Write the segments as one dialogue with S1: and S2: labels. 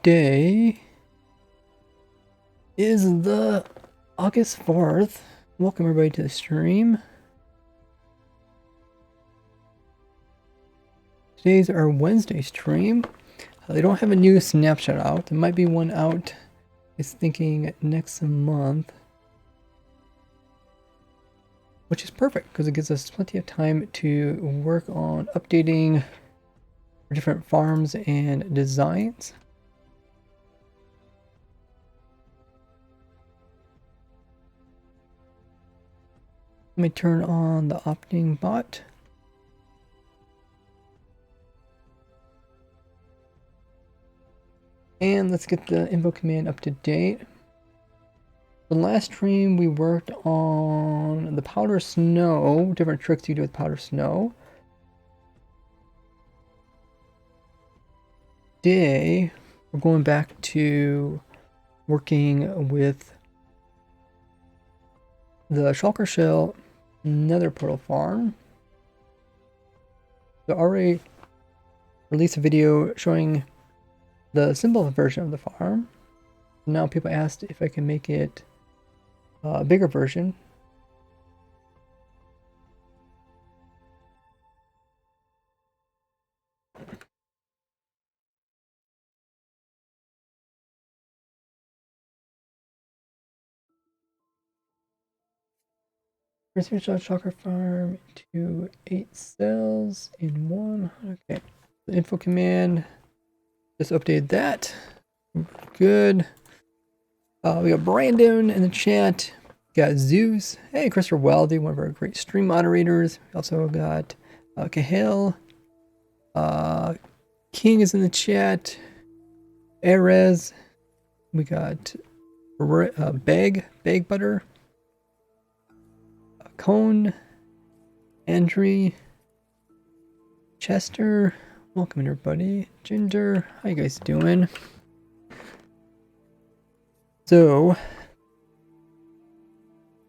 S1: Today is the August 4th. Welcome everybody to the stream. Today's our Wednesday stream. They don't have a new snapshot out. There might be one out, it's thinking next month. Which is perfect because it gives us plenty of time to work on updating different farms and designs. Let me turn on the opting bot. And let's get the info command up to date. The last stream we worked on the powder snow, different tricks you do with powder snow. Today, we're going back to working with the Shulker Shell Nether Portal farm. So I already released a video showing the simple version of the farm. Now people asked if I can make it a bigger version. Research on Shulker farm to 8 cells in one. Okay. The info command. Just updated that. Good. We got Brandon in the chat. We got Zeus. Hey, Christopher Weldy, one of our great stream moderators. We also got Cahill. King is in the chat. Erez. We got Bag Butter. Cone. Andrew. Chester. Welcome everybody. Ginger. How you guys doing? So,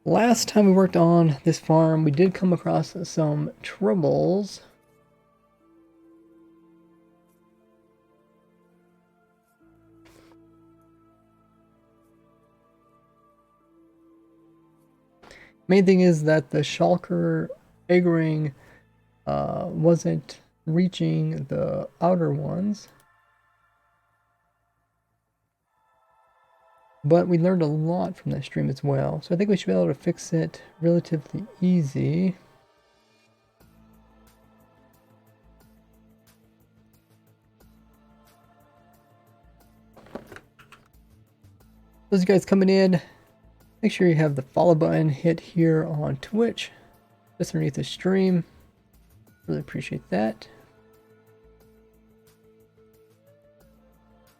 S1: last time we worked on this farm, we did come across some troubles. Main thing is that the Shulker egg ring wasn't reaching the outer ones. But we learned a lot from that stream as well. So I think we should be able to fix it relatively easy. Those of you guys coming in, make sure you have the follow button hit here on Twitch, just underneath the stream. Really appreciate that.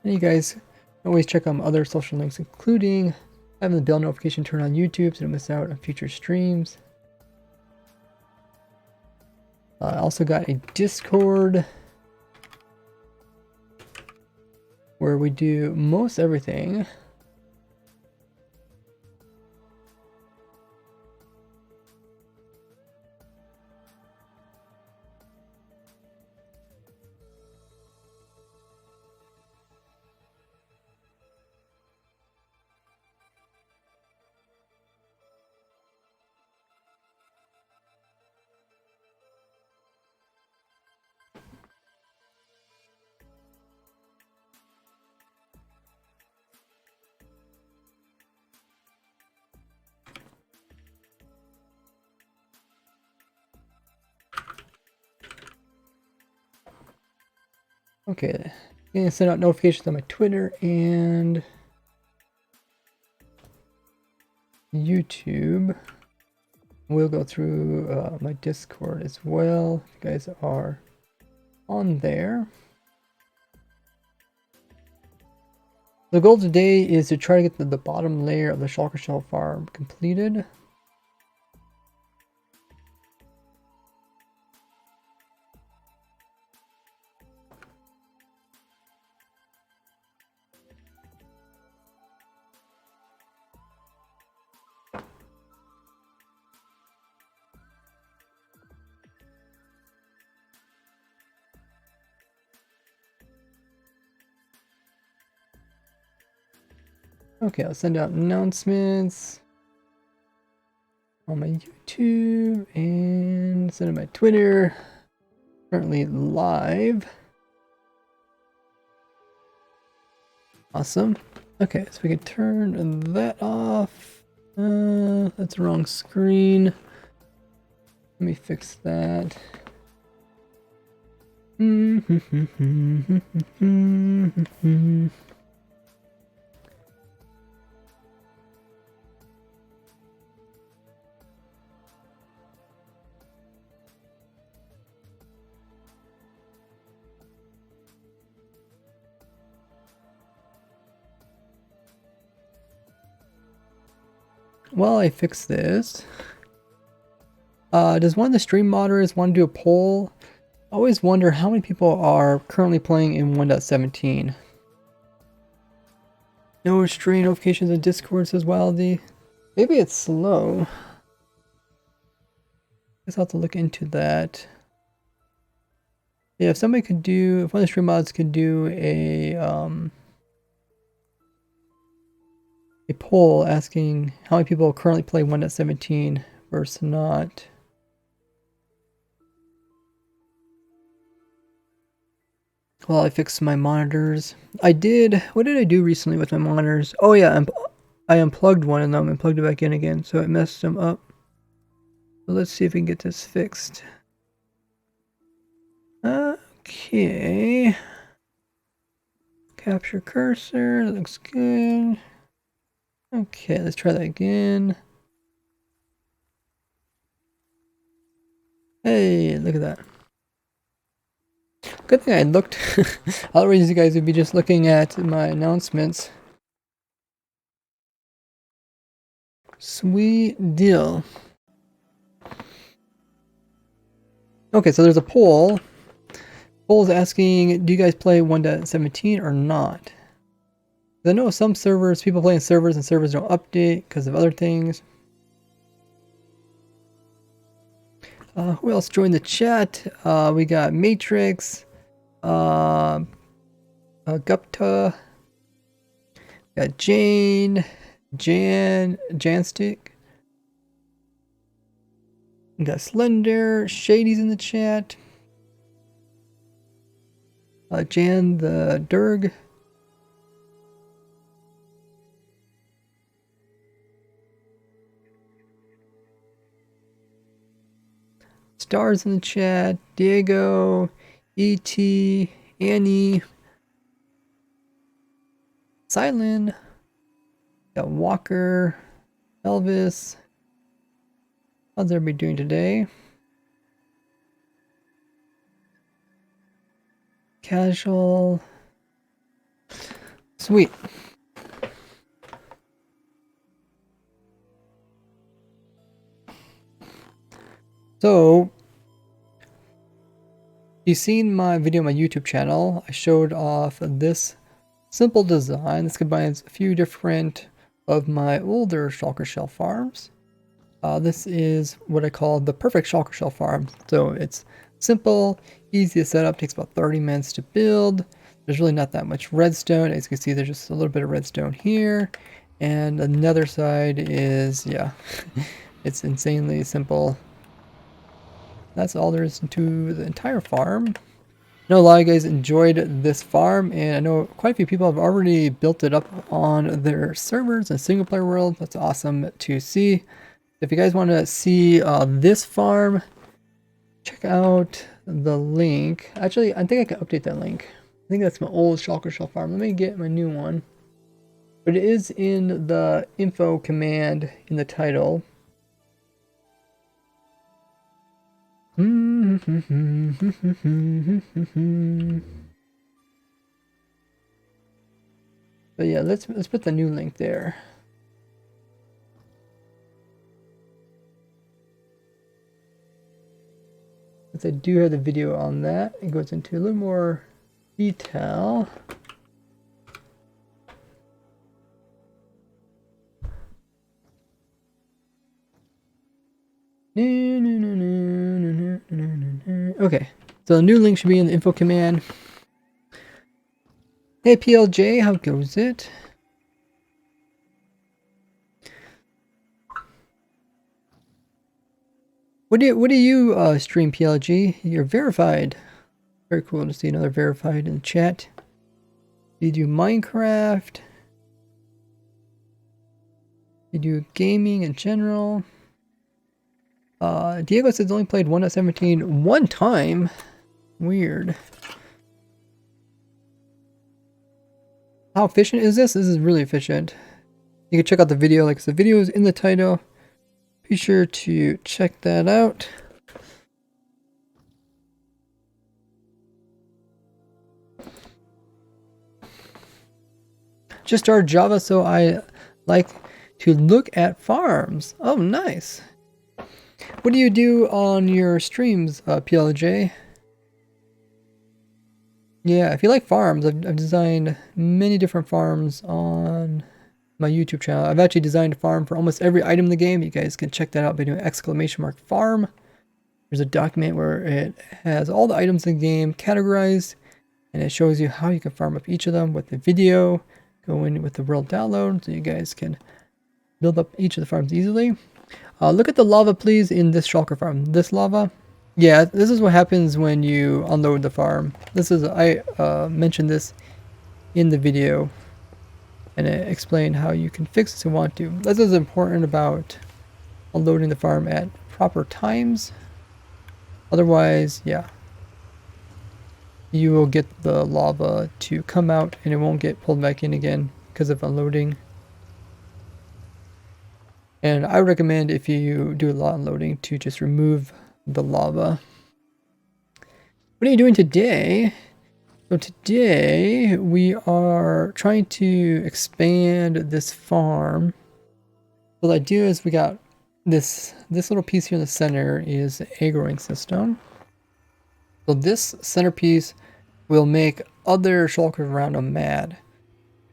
S1: And you guys always check out my other social links, including having the bell notification turned on YouTube so you don't miss out on future streams. I also got a Discord where we do most everything. Okay, I'm gonna send out notifications on my Twitter and YouTube. We'll go through my Discord as well. If you guys are on there. The goal today is to try to get the bottom layer of the Shulker Shell farm completed. Okay, I'll send out announcements on my YouTube and send it my Twitter. Currently live. Awesome. Okay, so we can turn that off. That's the wrong screen. Let me fix that. While I fix this, does one of the stream moderators want to do a poll? I always wonder how many people are currently playing in 1.17. No stream notifications on Discord, says Wildy. Maybe it's slow. Guess I'll have to look into that. Yeah, if somebody could do, if one of the stream mods could do a poll asking how many people currently play 1.17 versus not. Well, I fixed my monitors. What did I do recently with my monitors? Oh yeah, I unplugged one of them and plugged it back in again, so it messed them up. So let's see if we can get this fixed. Okay. Capture cursor, that looks good. Okay, let's try that again. Hey, look at that. Good thing I looked. Otherwise, you guys would be just looking at my announcements. Sweet deal. Okay, so there's a poll. Poll is asking, do you guys play 1.17 or not? I know some servers, people playing servers and servers don't update because of other things. Who else joined the chat? We got Matrix, Gupta, got Jane, Janstick. We got Slender, Shady's in the chat. Jan the Durg. Stars in the chat. Diego, E.T., Annie, Silent. Got Walker, Elvis. How's everybody doing today? Casual. Sweet. So, you've seen my video on my YouTube channel. I showed off this simple design. This combines a few different of my older Shulker Shell farms. This is what I call the perfect Shulker Shell farm. So it's simple, easy to set up, takes about 30 minutes to build. There's really not that much redstone. As you can see, there's just a little bit of redstone here. And another side is, yeah, it's insanely simple. That's all there is to the entire farm. I know a lot of you guys enjoyed this farm, and I know quite a few people have already built it up on their servers in single player world. That's awesome to see. If you guys want to see this farm, check out the link. Actually, I think I can update that link. I think that's my old Shulker Shell farm. Let me get my new one. But it is in the info command in the title. But yeah, let's put the new link there. Since I do have the video on that, it goes into a little more detail. Okay, so the new link should be in the info command. Hey PLJ, how goes it? What do you stream, PLG? You're verified. Very cool to see another verified in the chat. Do you do Minecraft? You do gaming in general? Diego says only played 1.17 one time. Weird. How efficient is this? This is really efficient. You can check out the video. Like the video is in the title. Be sure to check that out. Just started Java, so I like to look at farms. Oh, nice. What do you do on your streams, PLJ? Yeah, if you like farms, I've designed many different farms on my YouTube channel. I've actually designed a farm for almost every item in the game. You guys can check that out by doing !farm. There's a document where it has all the items in the game categorized, and it shows you how you can farm up each of them with the video. Go in with the world download so you guys can build up each of the farms easily. Look at the lava, please, in this shulker farm. This lava. Yeah, this is what happens when you unload the farm. This is, I mentioned this in the video, and it explained how you can fix this if you want to. This is important about unloading the farm at proper times. Otherwise, yeah, you will get the lava to come out and it won't get pulled back in again because of unloading. And I recommend, if you do a lot of unloading, to just remove the lava. What are you doing today? So today we are trying to expand this farm. So the idea is we got this little piece here in the center is the egg growing system. So this centerpiece will make other shulkers around them mad.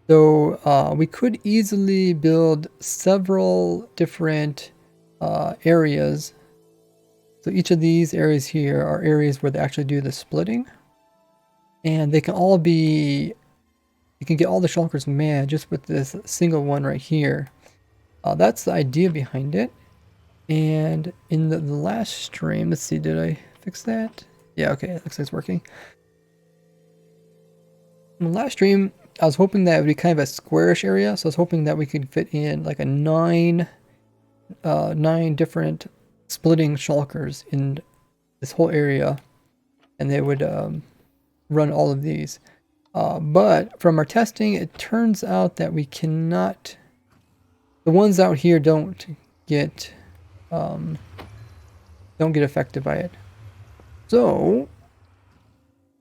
S1: So we could easily build several different areas. So each of these areas here are areas where they actually do the splitting. And they can all be, you can get all the shulkers mad just with this single one right here. That's the idea behind it. And in the last stream, let's see, did I fix that? Yeah, okay, it looks like it's working. In the last stream, I was hoping that it would be kind of a squarish area. So I was hoping that we could fit in like a nine different splitting shulkers in this whole area, and they would run all of these. But from our testing, it turns out that we cannot. The ones out here don't get affected by it. So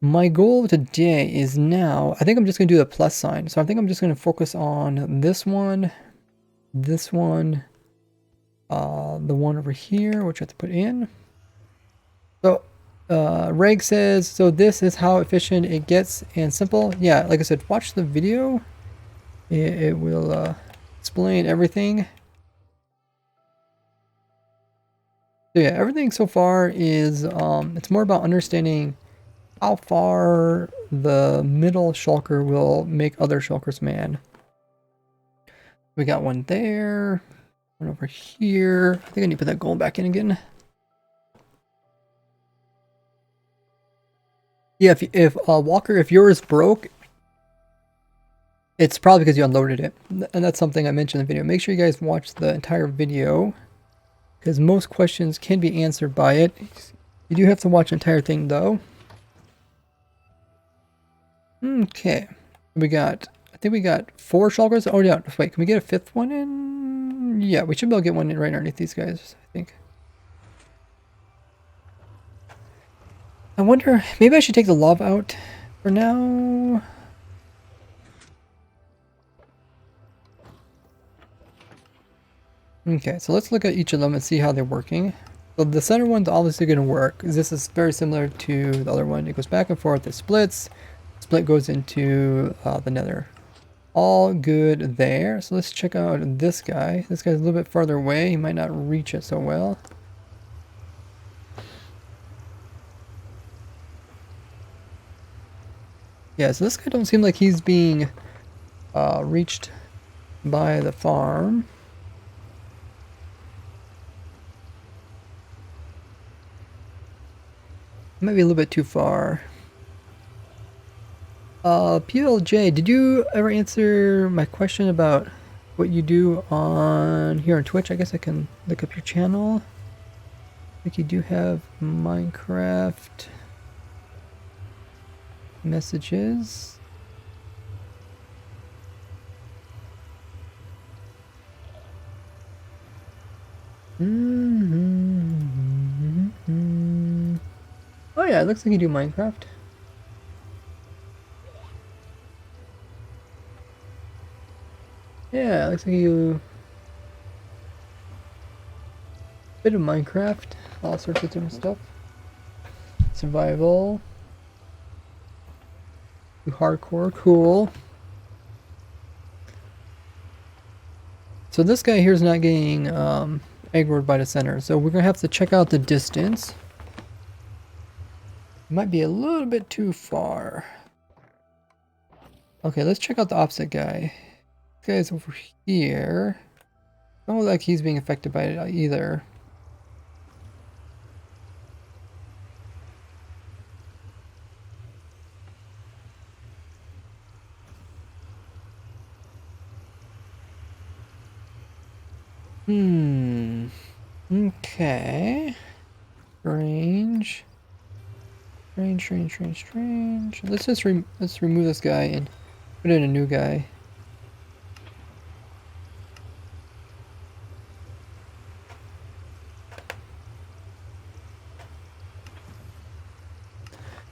S1: my goal today is now, I think I'm just going to do the plus sign. So I think I'm just going to focus on this one, the one over here, which I have to put in. So Reg says, so this is how efficient it gets and simple. Yeah, like I said, watch the video. It will explain everything. So yeah, everything so far is, it's more about understanding how far the middle shulker will make other shulkers mad. We got one there, one over here. I think I need to put that gold back in again. Yeah, if Walker, if yours broke, it's probably because you unloaded it. And that's something I mentioned in the video. Make sure you guys watch the entire video, because most questions can be answered by it. You do have to watch the entire thing though. Okay, we got, I think we got 4 shulkers. Oh yeah, wait, can we get a 5th one in? Yeah, we should be able to get one in right underneath these guys, I think. I wonder, maybe I should take the lava out for now. Okay, so let's look at each of them and see how they're working. So the center one's obviously going to work, because this is very similar to the other one. It goes back and forth, it splits. Split goes into the nether. All good there. So let's check out this guy. This guy's a little bit farther away. He might not reach it so well. Yeah, so this guy don't seem like he's being reached by the farm. Might be a little bit too far. PLJ, did you ever answer my question about what you do on here on Twitch? I guess I can look up your channel. I think you do have Minecraft messages. Oh yeah, it looks like you do Minecraft. Yeah, it looks like you bit of Minecraft, all sorts of different stuff. Survival. Hardcore, cool. So this guy here is not getting aggroed by the center, so we're gonna have to check out the distance. It might be a little bit too far. Okay, let's check out the opposite guy. This guy's over here. Don't look like he's being affected by it either. Okay. Strange. Strange. Let's remove this guy and put in a new guy.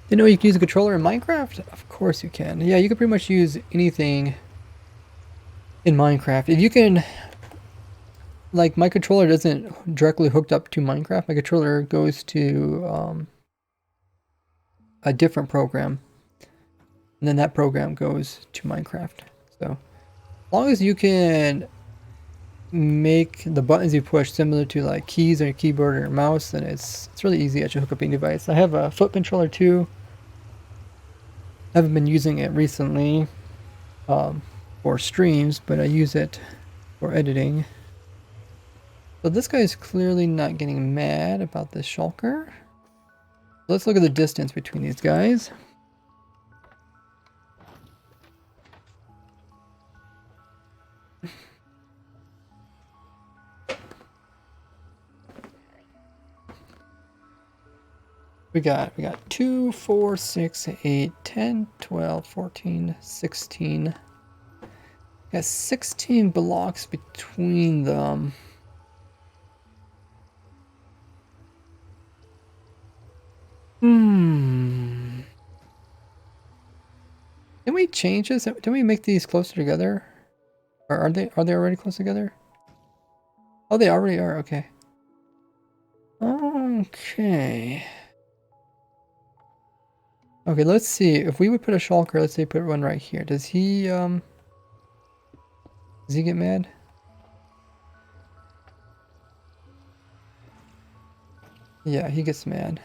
S1: Didn't know you can use a controller in Minecraft? Of course you can. Yeah, you can pretty much use anything in Minecraft. If you can, like, my controller doesn't directly hooked up to Minecraft. My controller goes to a different program, and then that program goes to Minecraft. So as long as you can make the buttons you push similar to like keys on your keyboard or your mouse, then it's really easy to hook up any device. I have a foot controller too. I haven't been using it recently for streams, but I use it for editing. So this guy is clearly not getting mad about this shulker. Let's look at the distance between these guys. We got 2, 4, 6, 8, 10, 12, 14, 16. Got 16 blocks between them. Can we change this? Can we make these closer together? Or are they already close together? Oh, they already are. Okay. Okay. Okay, let's see. If we would put a shulker, let's say put one right here. Does he get mad? Yeah, he gets mad.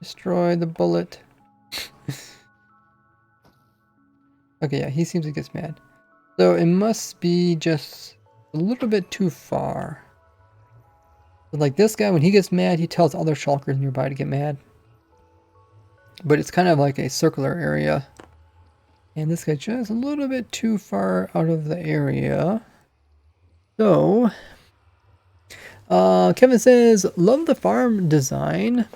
S1: Destroy the bullet. Okay, yeah, he seems to get mad. So it must be just a little bit too far. But like this guy, when he gets mad, he tells other shulkers nearby to get mad. But it's kind of like a circular area. And this guy just a little bit too far out of the area. So, Kevin says, love the farm design.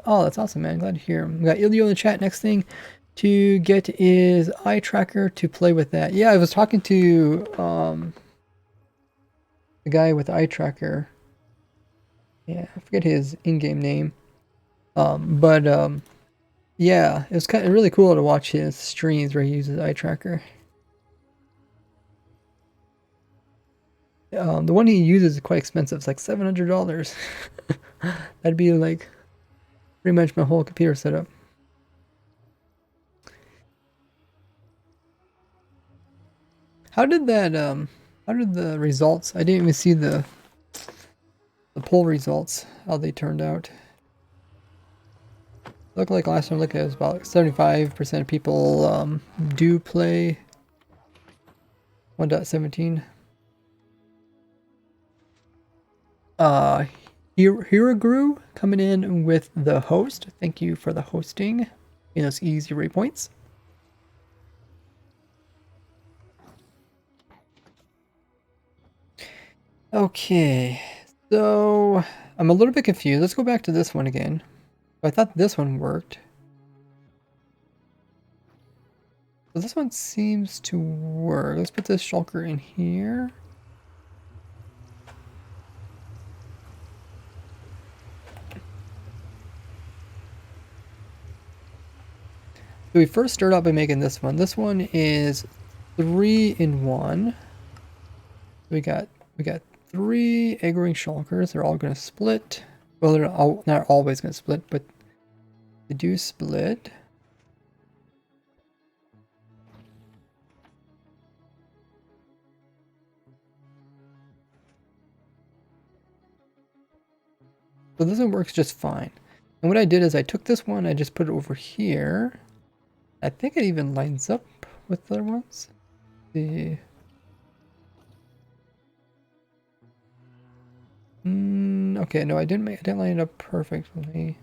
S1: Oh, that's awesome, man. Glad to hear. We got Ilio in the chat. Next thing to get is eye tracker to play with that. Yeah, I was talking to the guy with the eye tracker. Yeah, I forget his in-game name. Yeah, it was kind of really cool to watch his streams where he uses eye tracker. The one he uses is quite expensive. It's like $700. That'd be like pretty much my whole computer setup. How did the results? I didn't even see the poll results, how they turned out. Looked like last time I looked at it was about 75% of people do play 1.17. Hiraguru coming in with the host. Thank you for the hosting in those easy waypoints. Okay, so I'm a little bit confused. Let's go back to this one again. I thought this one worked. So this one seems to work. Let's put this shulker in here. So we first start out by making this one. This one is 3 in 1. We got 3 egg ring shulkers. They're all going to split. Well, they're not always going to split, but they do split. So this one works just fine. And what I did is I took this one, I just put it over here. I think it even lines up with the other ones. Okay, no, I didn't line it up perfectly.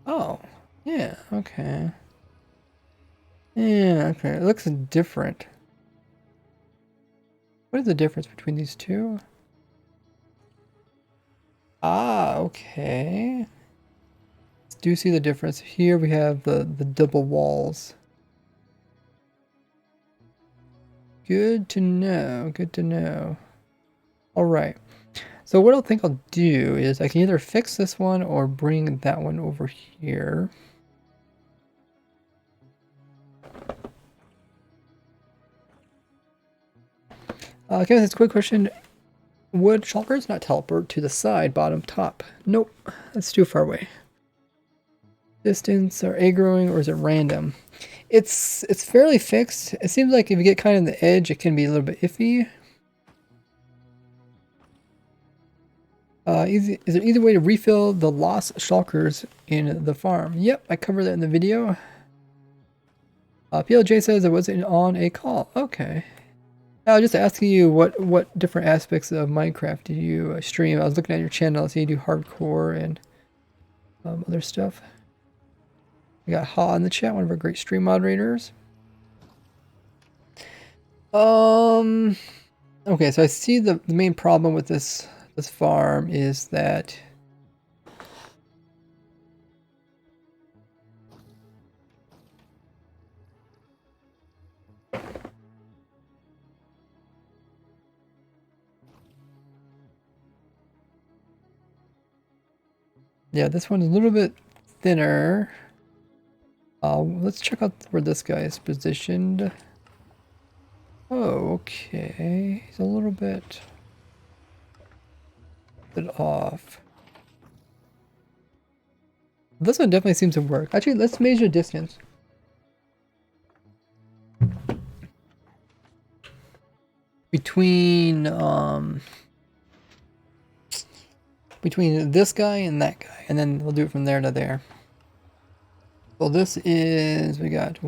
S1: Oh, yeah, okay. Yeah, okay, it looks different. What is the difference between these two? Ah, okay. Do see the difference. Here we have the double walls. Good to know, good to know. All right. So what I think I'll do is I can either fix this one or bring that one over here. Okay, that's a quick question. Would shulkers not teleport to the side, bottom, top? Nope, that's too far away. Distance or egg growing, or is it random? It's fairly fixed. It seems like if you get kind of on the edge, it can be a little bit iffy. Is there either way to refill the lost shulkers in the farm? Yep, I covered that in the video. PLJ says I wasn't on a call. Okay. I was just asking you what different aspects of Minecraft do you stream. I was looking at your channel. I see you do hardcore and other stuff. We got Ha in the chat, one of our great stream moderators. Okay, so I see the main problem with this farm is that yeah, this one's a little bit thinner. Let's check out where this guy is positioned. Oh, okay. He's a little bit off. This one definitely seems to work. Actually, let's measure distance. Between this guy and that guy, and then we'll do it from there to there. Well, this is, we got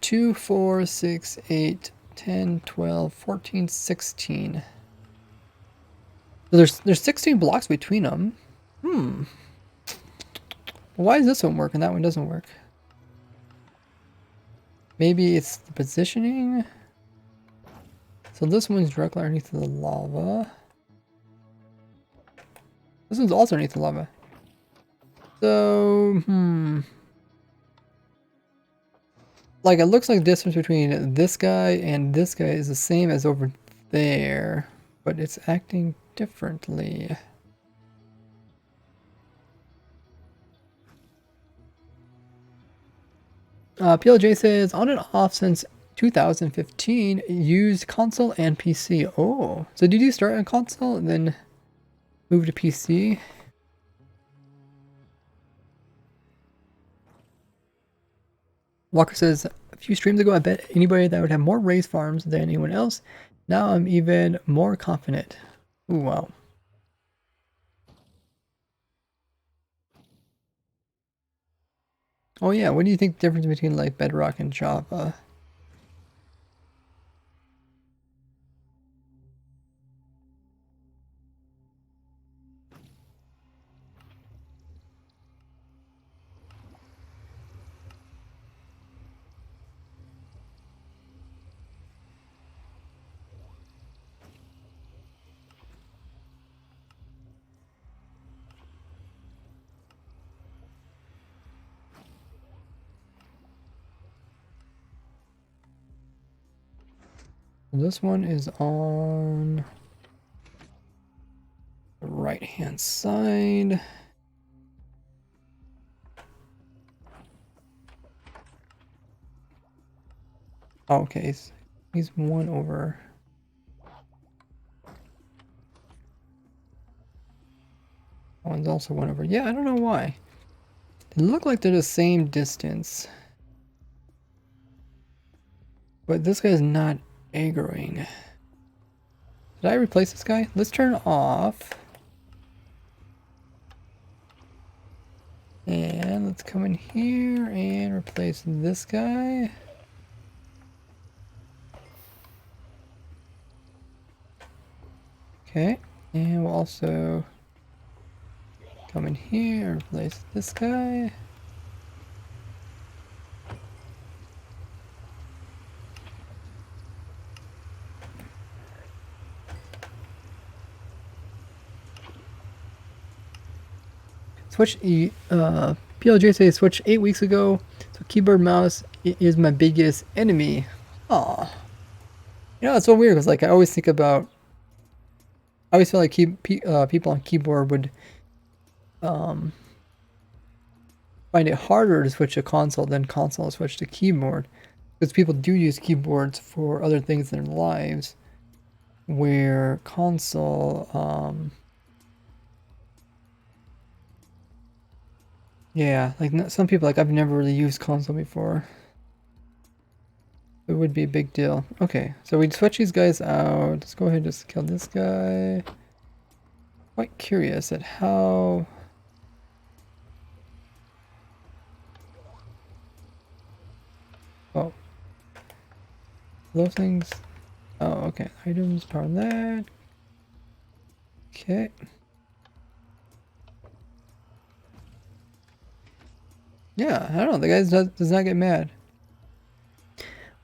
S1: 2, 4, 6, 8, 10, 12, 14, 16. So there's 16 blocks between them. Why does this one work and that one doesn't work? Maybe it's the positioning. So this one's directly underneath the lava. This one's also underneath the lava. So, like it looks like the distance between this guy and this guy is the same as over there, but it's acting differently. PLJ says, on and off since 2015, used console and PC. Oh, so did you start on console and then move to PC? Walker says, a few streams ago, I bet anybody that would have more raised farms than anyone else. Now I'm even more confident. Ooh, wow. Oh yeah, what do you think the difference between like Bedrock and Java? This one is on the right hand side. Oh, okay, he's one over. That one's also one over. Yeah, I don't know why. They look like they're the same distance. But this guy's not aggroing. Did I replace this guy? Let's turn off. And let's come in here and replace this guy. Okay, and we'll also come in here and replace this guy. Switch, PLJ says switch 8 weeks ago, so keyboard mouse is my biggest enemy. Aw. You know, it's so weird because like I always think about, I always feel like people on keyboard would find it harder to switch to console than console to switch to keyboard. Because people do use keyboards for other things in their lives, where console, yeah, like some people, like I've never really used console before. It would be a big deal. Okay, so we'd switch these guys out. Let's go ahead and just kill this guy. Quite curious at how... Oh. Those things... Oh, okay. Items, power that. Okay. Yeah, I don't know. The guy does not get mad.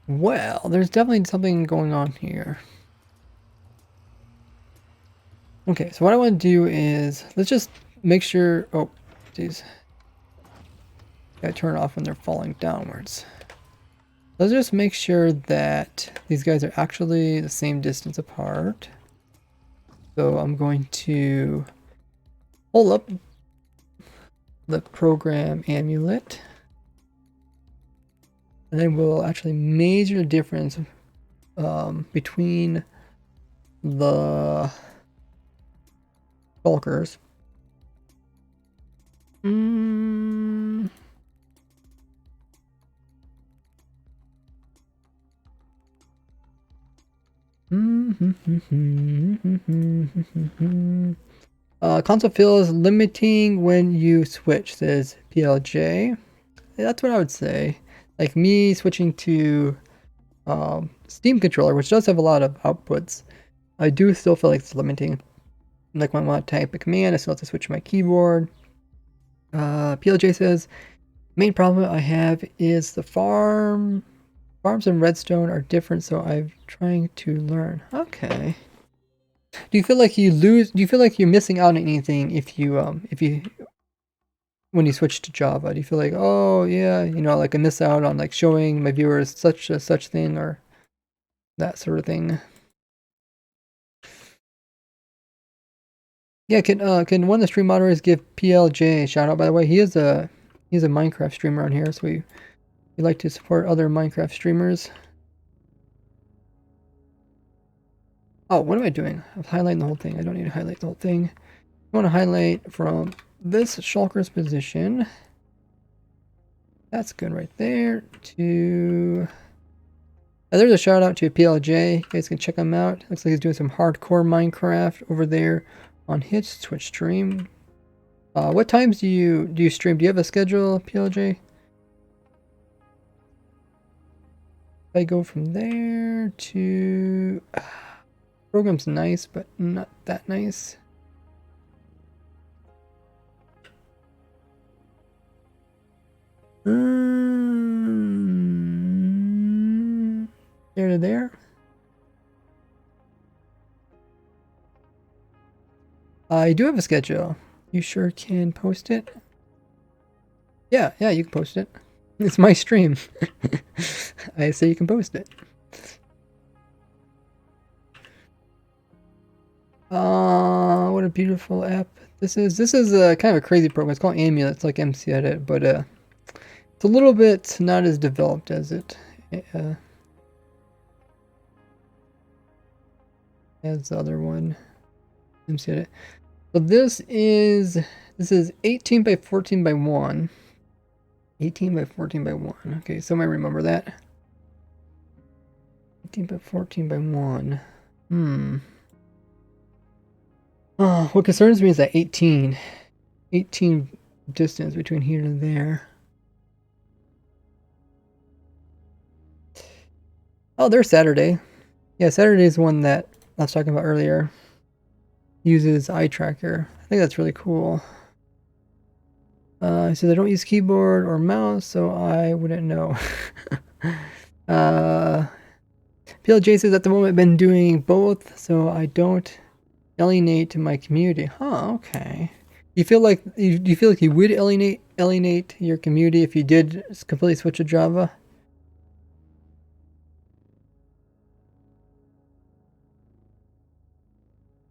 S1: Well, there's definitely something going on here. Okay, so what I want to do is, let's just make sure... Oh, geez. Gotta turn it off when they're falling downwards. Let's just make sure that these guys are actually the same distance apart. So I'm going to pull up the program amulet. And then we'll actually measure the difference between the Shulkers. Console feels limiting when you switch, says PLJ. That's what I would say. Like me switching to Steam controller, which does have a lot of outputs, I do still feel like it's limiting. Like when I want to type a command, I still have to switch my keyboard. PLJ says, main problem I have is the farms and redstone are different, so I'm trying to learn. Okay. Do you feel like you lose? Do you feel like you're missing out on anything if you when you switch to Java? Do you feel like, oh yeah, you know, like I miss out on like showing my viewers such a such thing or that sort of thing? Yeah, can one of the stream moderators give PLJ a shout out? By the way, he's a Minecraft streamer on here, so we like to support other Minecraft streamers. Oh, what am I doing? I'm highlighting the whole thing. I don't need to highlight the whole thing. I want to highlight from this Shulker's position. That's good right there. To there's a shout out to PLJ. You guys can check him out. Looks like he's doing some hardcore Minecraft over there on his Twitch stream. What times do you stream? Do you have a schedule, PLJ? I go from there to program's nice, but not that nice. There to there. I do have a schedule. You sure can post it? Yeah, you can post it. It's my stream. I say you can post it. What a beautiful app. This is kind of a crazy program. It's called Amulet. It's like MC Edit, but it's a little bit not as developed as it as the other one. MC Edit. So this is 18 by 14 by 1. 18 by 14 by 1. Okay, so I remember that. 18 by 14 by 1. What concerns me is that 18 distance between here and there. Oh, there's Saturday. Yeah, Saturday is one that I was talking about earlier. Uses eye tracker. I think that's really cool. He says I don't use keyboard or mouse, so I wouldn't know. PLJ says at the moment I've been doing both, so I don't alienate my community. Huh, okay. Do you feel like you would alienate your community if you did completely switch to Java?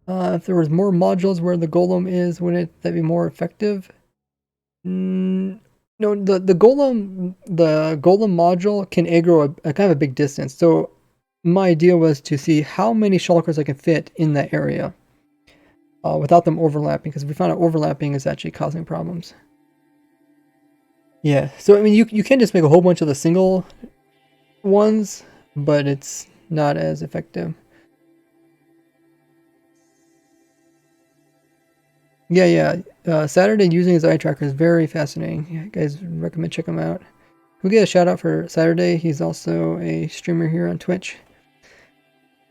S1: If there was more modules where the golem is, wouldn't that be more effective? No, the golem module can aggro a kind of a big distance. So my idea was to see how many shulkers I can fit in that area without them overlapping, because we found out overlapping is actually causing problems. Yeah, so I mean you can just make a whole bunch of the single ones, but it's not as effective. Yeah. Saturday using his eye tracker is very fascinating. Yeah, guys, recommend check him out. We'll get a shout out for Saturday. He's also a streamer here on Twitch.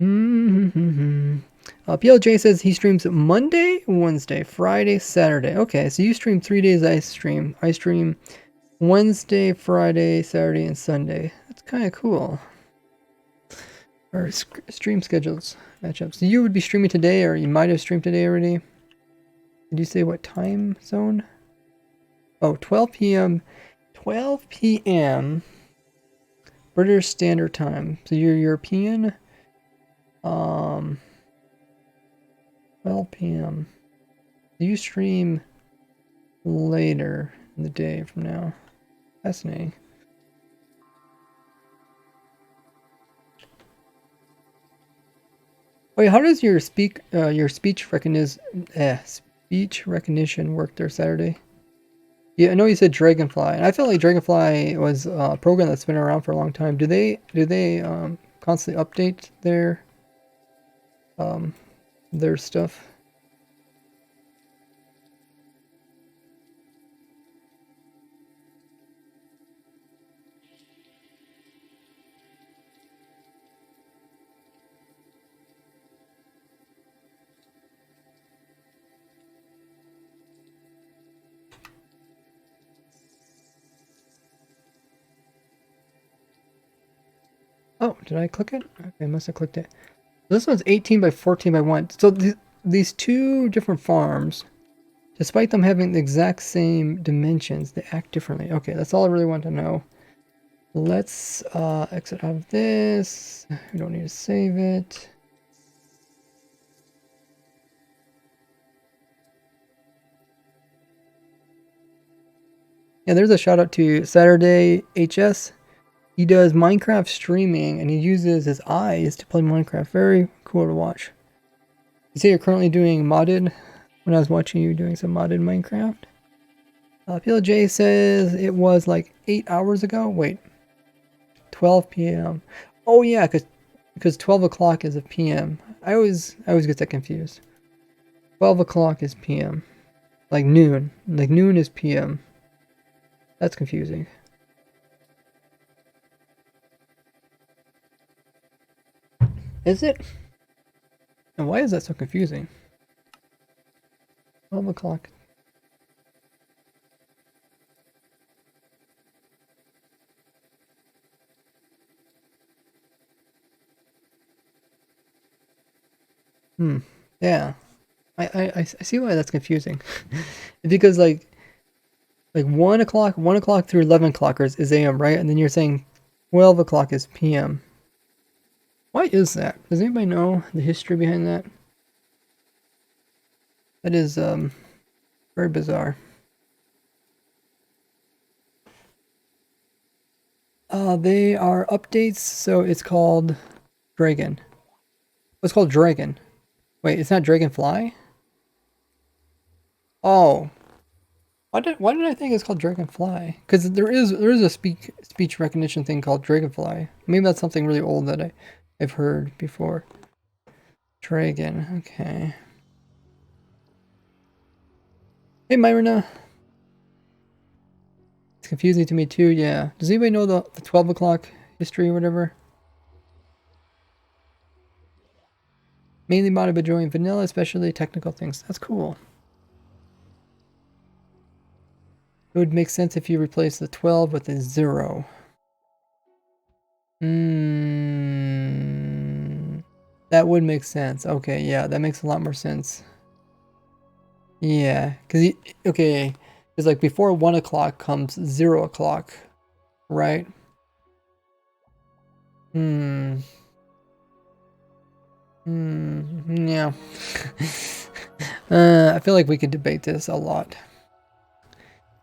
S1: PLJ says he streams Monday, Wednesday, Friday, Saturday. Okay, so you stream 3 days. I stream Wednesday, Friday, Saturday, and Sunday. That's kind of cool. Our stream schedules match up. So you would be streaming today, or you might have streamed today already. Did you say what time zone? Oh, 12 p.m. 12 p.m. British Standard Time. So you're European. 12 p.m. Do you stream later in the day from now? Fascinating. Wait, how does your speech recognition work there Saturday? Yeah, I know you said Dragonfly, and I felt like Dragonfly was a program that's been around for a long time. Do they constantly update their stuff? Oh, did I click it? Okay, I must have clicked it. This one's 18 by 14 by 1. So these two different farms, despite them having the exact same dimensions, they act differently. Okay, that's all I really want to know. Let's exit out of this. We don't need to save it. Yeah, there's a shout out to Saturday HS. He does Minecraft streaming, and he uses his eyes to play Minecraft. Very cool to watch. You say you're currently doing modded? When I was watching you doing some modded Minecraft. PLJ says it was like 8 hours ago. Wait. 12 p.m. Oh yeah, because 12 o'clock is a p.m. I always get that confused. 12 o'clock is p.m. Like noon. Like noon is p.m. That's confusing. Is it? And why is that so confusing? 12 o'clock. Yeah. I see why that's confusing. Because like 1 o'clock through 11 o'clock is AM, right? And then you're saying 12 o'clock is PM. Why is that? Does anybody know the history behind that? That is very bizarre. They are updates, so it's called Dragon. It's called Dragon. Wait, it's not Dragonfly? Oh. Why did I think it's called Dragonfly? Because there is a speech recognition thing called Dragonfly. Maybe that's something really old that I've heard before. Dragon, okay. Hey Myrna. It's confusing to me too, yeah. Does anybody know the 12 o'clock history or whatever? Mainly modded by enjoying vanilla, especially technical things. That's cool. It would make sense if you replace the 12 with a 0. That would make sense. Okay, yeah, that makes a lot more sense. Yeah, because okay, it's like before 1 o'clock comes 0 o'clock, right? Yeah. I feel like we could debate this a lot.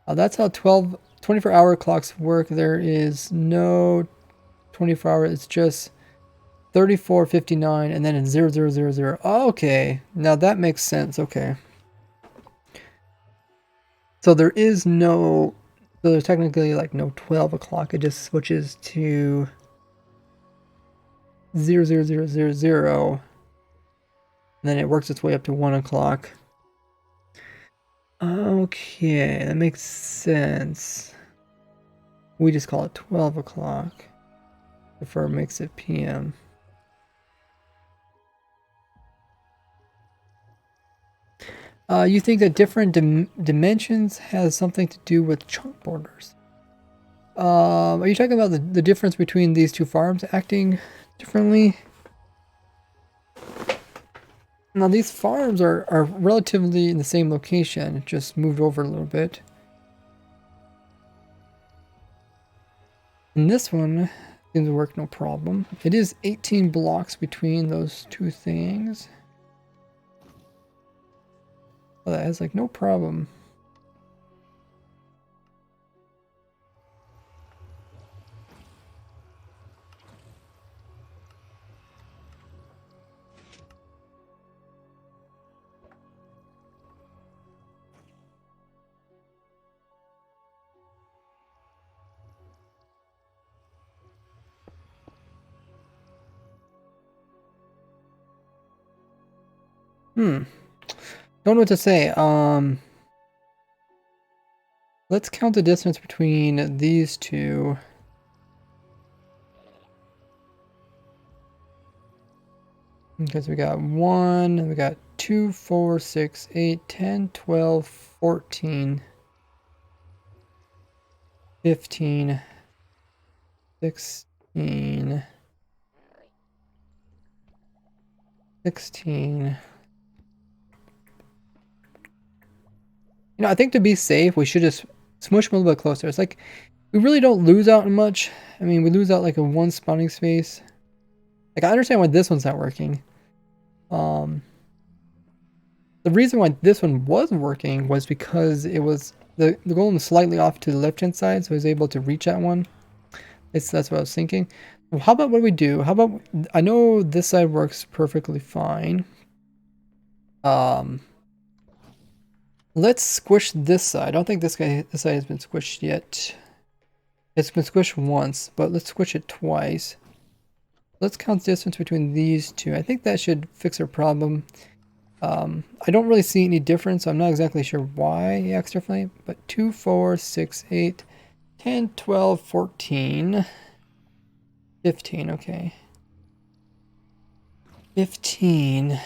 S1: That's how 24-hour clocks work. There is no 24-hour. It's just 34:59 and then in 0000. Okay, now that makes sense. Okay. So there is no, so there's technically like no 12 o'clock. It just switches to 0000, and then it works its way up to 1 o'clock. Okay, that makes sense. We just call it 12 o'clock. Before it makes it PM. You think that different dimensions has something to do with chunk borders? Are you talking about the difference between these two farms acting differently? Now these farms are relatively in the same location, just moved over a little bit. And this one seems to work no problem. It is 18 blocks between those two things. Well, that has like no problem. Don't know what to say. Let's count the distance between these two. Because we got 1, we got 2, 4, 6, 8, 10, 12, 14, 15, 16, 16. You know, I think to be safe, we should just smush them a little bit closer. It's like, we really don't lose out much. I mean, we lose out like a 1 spawning space. Like, I understand why this one's not working. The reason why this one was working was because it was, the golem was slightly off to the left-hand side, so I was able to reach that one. That's what I was thinking. Well, how about what we do? How about, I know this side works perfectly fine. Let's squish this side. I don't think this side has been squished yet. It's been squished once, but let's squish it twice. Let's count the distance between these two. I think that should fix our problem. I don't really see any difference, so I'm not exactly sure why it acts differently, but 2, 4, 6, 8, 10, 12, 14, 15, okay. 15.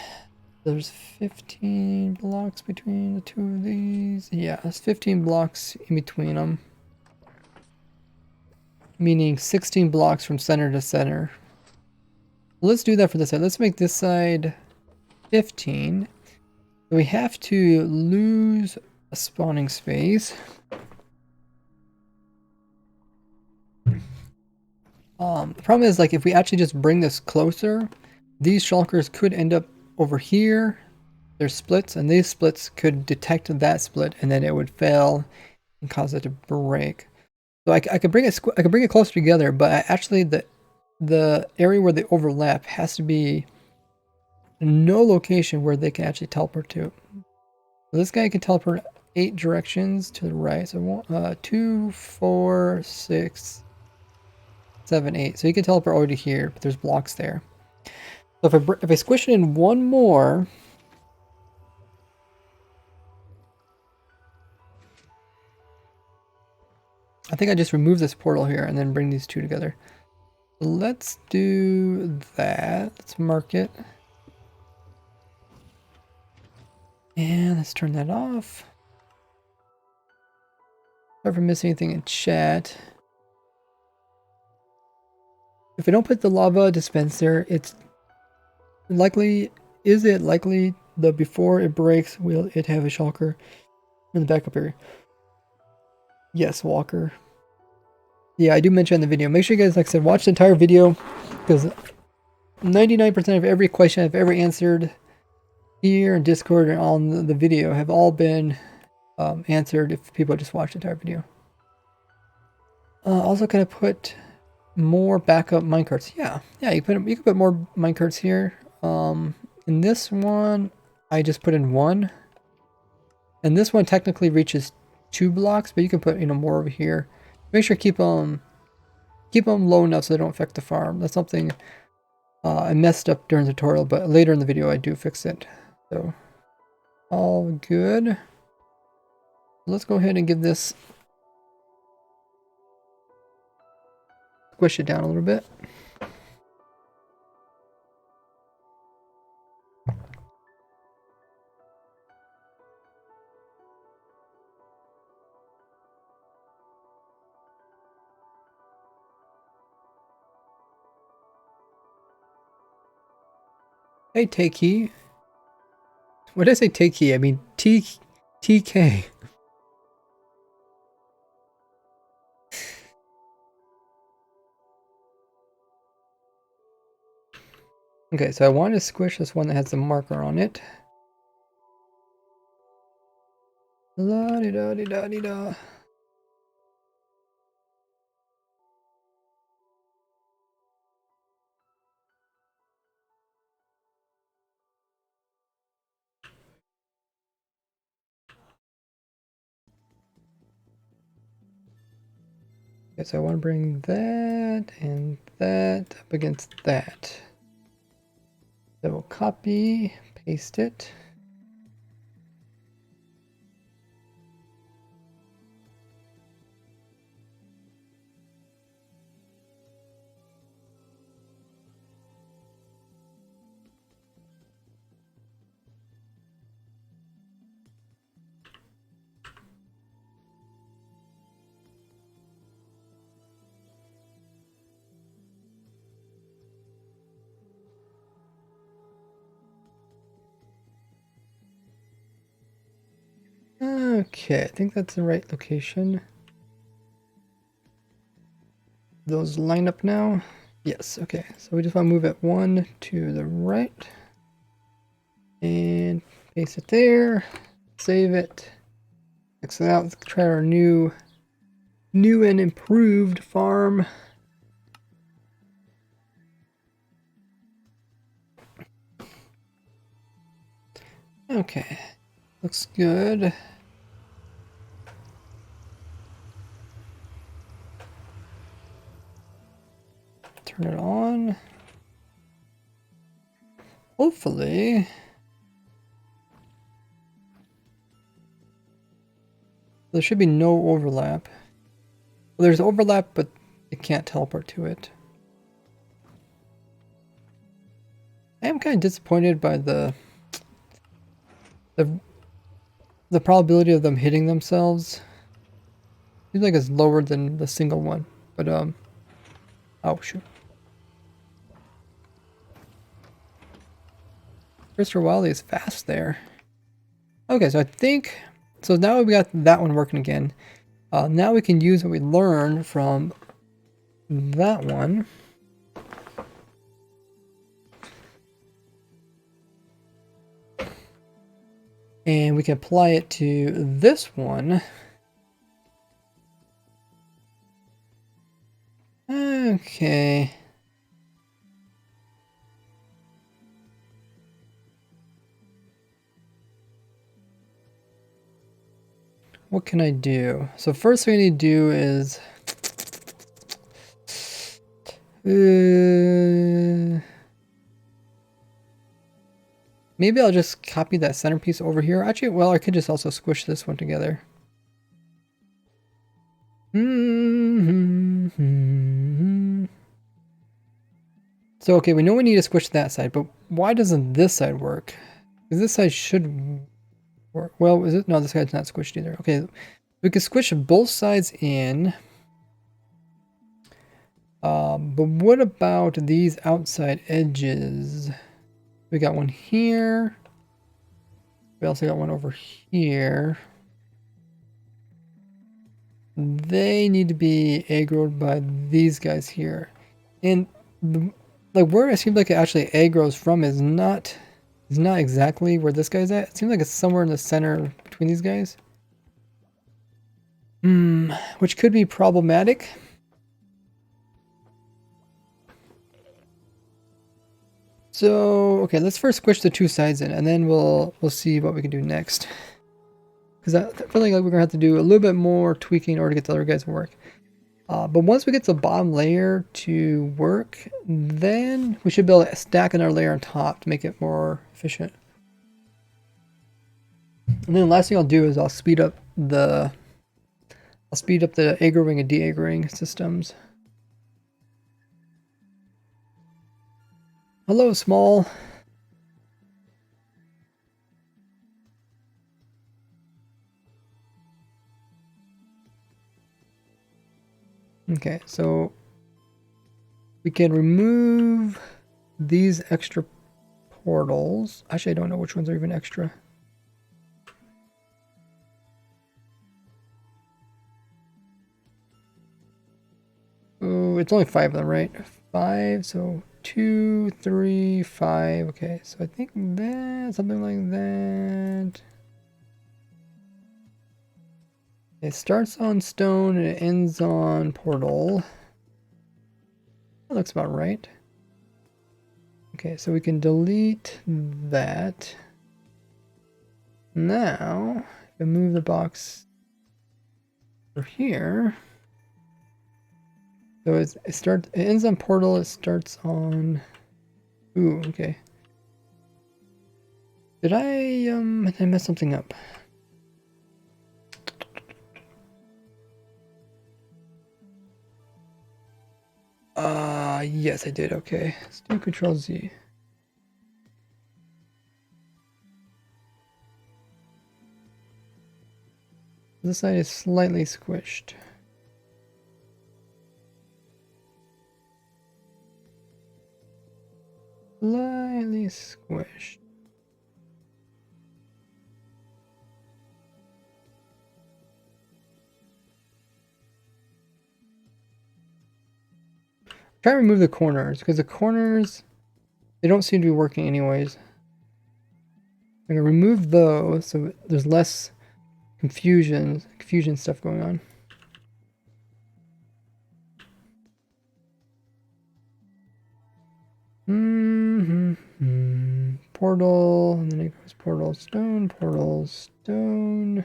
S1: There's 15 blocks between the two of these. Yeah, there's 15 blocks in between them. Meaning 16 blocks from center to center. Let's do that for this side. Let's make this side 15. We have to lose a spawning space. The problem is, like, if we actually just bring this closer, these shulkers could end up over here. There's splits, and these splits could detect that split, and then it would fail and cause it to break. So I could bring it closer together, but actually the area where they overlap has to be no location where they can actually teleport to. So this guy can teleport 8 directions to the right. So 2, 4, 6, 7, 8. So you can teleport over to here, but there's blocks there. So if I squish it in one more, I think I just remove this portal here and then bring these two together. Let's do that. Let's mark it. And let's turn that off. Sorry for missing anything in chat. If I don't put the lava dispenser, it's likely, is it likely that before it breaks, will it have a shulker in the backup area? Yes, Walker. Yeah, I do mention in the video. Make sure you guys, like I said, watch the entire video, because 99% of every question I've ever answered here in Discord and on the video have all been answered if people just watch the entire video. Also, can I put more backup minecarts? Yeah, you can put more minecarts here. In this one, I just put in 1, and this one technically reaches 2 blocks, but you can put more over here. Make sure keep them low enough so they don't affect the farm. That's something I messed up during the tutorial, but later in the video I do fix it. So all good. Let's go ahead and give this, squish it down a little bit. Hey, take key. What did I say take key? I mean TK. Okay, so I want to squish this one that has the marker on it. La-di-da-di-da-di-da. Okay, so I want to bring that and that up against that. So we'll copy, paste it. Okay, I think that's the right location. Those line up now? Yes, okay. So we just want to move it 1 to the right. And paste it there. Save it. Exit out. Let's try our new and improved farm. Okay. Looks good. Turn it on. Hopefully. There should be no overlap. Well, there's overlap, but it can't teleport to it. I am kind of disappointed by the the probability of them hitting themselves. Seems like it's lower than the single one, but oh shoot. Christopher Wiley is fast there. Okay, so I think so now we got that one working again. Now we can use what we learned from that one. And we can apply it to this one. Okay. What can I do? So first thing I need to do is maybe I'll just copy that centerpiece over here. Actually, well, I could just also squish this one together. So, okay, we know we need to squish that side, but why doesn't this side work? Because this side should work. Well, is it? No, this side's not squished either. Okay, we could squish both sides in. But what about these outside edges? We got one here. We also got one over here. They need to be aggroed by these guys here. And like where it seems like it actually aggroes from is not exactly where this guy's at. It seems like it's somewhere in the center between these guys. Which could be problematic. So, okay, let's first squish the two sides in, and then we'll see what we can do next. Because I feel like we're gonna have to do a little bit more tweaking in order to get the other guys to work. But once we get the bottom layer to work, then we should be able to stack another layer on top to make it more efficient. And then the last thing I'll do is I'll speed up the aggroing and de-aggroing systems. Hello, small. Okay, so we can remove these extra portals. Actually, I don't know which ones are even extra. Oh, it's only 5 of them, right? 5, so 2, 3, 5. Okay, so I think that something like that. It starts on stone and it ends on portal. That looks about right. Okay, so we can delete that. Now, if I move the box over here. So it ends on portal, it starts on... Ooh, okay. Did I mess something up? Yes I did, okay. Let's do Control Z. This side is slightly squished. Slightly squished. Try to remove the corners, because the corners, they don't seem to be working anyways. I'm gonna remove those so there's less confusion stuff going on. Portal, and then it goes portal, stone, portal, stone.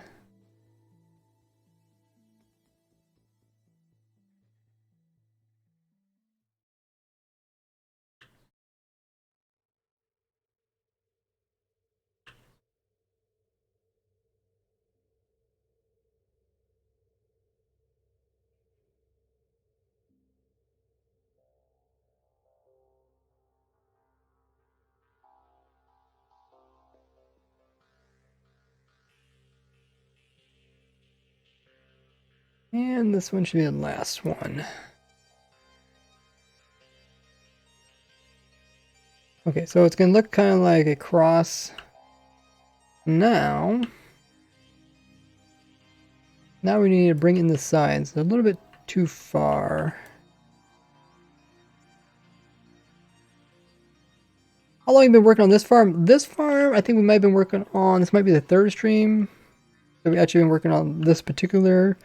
S1: And this one should be the last one. Okay, so it's going to look kind of like a cross. Now we need to bring in the sides. They're a little bit too far. How long have you been working on this farm? This farm, I think we might have been working on, this might be the third stream. So we've actually been working on this particular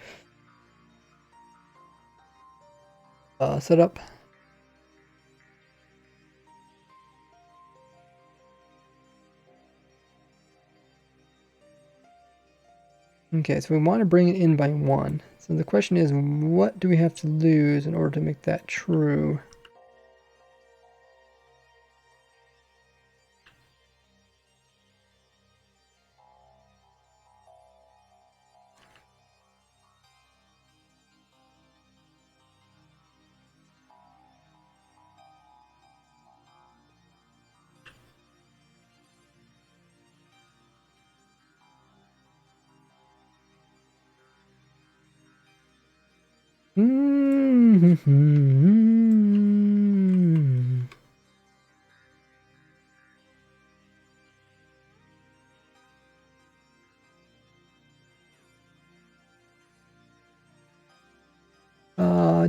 S1: setup. Okay, so we want to bring it in by 1. So the question is, what do we have to lose in order to make that true?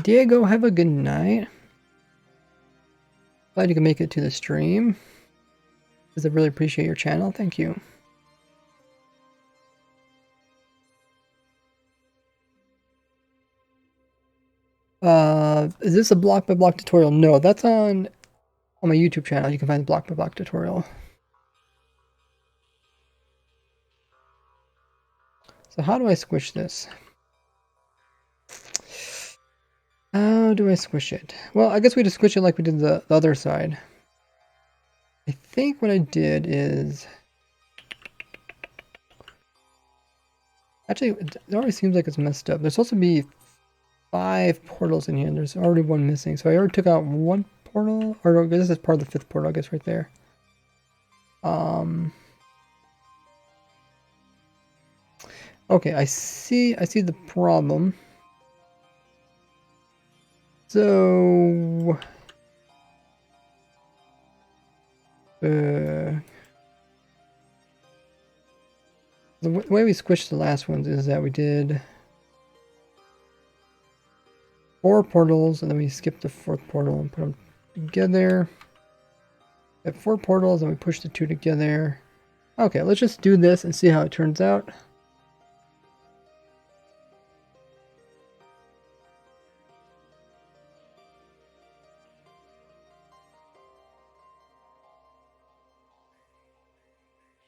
S1: Diego, have a good night. Glad you can make it to the stream. Because I really appreciate your channel. Thank you. Is this a block by block tutorial? No, that's on my YouTube channel. You can find the block by block tutorial. So how do I squish this? How do I squish it? Well, I guess we just squish it like we did the other side. I think what I did is... Actually, it already seems like it's messed up. There's supposed to be 5 portals in here, and there's already 1 missing. So I already took out 1 portal, or no, this is part of the 5th portal, I guess, right there. Okay, I see the problem. So... the way we squished the last ones is that we did 4 portals, and then we skipped the 4th portal and put them together. We have 4 portals, and we pushed the 2 together. Okay, let's just do this and see how it turns out.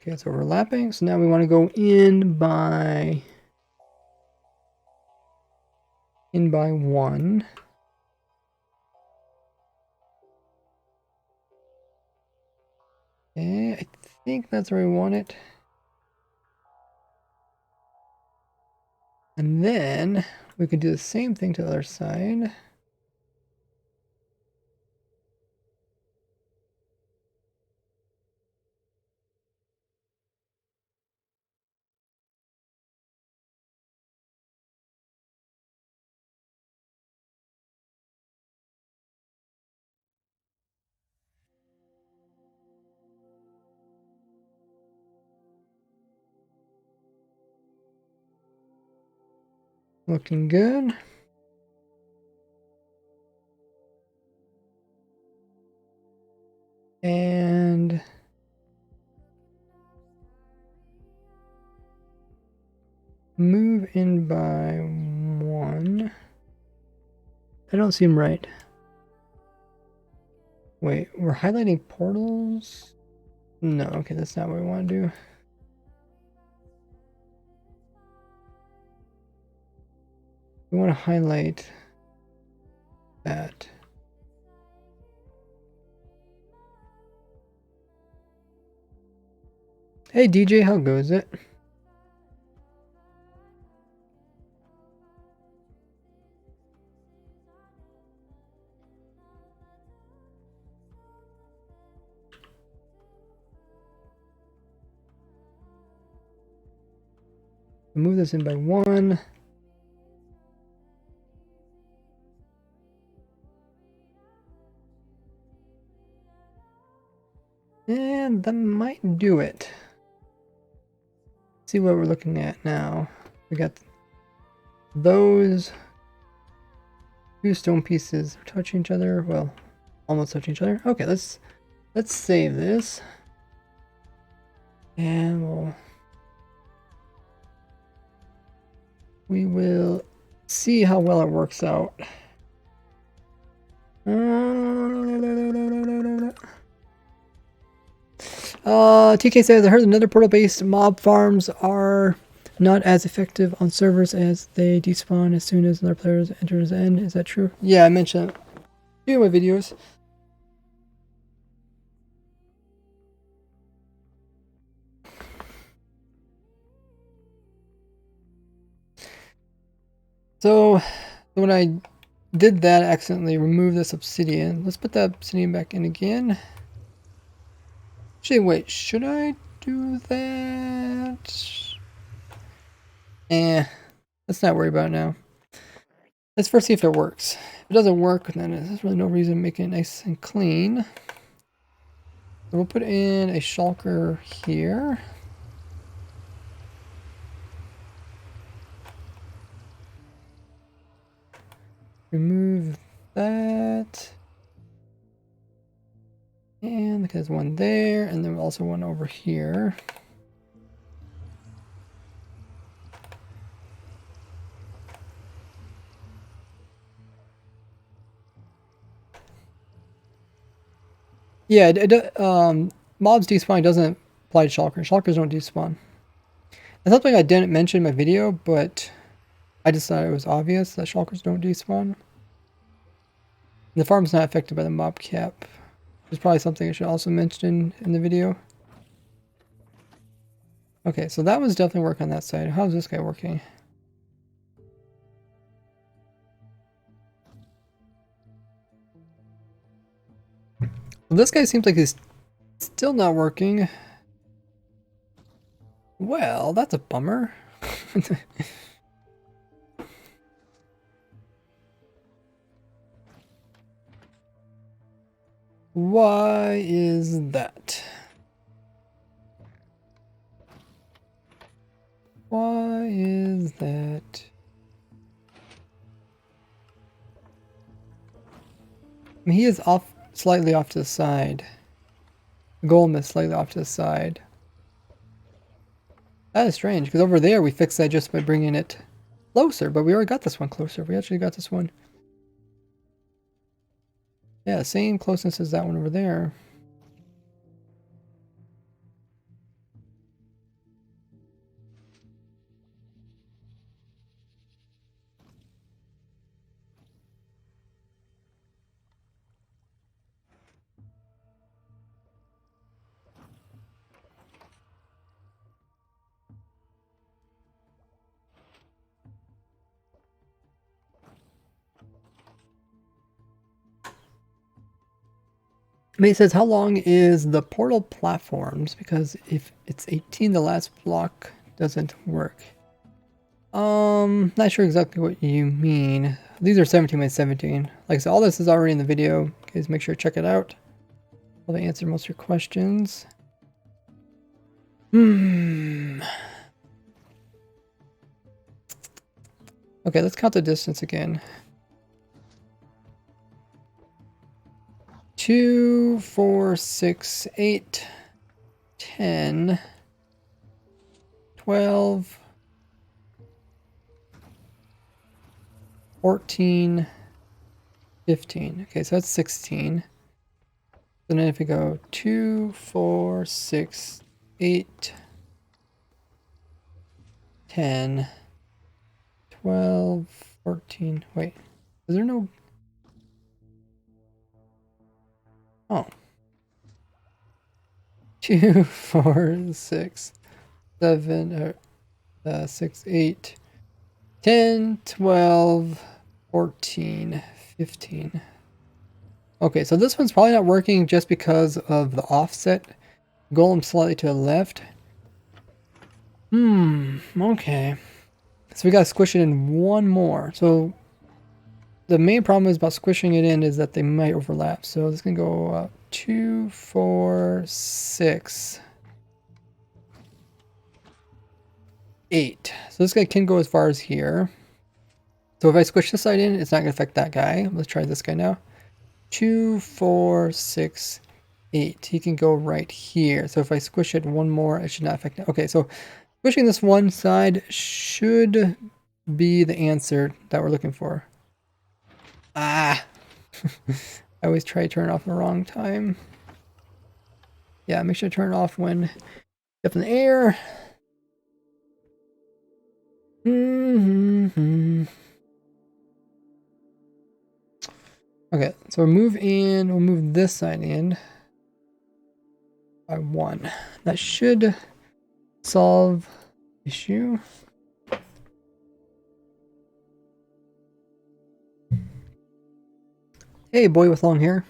S1: Okay, it's overlapping. So now we want to go in by 1. Okay, I think that's where we want it. And then we can do the same thing to the other side. Looking good. And move in by 1. That don't seem right. Wait, we're highlighting portals? No, okay, that's not what we want to do. We want to highlight that. Hey DJ, how goes it? Move this in by 1. And that might do it. See what we're looking at now. We got those two stone pieces touching each other. Well, almost touching each other. Okay, let's save this. And we will see how well it works out. TK says, I heard the nether portal-based mob farms are not as effective on servers as they despawn as soon as another player enters the end. Is that true? Yeah, I mentioned that in a few of my videos. So when I did that, I accidentally removed this obsidian. Let's put that obsidian back in again. Actually, wait, should I do that? Let's not worry about it now. Let's first see if it works. If it doesn't work, then there's really no reason to make it nice and clean. So we'll put in a shulker here. Remove that. And there's one there, and then also one over here. Yeah, mobs despawn doesn't apply to shulkers. Shulkers don't despawn. That's something I didn't mention in my video, but I just thought it was obvious that shulkers don't despawn. The farm's not affected by the mob cap. Which is probably something I should also mention in the video. Okay, so that was definitely working on that side. How's this guy working? Well, this guy seems like he's still not working. Well, that's a bummer. Why is that? Why is that? I mean, he is slightly off to the side. The golem is slightly off to the side. That is strange, because over there we fixed that just by bringing it closer, but we already got this one closer. We actually got this one. Yeah, same closeness as that one over there. It says, how long is the portal platforms? Because if it's 18, the last block doesn't work. Not sure exactly what you mean. These are 17 by 17. Like I said, all this is already in the video. Guys, make sure to check it out. I'll answer most of your questions. Okay, let's count the distance again. 2, 4, 6, 8, 10, 12, 14, 15. Okay, so that's 16. So then if we go 2, 4, 6, 8, 10, 12, 14. Wait, is there no... Oh. 2, 4, 6, 7, 6, 8, 10, 12, 14, 15. Okay, so this one's probably not working just because of the offset. Golem slightly to the left. Okay. So we gotta squish it in one more. So the main problem is about squishing it in is that they might overlap. So this can go up 2, 4, 6, 8. So this guy can go as far as here. So if I squish this side in, it's not going to affect that guy. Let's try this guy now. 2, 4, 6, 8. He can go right here. So if I squish it one more, it should not affect it. Okay, so squishing this one side should be the answer that we're looking for. Ah! I always try to turn it off at the wrong time. Yeah, make sure to turn it off when up in the air. Okay, so we'll move this side in by 1. That should solve the issue. Hey, boy with long hair.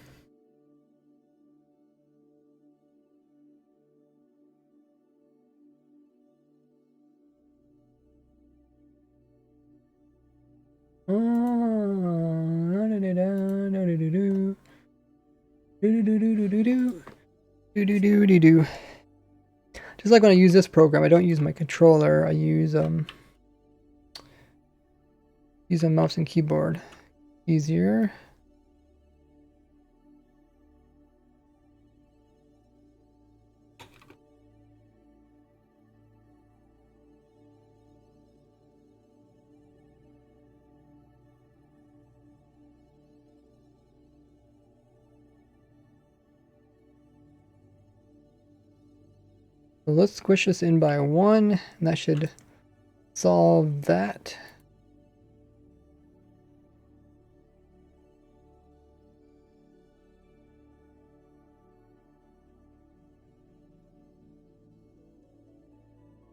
S1: Just like when I use this program, I don't use my controller. I use a mouse and keyboard. Easier. So let's squish this in by 1, and that should solve that.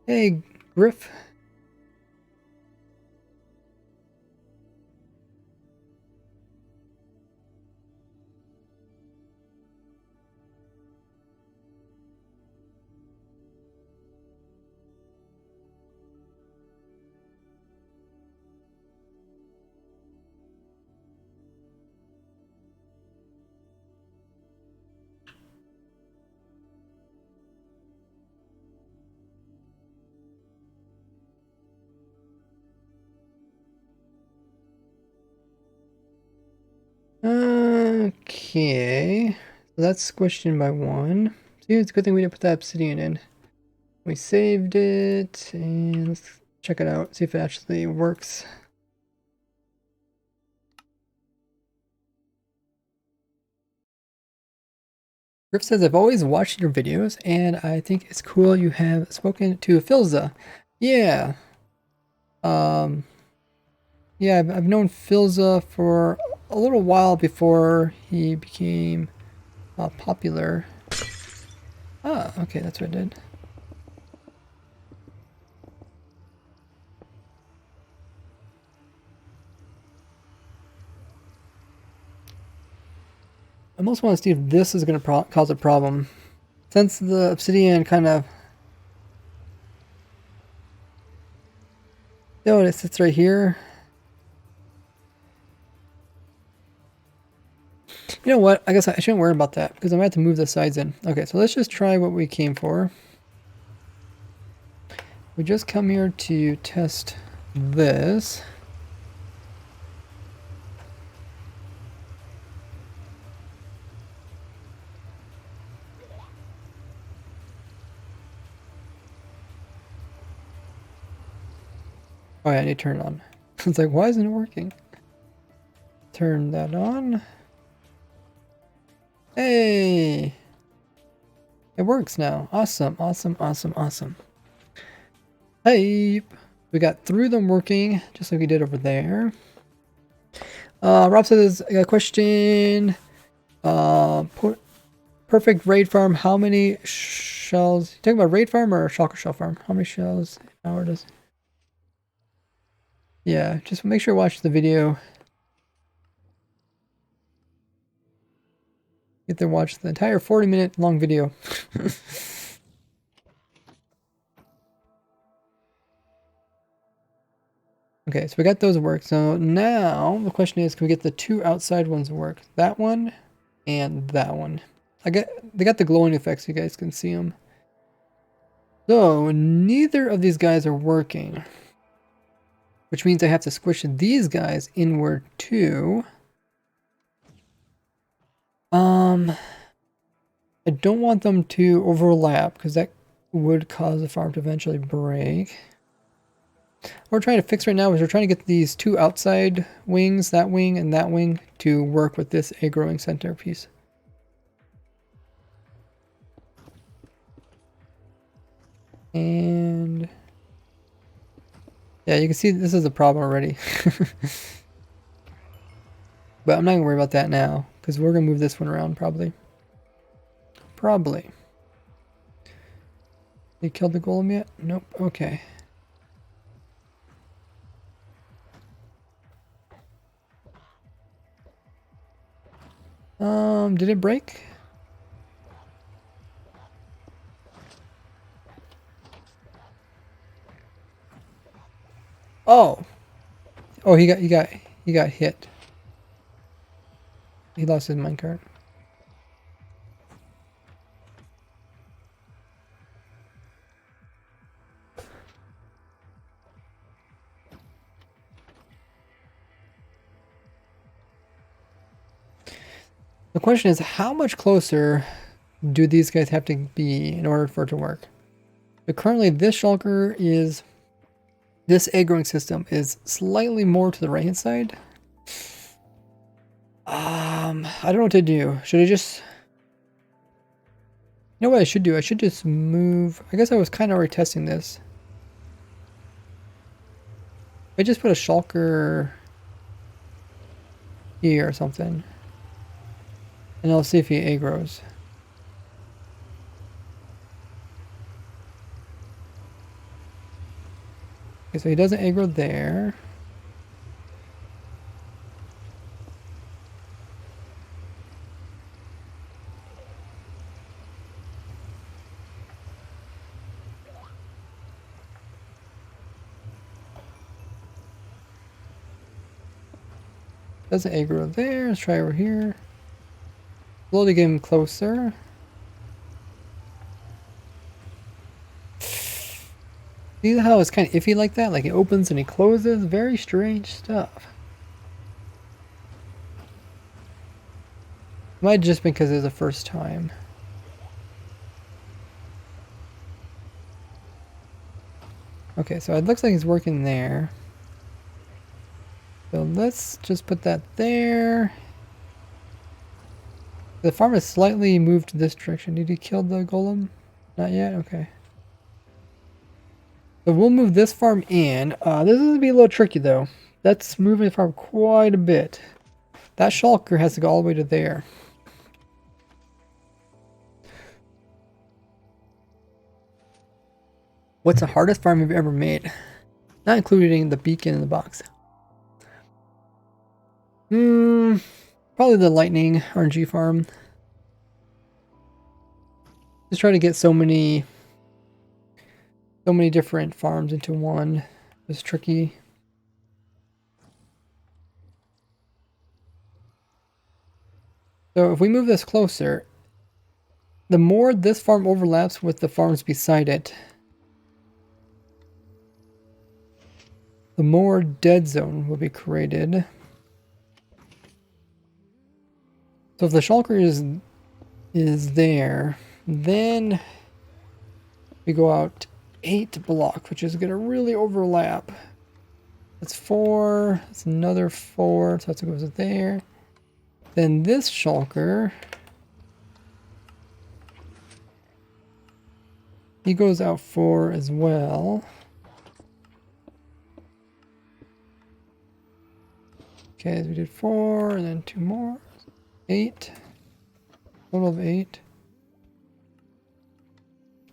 S1: Hey, Griff. Okay, so that's squished in by 1. See, it's a good thing we didn't put that obsidian in. We saved it, and let's check it out, see if it actually works. Griff says, I've always watched your videos, and I think it's cool you have spoken to Filza. Yeah. Yeah, I've known Filza for a little while before he became popular. Ah, okay, that's what I did. I almost want to see if this is going to cause a problem. Since the obsidian kind of... Oh, it sits right here. You know what? I guess I shouldn't worry about that because I'm going to have to move the sides in. Okay, so let's just try what we came for. We just come here to test this. Oh yeah, I need to turn it on. It's like, why isn't it working? Turn that on. Hey! It works now. Awesome, awesome, awesome, awesome. Hey! We got through them working, just like we did over there. Rob says, I got a question. Perfect raid farm. How many shells? You talking about raid farm or Shulker Shell farm? How many shells an hour does? Yeah, just make sure to watch the video. Get to watch the entire 40-minute long video. Okay, so we got those work. So now the question is, can we get the two outside ones to work? That one and that one. They got the glowing effects, you guys can see them. So neither of these guys are working, which means I have to squish these guys inward too. I don't want them to overlap because that would cause the farm to eventually break. What we're trying to fix right now is we're trying to get these two outside wings, that wing, to work with this egg growing center piece. And yeah, you can see this is a problem already. But I'm not gonna worry about that now because we're gonna move this one around probably. They killed the golem yet? Nope. Okay. Did it break? Oh. Oh, he got hit. He lost his minecart. The question is, how much closer do these guys have to be in order for it to work? But currently, this egg growing system is slightly more to the right hand side. I don't know what to do. Should I just... You know what I should do? I should just move... I guess I was kind of already testing this. I just put a shulker here or something. And I'll see if he aggroes. Okay, so he doesn't aggro there. Doesn't aggro there. Let's try over here. Slowly get him closer. See how it's kind of iffy like that? Like it opens and it closes? Very strange stuff. Might have just been because it was the first time. Okay, so it looks like it's working there. So let's just put that there. The farm is slightly moved this direction. Did he kill the golem? Not yet? Okay. So we'll move this farm in. This is going to be a little tricky though. That's moving the farm quite a bit. That shulker has to go all the way to there. What's the hardest farm you've ever made? Not including the beacon in the box. Probably the lightning RNG farm. Just trying to get so many different farms into one. It's tricky. So if we move this closer, the more this farm overlaps with the farms beside it, the more dead zone will be created. So if the shulker is there, then we go out 8 blocks, which is going to really overlap. That's 4. That's another 4. So that goes there. Then this shulker, he goes out 4 as well. Okay, so we did 4 and then 2 more. 8. Total of 8.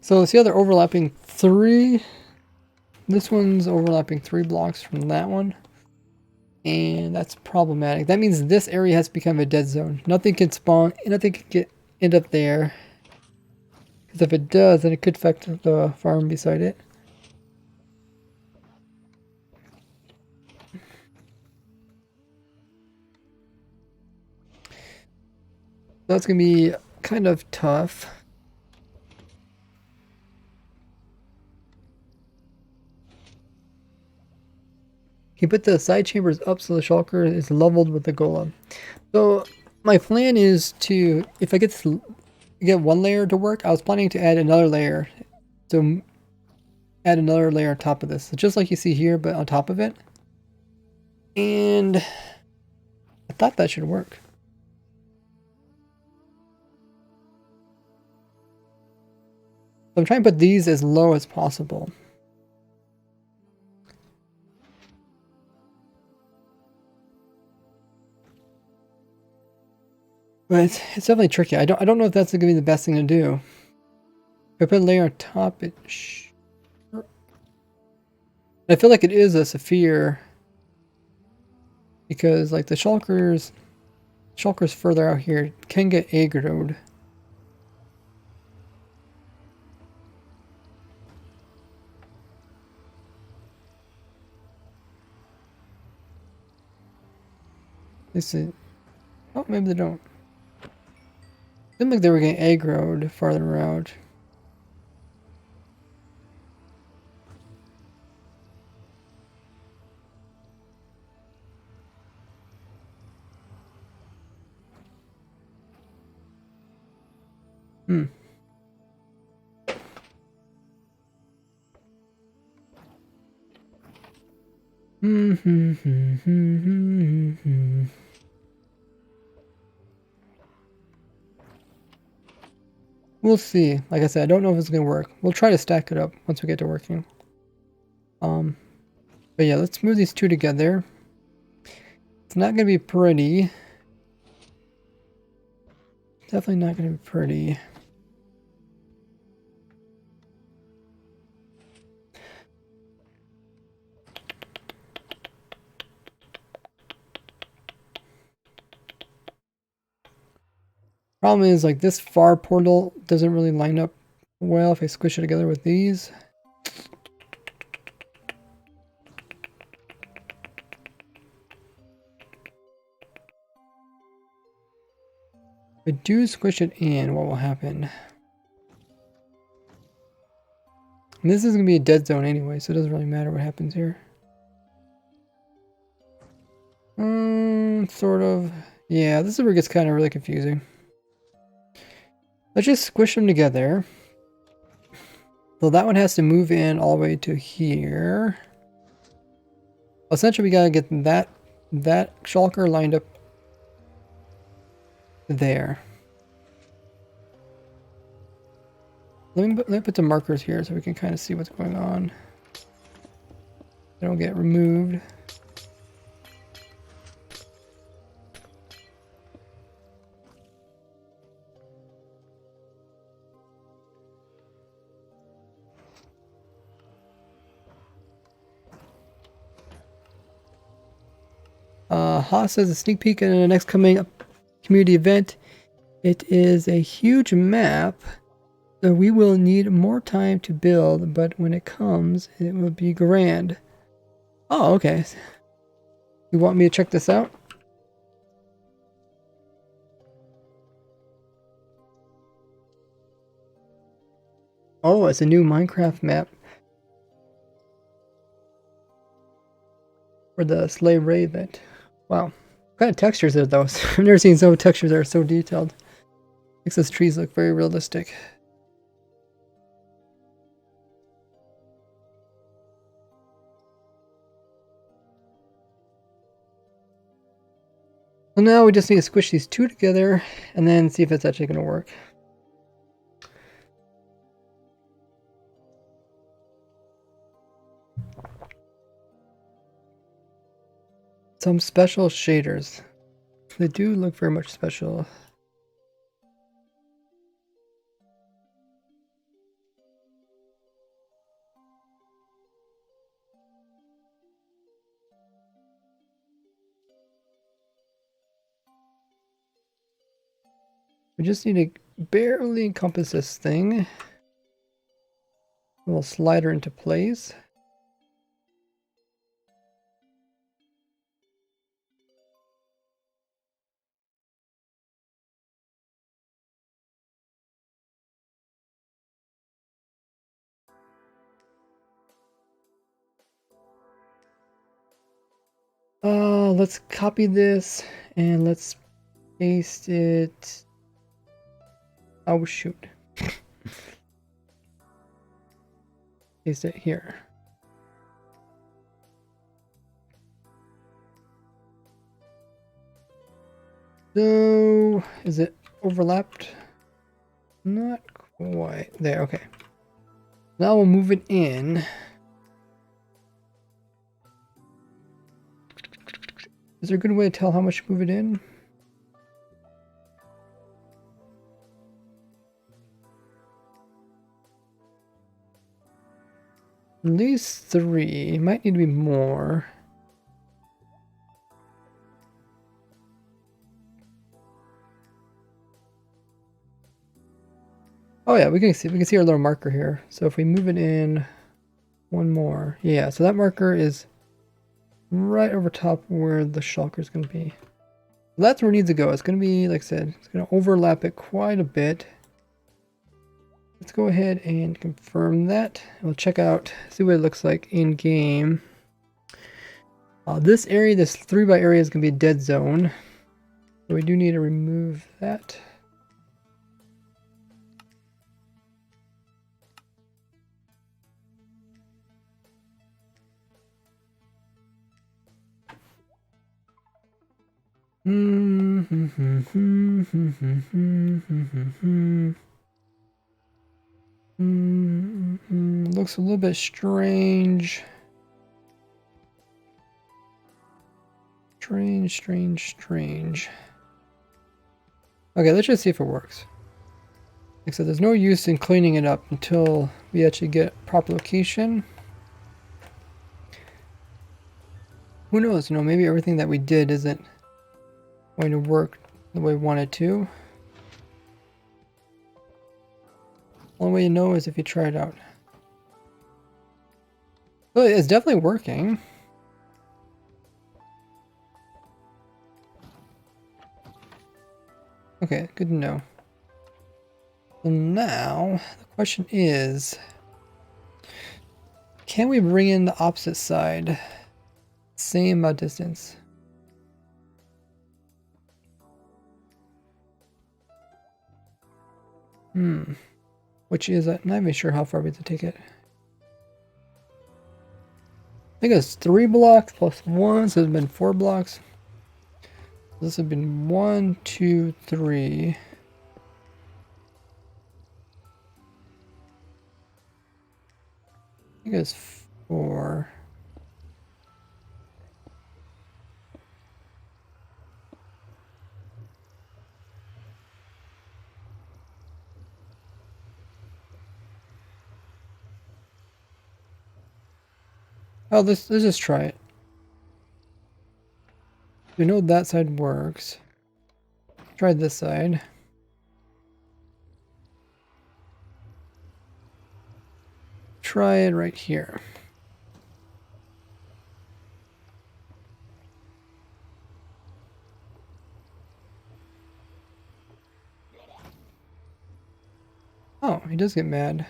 S1: So see how they're overlapping 3? This one's overlapping 3 blocks from that one. And that's problematic. That means this area has become a dead zone. Nothing can spawn, nothing can end up there. Because if it does, then it could affect the farm beside it. That's gonna be kind of tough. He put the side chambers up so the shulker is leveled with the golem. So my plan is to, if I get one layer to work, I was planning to add another layer. So add another layer on top of this. So just like you see here, but on top of it. And I thought that should work. So I'm trying to put these as low as possible. But it's definitely tricky. I don't know if that's gonna be the best thing to do. If I put a layer on top, I feel like it is a Saphir because like the shulkers further out here can get aggroed. They see. Oh, maybe they don't. Seemed like they were getting aggroed farther out. Hmm. We'll see. Like I said, I don't know if it's gonna work. We'll try to stack it up once we get to working. But yeah, let's move these two together. It's not gonna be pretty. Definitely not gonna be pretty. Problem is, like, this far portal doesn't really line up well if I squish it together with these. If I do squish it in, what will happen? And this is going to be a dead zone anyway, so it doesn't really matter what happens here. Sort of. Yeah, this is where it gets kind of really confusing. Let's just squish them together. So that one has to move in all the way to here. Essentially, we gotta get that shulker lined up there. Let me put some markers here so we can kind of see what's going on. They don't get removed. Haas says a sneak peek in the next coming community event. It is a huge map, so we will need more time to build, but when it comes, it will be grand. Oh, okay. You want me to check this out? Oh, it's a new Minecraft map for the Slave Ray event. Wow. What kind of textures are those? I've never seen so textures that are so detailed. Makes those trees look very realistic. So now we just need to squish these two together and then see if it's actually going to work. Some special shaders. They do look very much special. We just need to barely encompass this thing. We'll slide her into place. Let's copy this and let's paste it. Oh shoot. Paste it here. So, is it overlapped? Not quite. There, okay. Now we'll move it in. Is there a good way to tell how much to move it in? At least 3. It might need to be more. Oh yeah, we can see our little marker here. So if we move it in one more, yeah. So that marker is right over top where the shulker is going to be. That's where it needs to go. It's going to be, like I said, it's going to overlap it quite a bit. Let's go ahead and confirm that. We'll check out, see what it looks like in game. This area, this 3x area is going to be a dead zone. So we do need to remove that. Looks a little bit strange. Strange. Okay, let's just see if it works. Like I said, there's no use in cleaning it up until we actually get proper location. Who knows, maybe everything that we did isn't going to work the way we want it to. Only way you know is if you try it out. Well, it's definitely working. Okay, good to know. So now, the question is, can we bring in the opposite side? Same amount of distance. Which is, I'm not even sure how far we have to take it. I think it's 3 blocks plus 1, so it's been 4 blocks. This has been 1, 2, 3. I think it's 4. Oh, let's just try it. We know that side works. Try this side. Try it right here. Oh, he does get mad.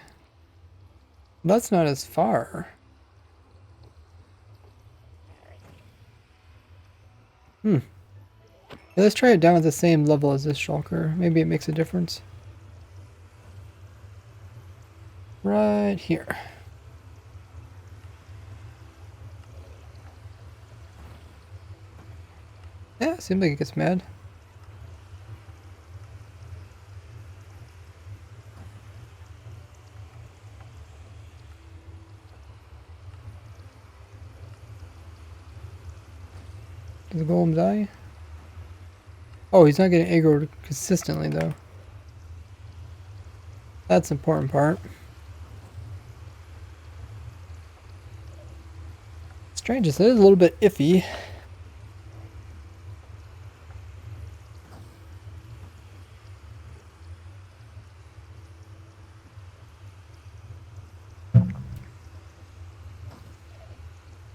S1: That's not as far. Yeah, let's try it down at the same level as this shulker. Maybe it makes a difference. Right here. Yeah, seems like it gets mad. Does the golem die? Oh, he's not getting aggroed consistently though. That's the important part. Strange, it is a little bit iffy.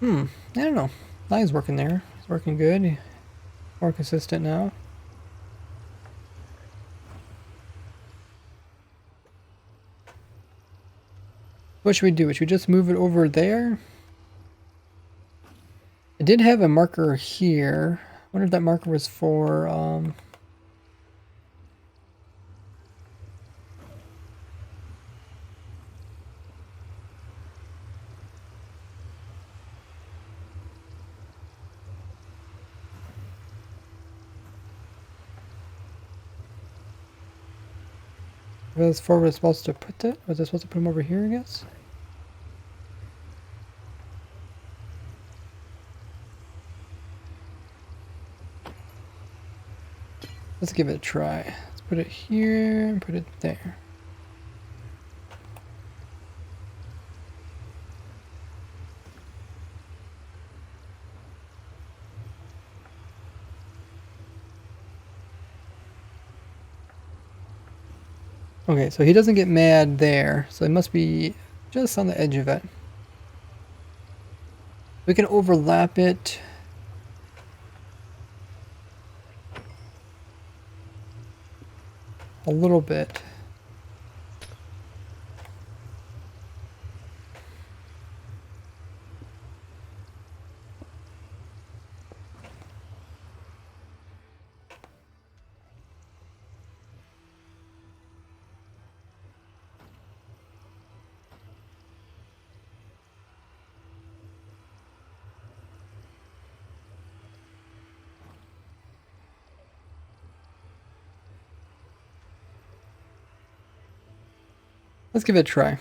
S1: I don't know. Line's working there. It's working good. More consistent now. What should we do? Should we just move it over there? I did have a marker here. I wonder if that marker was for was for was supposed to put that? Was I supposed to put them over here, I guess? Let's give it a try. Let's put it here and put it there. Okay, so he doesn't get mad there, so it must be just on the edge of it. We can overlap it. A little bit. Let's give it a try.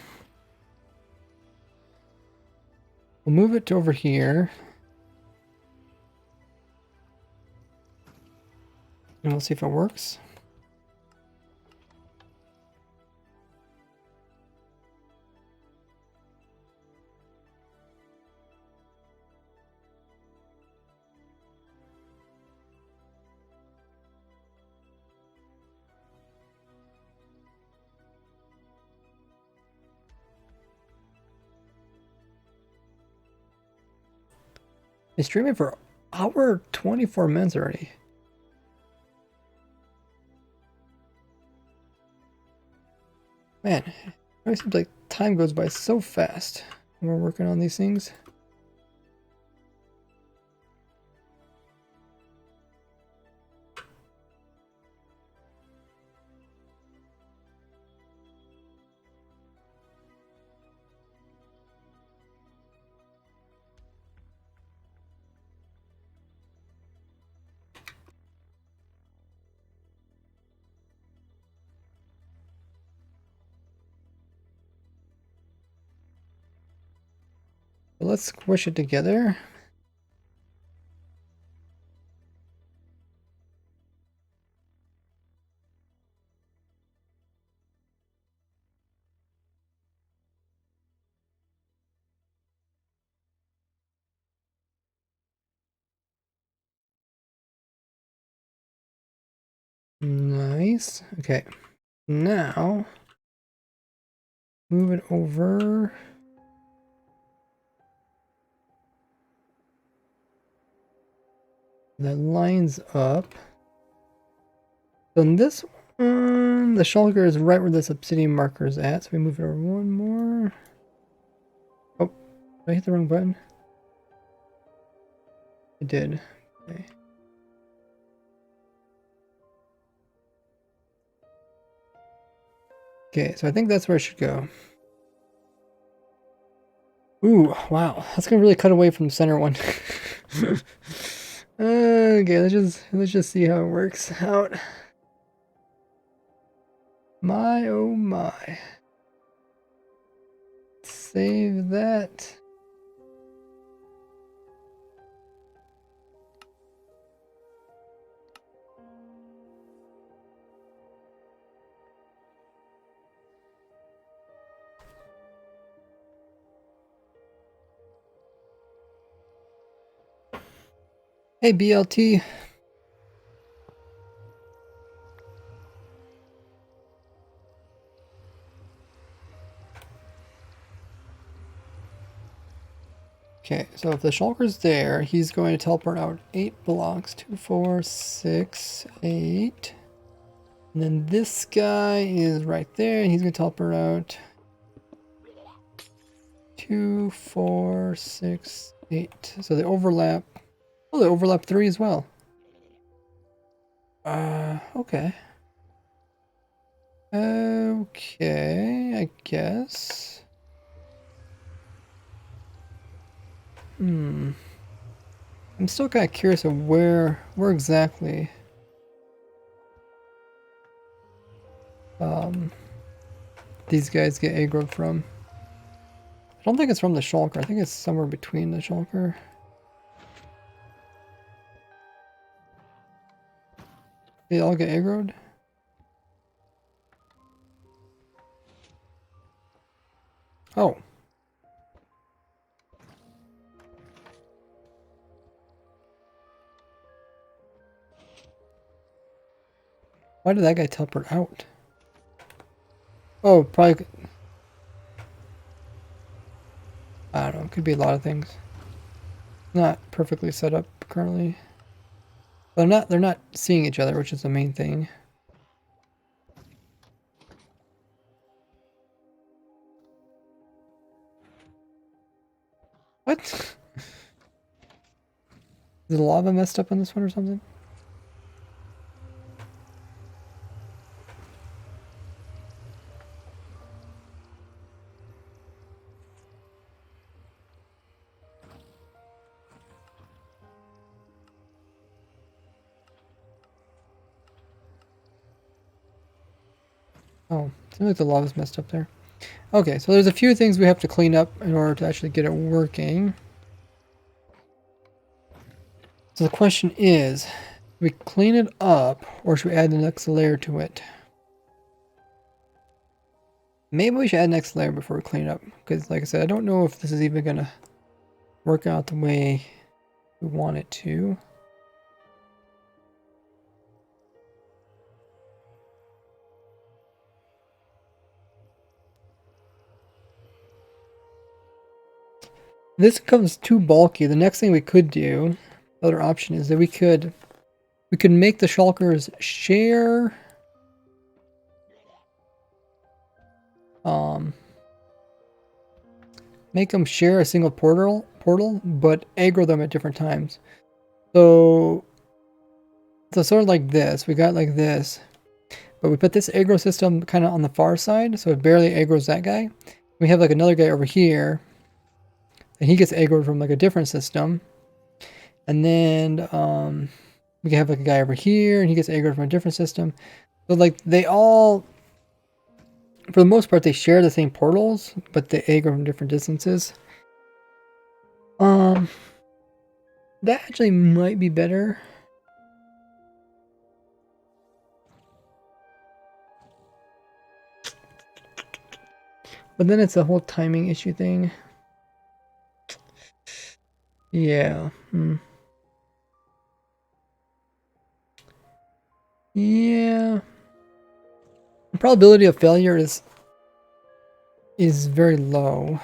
S1: We'll move it to over here. And we'll see if it works. It's streaming for hour 24 minutes already. Man, it always seems like time goes by so fast when we're working on these things. So let's squish it together. Nice. Okay. Now, move it over. That lines up. So in this one, the shulker is right where this obsidian marker is at. So we move it over one more. Oh, did I hit the wrong button? I did. Okay. Okay, so I think that's where it should go. Ooh, wow. That's gonna really cut away from the center one. Okay, let's just see how it works out. My oh my. Save that. Hey BLT. Okay, so if the shulker's there, he's going to teleport out 8 blocks. 2, 4, 6, 8. And then this guy is right there, and he's going to teleport out 2, 4, 6, 8. So they overlap. Oh, they overlap 3 as well. Okay. Okay, I guess. I'm still kind of curious of where exactly these guys get aggroed from. I don't think it's from the Shulker. I think it's somewhere between the Shulker. They all get aggroed? Oh. Why did that guy teleport out? Oh, probably... I don't know. It could be a lot of things. Not perfectly set up currently. They're not seeing each other, which is the main thing. What? Is the lava messed up on this one or something? Oh, seems like the lava's messed up there. Okay, so there's a few things we have to clean up in order to actually get it working. So the question is, we clean it up or should we add the next layer to it? Maybe we should add the next layer before we clean it up. Because like I said, I don't know if this is even going to work out the way we want it to. This becomes too bulky. The next thing we could do, the other option is that we could make the shulkers share make them share a single portal, but aggro them at different times. So sort of like this. We got like this, but we put this aggro system kind of on the far side, so it barely aggroes that guy. We have like another guy over here, and he gets aggroed from like a different system. And then we can have like a guy over here, and he gets aggroed from a different system. So like they all, for the most part, they share the same portals, but they aggro from different distances. That actually might be better. But then it's a whole timing issue thing. Yeah. Yeah. The probability of failure is very low.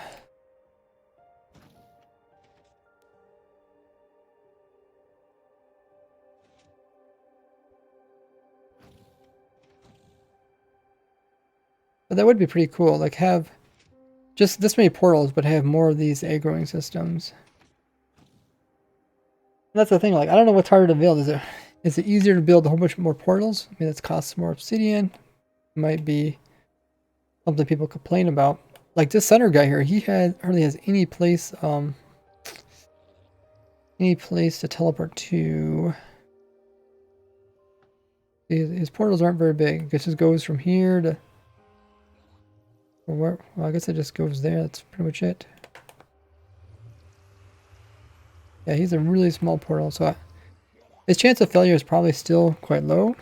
S1: But that would be pretty cool. Like have just this many portals, but have more of these aggroing systems. And that's the thing. Like I don't know what's harder to build. Is it easier to build a whole bunch more portals? I mean, it costs more obsidian. It might be something people complain about. Like this center guy here, he hardly has any place to teleport to. His portals aren't very big. It just goes from here to where. Well, I guess it just goes there. That's pretty much it. Yeah, he's a really small portal, so his chance of failure is probably still quite low.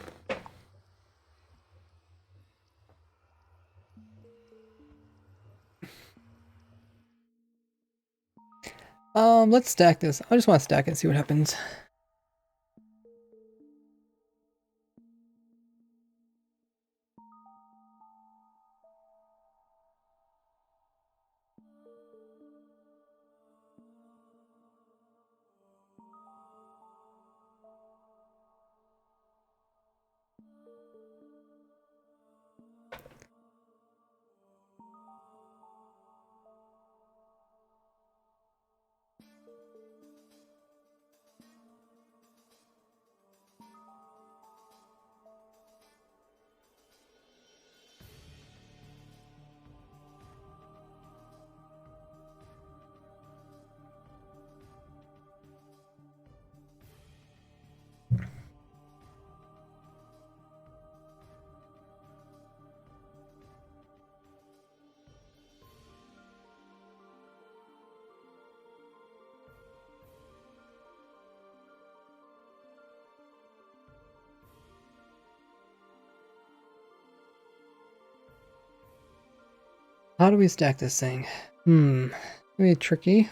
S1: Let's stack this. I just want to stack it and see what happens. How do we stack this thing? Maybe tricky.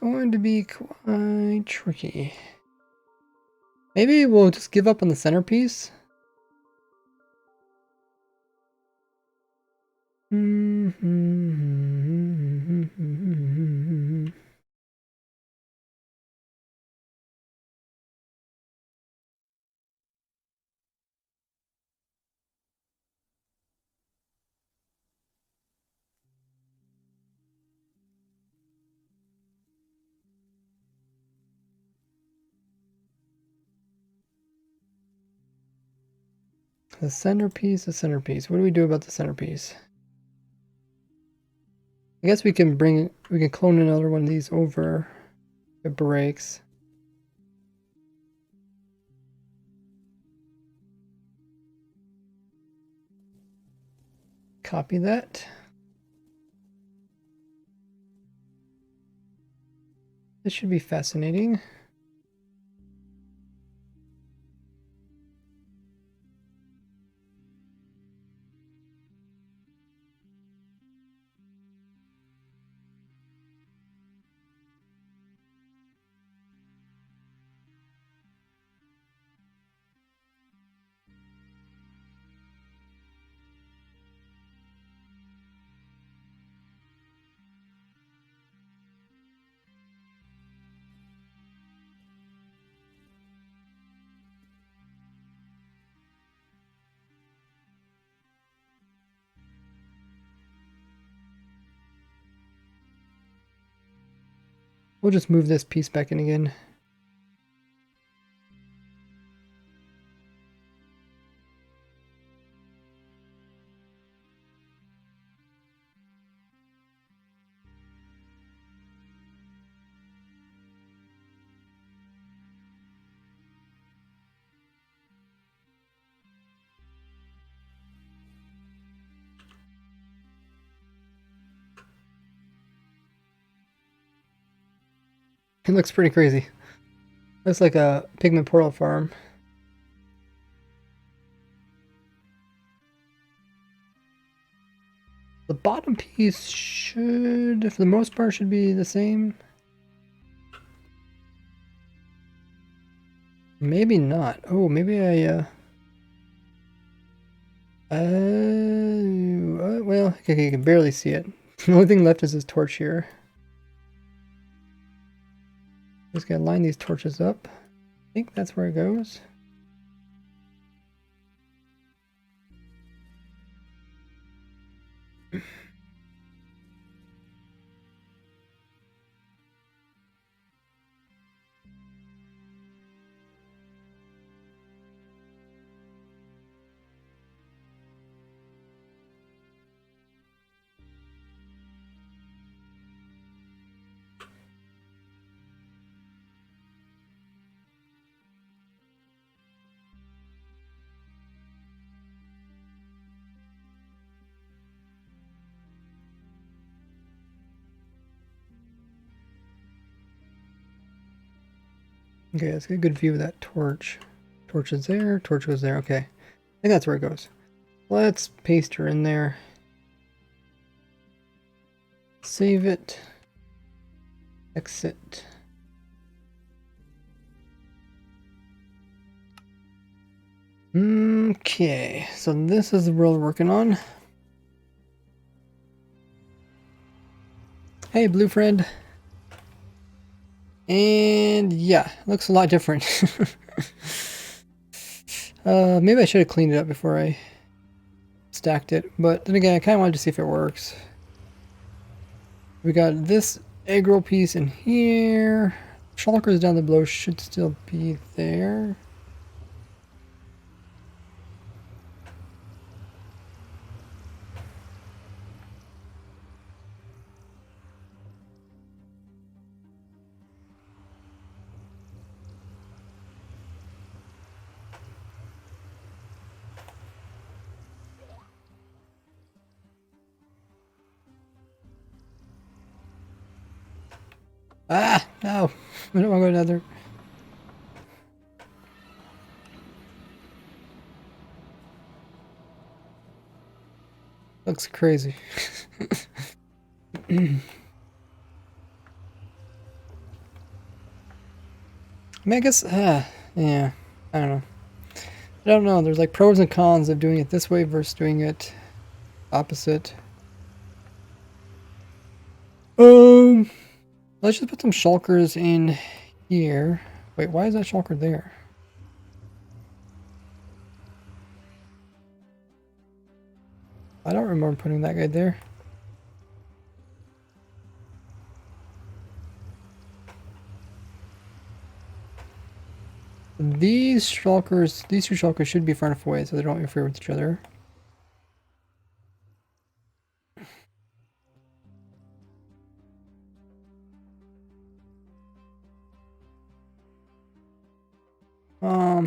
S1: Going to be quite tricky. Maybe we'll just give up on the centerpiece. The centerpiece, the centerpiece. What do we do about the centerpiece? I guess we can clone another one of these over. It breaks. Copy that. This should be fascinating. We'll just move this piece back in again. It looks pretty crazy. Looks like a pigment portal farm. The bottom piece should, for the most part, should be the same. Maybe not. Oh, maybe well, okay, you can barely see it. The only thing left is this torch here. Just gotta line these torches up. I think that's where it goes. Okay, let's get a good view of that torch. Torch is there, torch goes there. Okay, I think that's where it goes. Let's paste her in there. Save it. Exit. Okay, so this is the world we're working on. Hey, blue friend. And yeah, looks a lot different. Maybe I should have cleaned it up before I stacked it, but then again, I kind of wanted to see if it works. We got this egg roll piece in here. Shulkers down the below should still be there. Ah, no. I don't want to go another. Looks crazy. I mean, I guess, yeah, I don't know. I don't know. There's like pros and cons of doing it this way versus doing it opposite. Let's just put some shulkers in here. Wait, why is that shulker there? I don't remember putting that guy there. These two shulkers should be far enough away so they don't interfere with each other.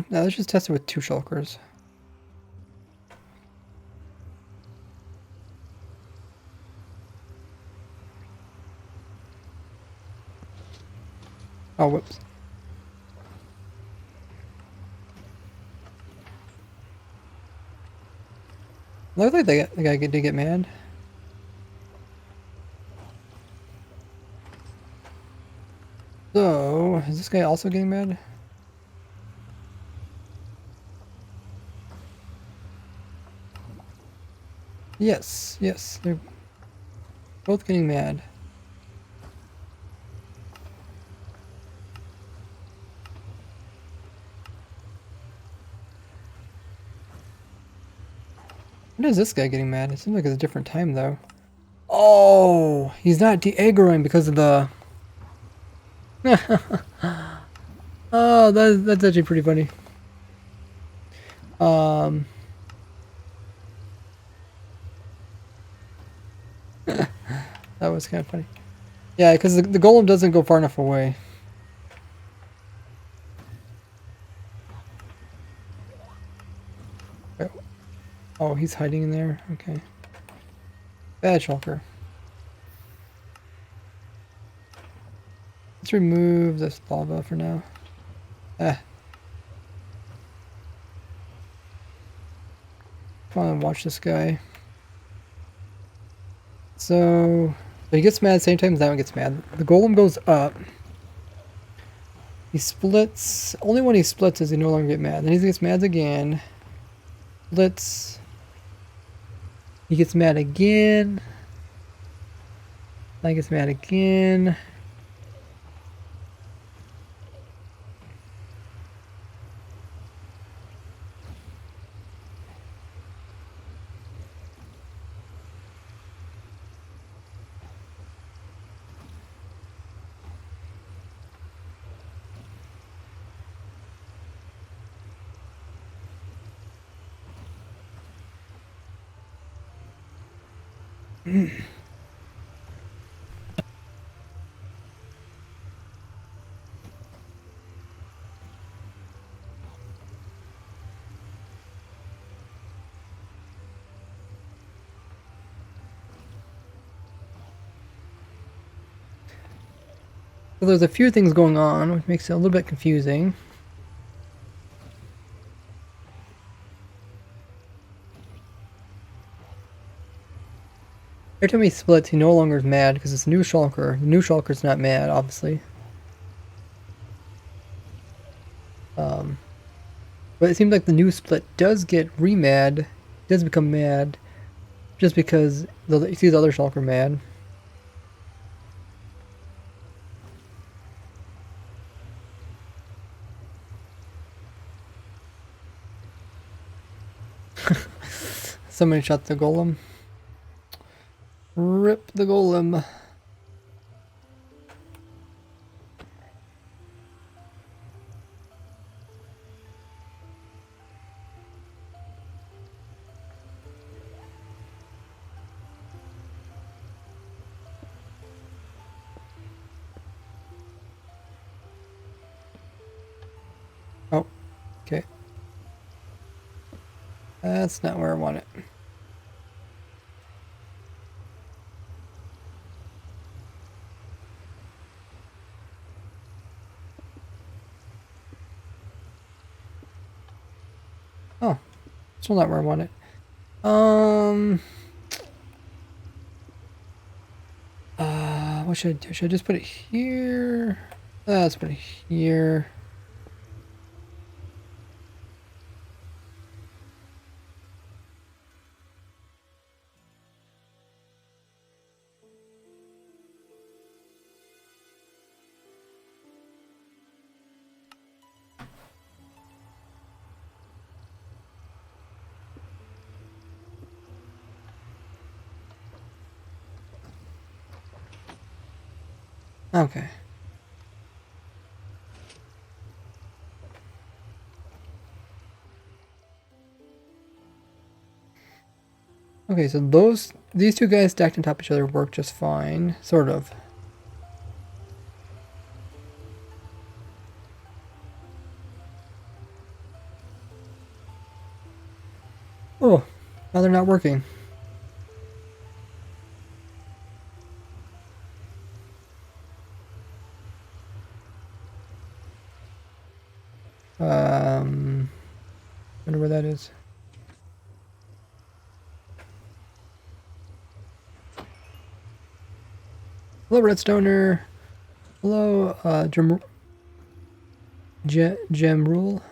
S1: Now let's just test it with two shulkers. Oh, whoops. Looks like the guy did get mad. So, is this guy also getting mad? Yes, yes, they're both getting mad. When is this guy getting mad? It seems like it's a different time though. Oh, he's not de-aggroing because of the... Oh, that's actually pretty funny. That was kind of funny. Yeah, because the golem doesn't go far enough away. Oh, he's hiding in there? Okay. Bad shulker. Let's remove this lava for now. Come on, watch this guy. So he gets mad at the same time as that one gets mad. The golem goes up. He splits. Only when he splits does he no longer get mad. Then he gets mad again. Splits. He gets mad again. Then he gets mad again. So there's a few things going on, which makes it a little bit confusing. Every time he splits, he no longer is mad because it's a new shulker. The new shulker's not mad, obviously. But it seems like the new split does get re-mad, does become mad, just because he sees the other shulker mad. Somebody shot the golem. Rip the golem. Oh, okay. That's not where I want it. Oh, still not where I want it. what should I do? Should I just put it here? Let's put it here. Okay. Okay, so these two guys stacked on top of each other work just fine, sort of. Oh, now they're not working. Wonder where that is. Hello, Redstoner. Hello, Gem Rule.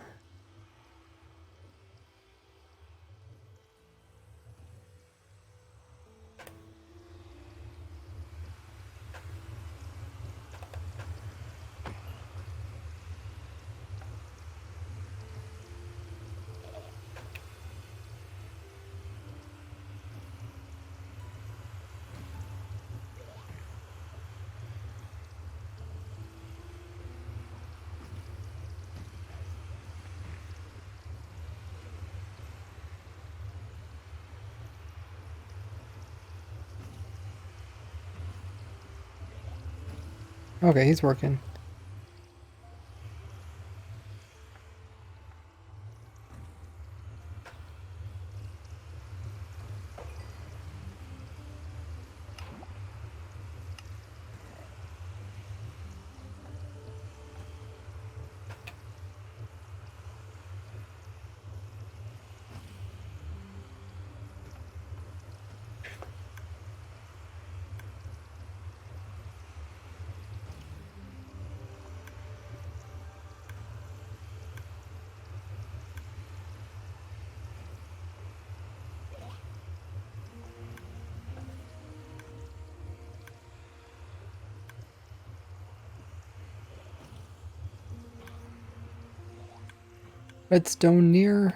S1: Okay, he's working. Redstone near.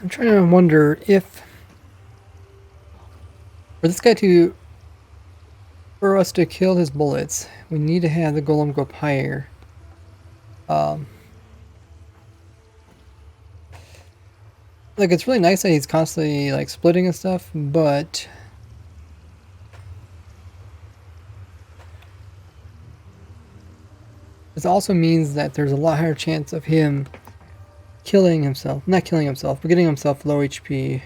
S1: I'm trying to wonder if for us to kill his bullets, we need to have the golem go up higher. Like, it's really nice that he's constantly like splitting and stuff, but this also means that there's a lot higher chance of him killing himself. Not killing himself, but getting himself low HP.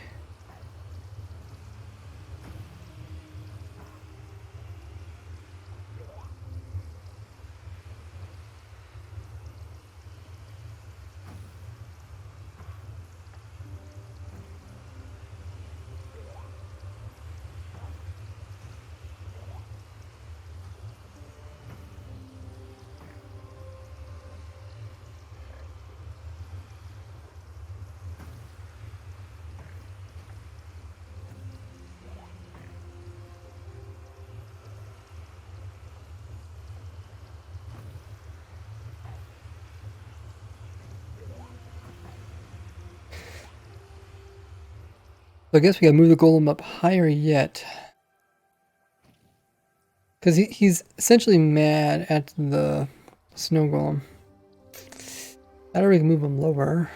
S1: So I guess we gotta move the golem up higher yet. Because he's essentially mad at the snow golem. I don't really move him lower.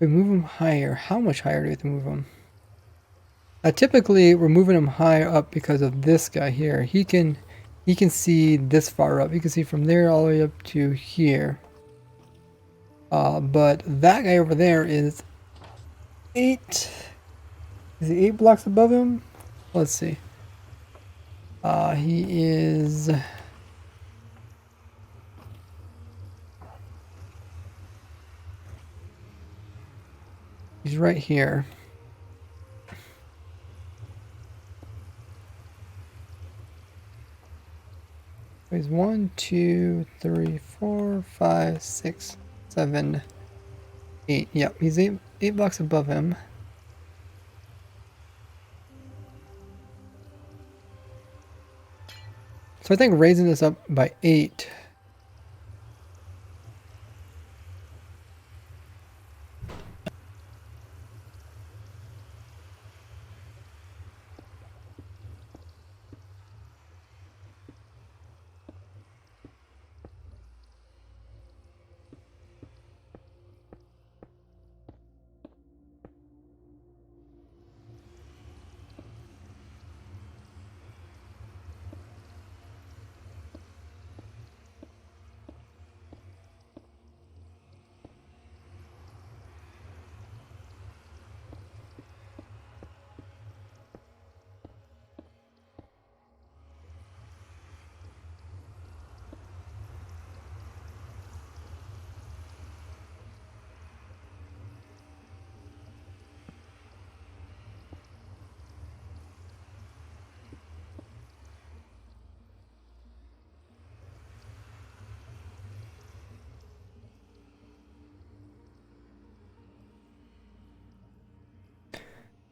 S1: We move him higher. How much higher do we have to move him? Typically, we're moving him higher up because of this guy here. He can see this far up. He can see from there all the way up to here. But that guy over there is 8. Is he 8 blocks above him? Let's see. He is. He's right here. He's 1, 2, 3, 4, 5, 6, 7, 8. Yep, he's 8 blocks above him. So I think raising this up by 8.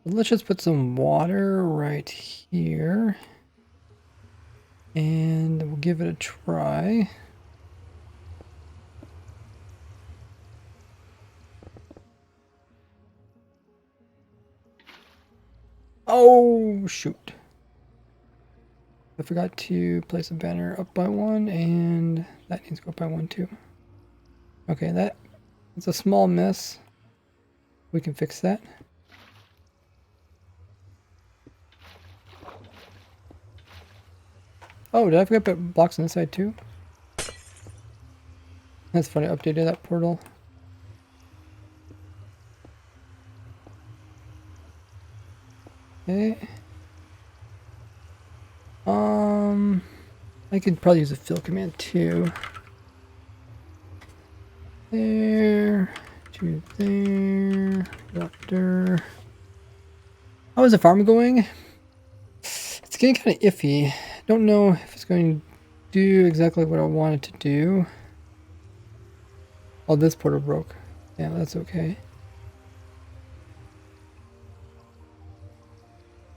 S1: Let's just put some water right here. And we'll give it a try. Oh, shoot. I forgot to place a banner up by 1, and that needs to go up by 1 too. Okay, it's a small mess. We can fix that. Oh, did I forget to put blocks on this side too? That's funny, I updated that portal. Okay. I could probably use a fill command too. There, to there, water. How is the farm going? It's getting kind of iffy. Don't know if it's going to do exactly what I want it to do. Oh, this portal broke. Yeah, that's okay.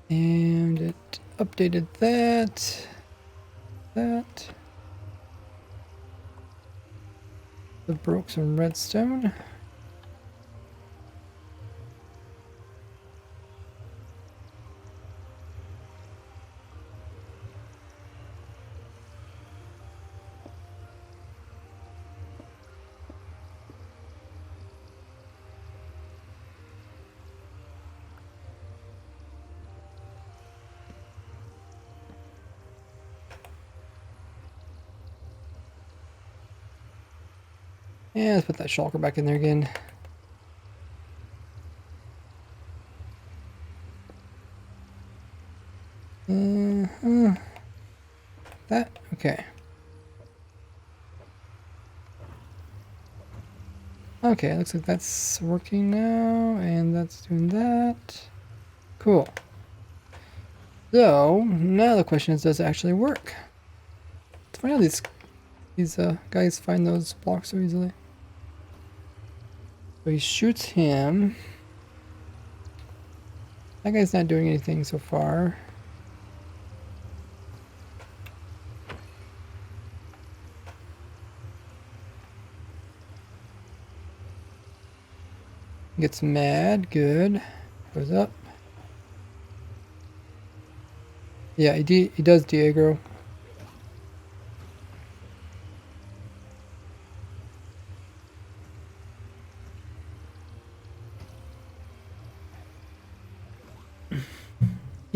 S1: And it updated that. It broke some redstone. Yeah, let's put that shulker back in there again. That, okay. Okay, looks like that's working now, and that's doing that. Cool. So, now the question is, does it actually work? It's funny how these guys find those blocks so easily. So he shoots him. That guy's not doing anything so far. Gets mad, good. Goes up. Yeah, he does de-aggro.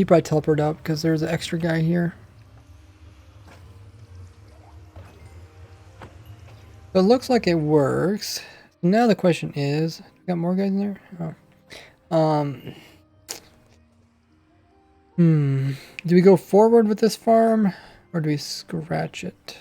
S1: He probably teleported out because there's an extra guy here. So it looks like it works. Now the question is, got more guys in there? Oh. Do we go forward with this farm or do we scratch it?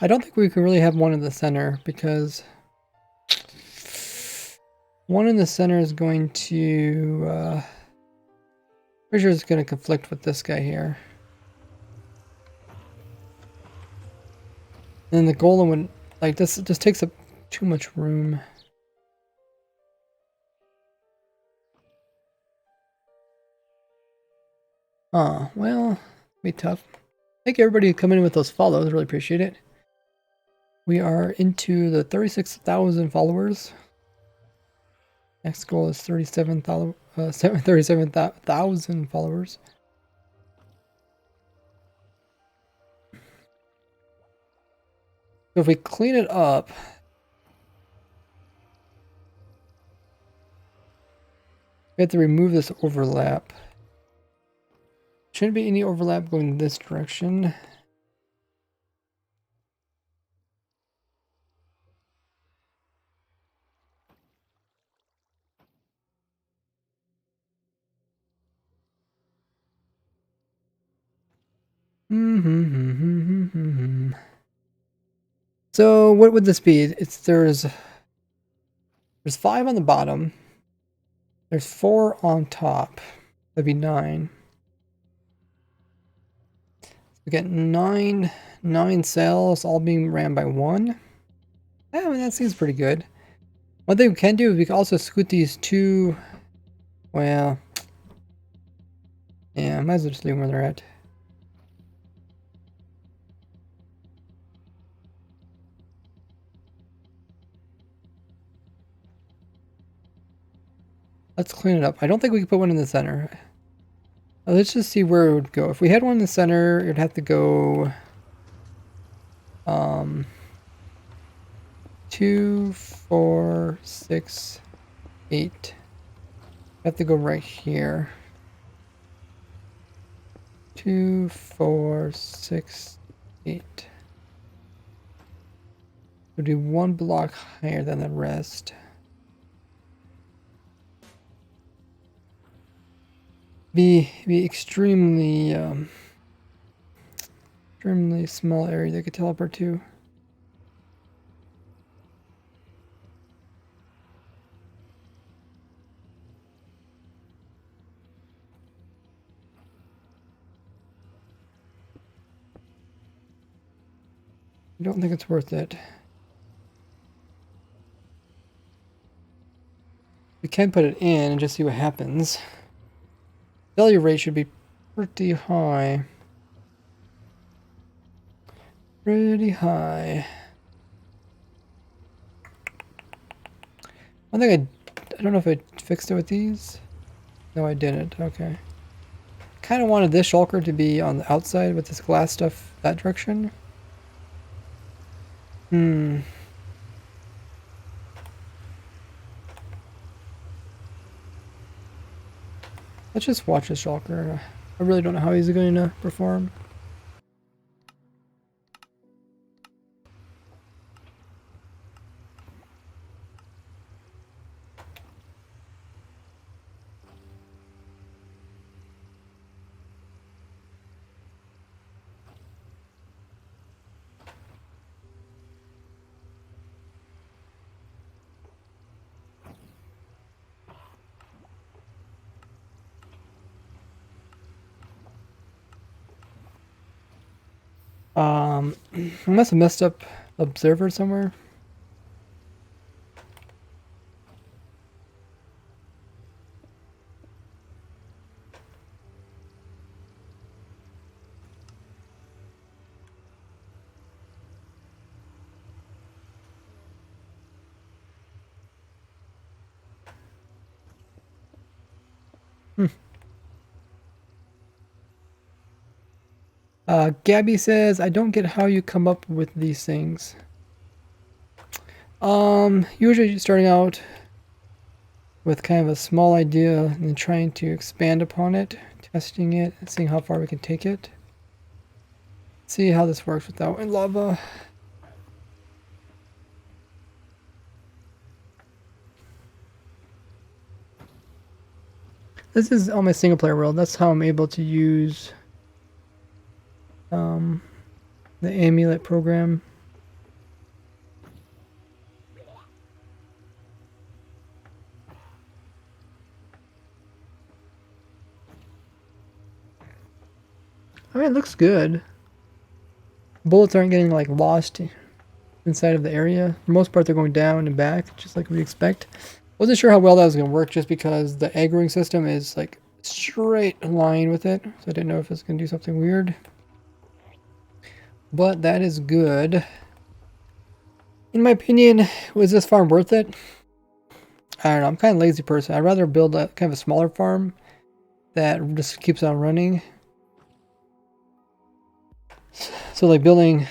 S1: I don't think we can really have one in the center because one in the center is going to, pretty sure it's going to conflict with this guy here. And the golem would, like, this just takes up too much room. Oh, well, be tough. Thank you everybody coming in with those follows. Really appreciate it. We are into the 36,000 followers. Next goal is 37,000 followers. So if we clean it up, we have to remove this overlap. Shouldn't be any overlap going this direction. So what would this be? There's 5 on the bottom. There's 4 on top. That'd be 9. We got 9 cells all being ran by 1. I mean, that seems pretty good. One thing we can do is we can also scoot these 2. Well, yeah, might as well just leave them where they're at. Let's clean it up. I don't think we can put one in the center. Let's just see where it would go. If we had one in the center, it'd have to go 2, 4, 6, 8. Have to go right here. 2, 4, 6, 8. Would be 1 block higher than the rest. Be extremely extremely small area they could teleport to. I don't think it's worth it. We can put it in and just see what happens. Failure rate should be pretty high. Pretty high. One thing I don't know if I fixed it with these. No, I didn't. Okay. Kind of wanted this shulker to be on the outside with this glass stuff that direction. Let's just watch this shulker. I really don't know how he's going to perform. I must have messed up observer somewhere. Gabby says, I don't get how you come up with these things. Usually starting out with kind of a small idea and then trying to expand upon it, testing it, and seeing how far we can take it. See how this works without lava. This is on my single player world. That's how I'm able to use the amulet program. I mean, it looks good. Bullets aren't getting like lost inside of the area. For the most part, they're going down and back, just like we expect. Wasn't sure how well that was going to work just because the aggroing system is like straight line with it. So I didn't know if it's going to do something weird. But that is good. In my opinion, was this farm worth it? I don't know. I'm kind of a lazy person. I'd rather build a kind of a smaller farm that just keeps on running. So like building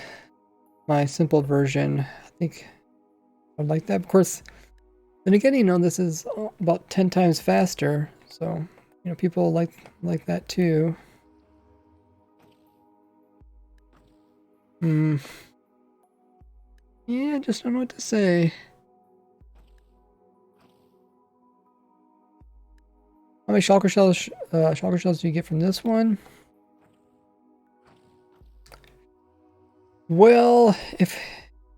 S1: my simple version, I think I'd like that. Of course, then again, you know, this is about 10 times faster. So, you know, people like that too. Yeah, just don't know what to say. How many shulker shells do you get from this one? Well, if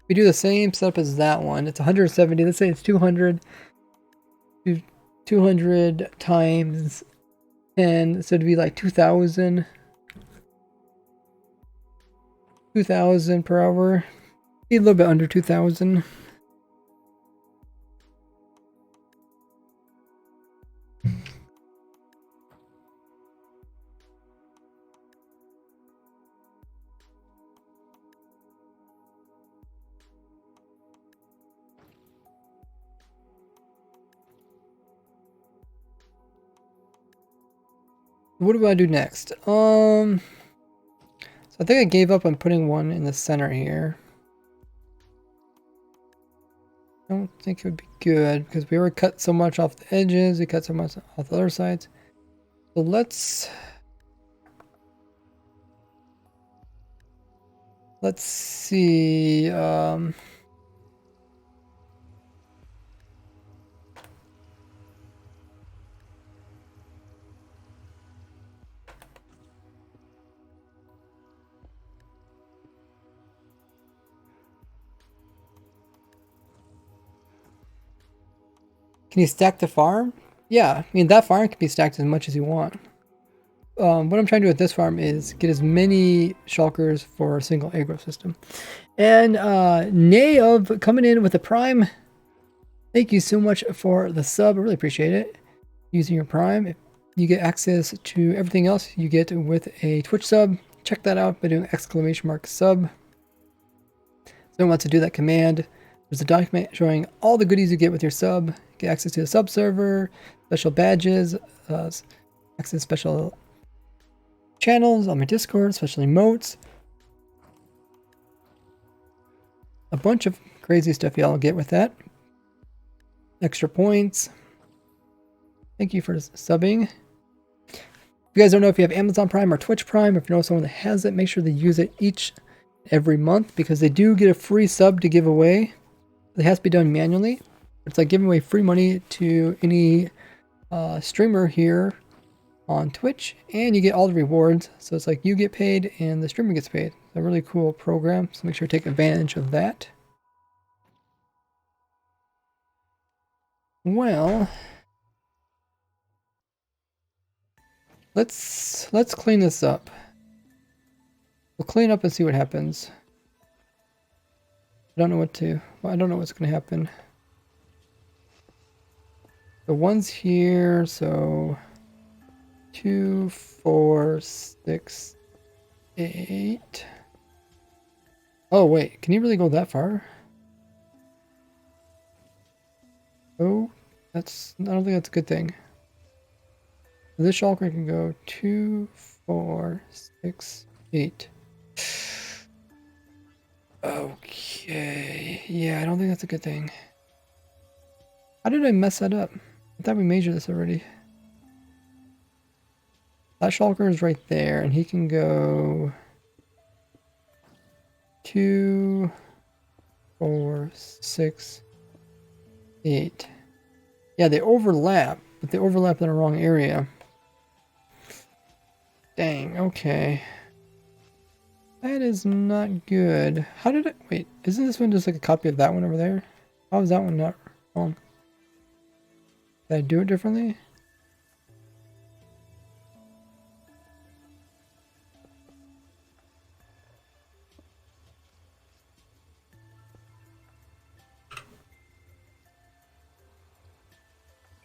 S1: we do the same setup as that one, it's 170. Let's say it's 200. 200 times 10, so it'd be like 2,000. 2,000 per hour. Be a little bit under 2,000. What do I do next? So I think I gave up on putting one in the center here. I don't think it would be good because we already cut so much off the edges. We cut so much off the other sides. So let's see. Can you stack the farm? Yeah, I mean, that farm can be stacked as much as you want. What I'm trying to do with this farm is get as many shulkers for a single aggro system. And Nay of coming in with a prime. Thank you so much for the sub. I really appreciate it. Using your prime, you get access to everything else you get with a Twitch sub. Check that out by doing !sub. So once to do that command, there's a document showing all the goodies you get with your sub. Get access to the sub server, special badges, access special channels on my Discord, special emotes. A bunch of crazy stuff y'all get with that. Extra points. Thank you for subbing. If you guys don't know if you have Amazon Prime or Twitch Prime, if you know someone that has it, make sure they use it every month because they do get a free sub to give away. It has to be done manually. It's like giving away free money to any streamer here on Twitch, and you get all the rewards. So it's like you get paid and the streamer gets paid. It's a really cool program, so make sure to take advantage of that. Well, let's clean this up. We'll clean up and see what happens. I don't know I don't know what's going to happen. The one's here, so 2, 4, 6, 8. Oh, wait, can you really go that far? Oh, I don't think that's a good thing. This shulker can go 2, 4, 6, 8. Okay, yeah, I don't think that's a good thing. How did I mess that up? I thought we measured this already. That shulker is right there, and he can go 2, 4, 6, 8. Yeah, they overlap, but they overlap in the wrong area. Dang, okay. That is not good. How did it... Wait, isn't this one just like a copy of that one over there? How is that one not wrong? Did I do it differently?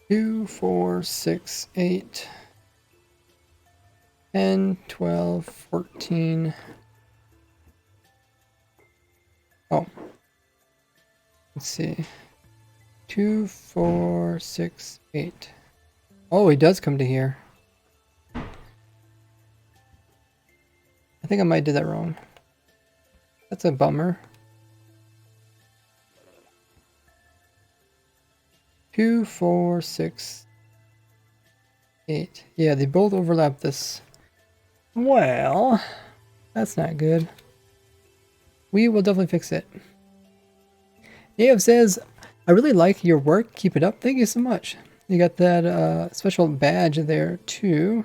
S1: Two, 4, 6, 8, 10, 12, 14. Oh. Let's see. 2, 4, 6, 8. Oh, he does come to here. I think I might do that wrong. That's a bummer. 2, 4, 6, 8. Yeah, they both overlap this. Well, that's not good. We will definitely fix it. Aov says, I really like your work. Keep it up. Thank you so much. You got that special badge there too.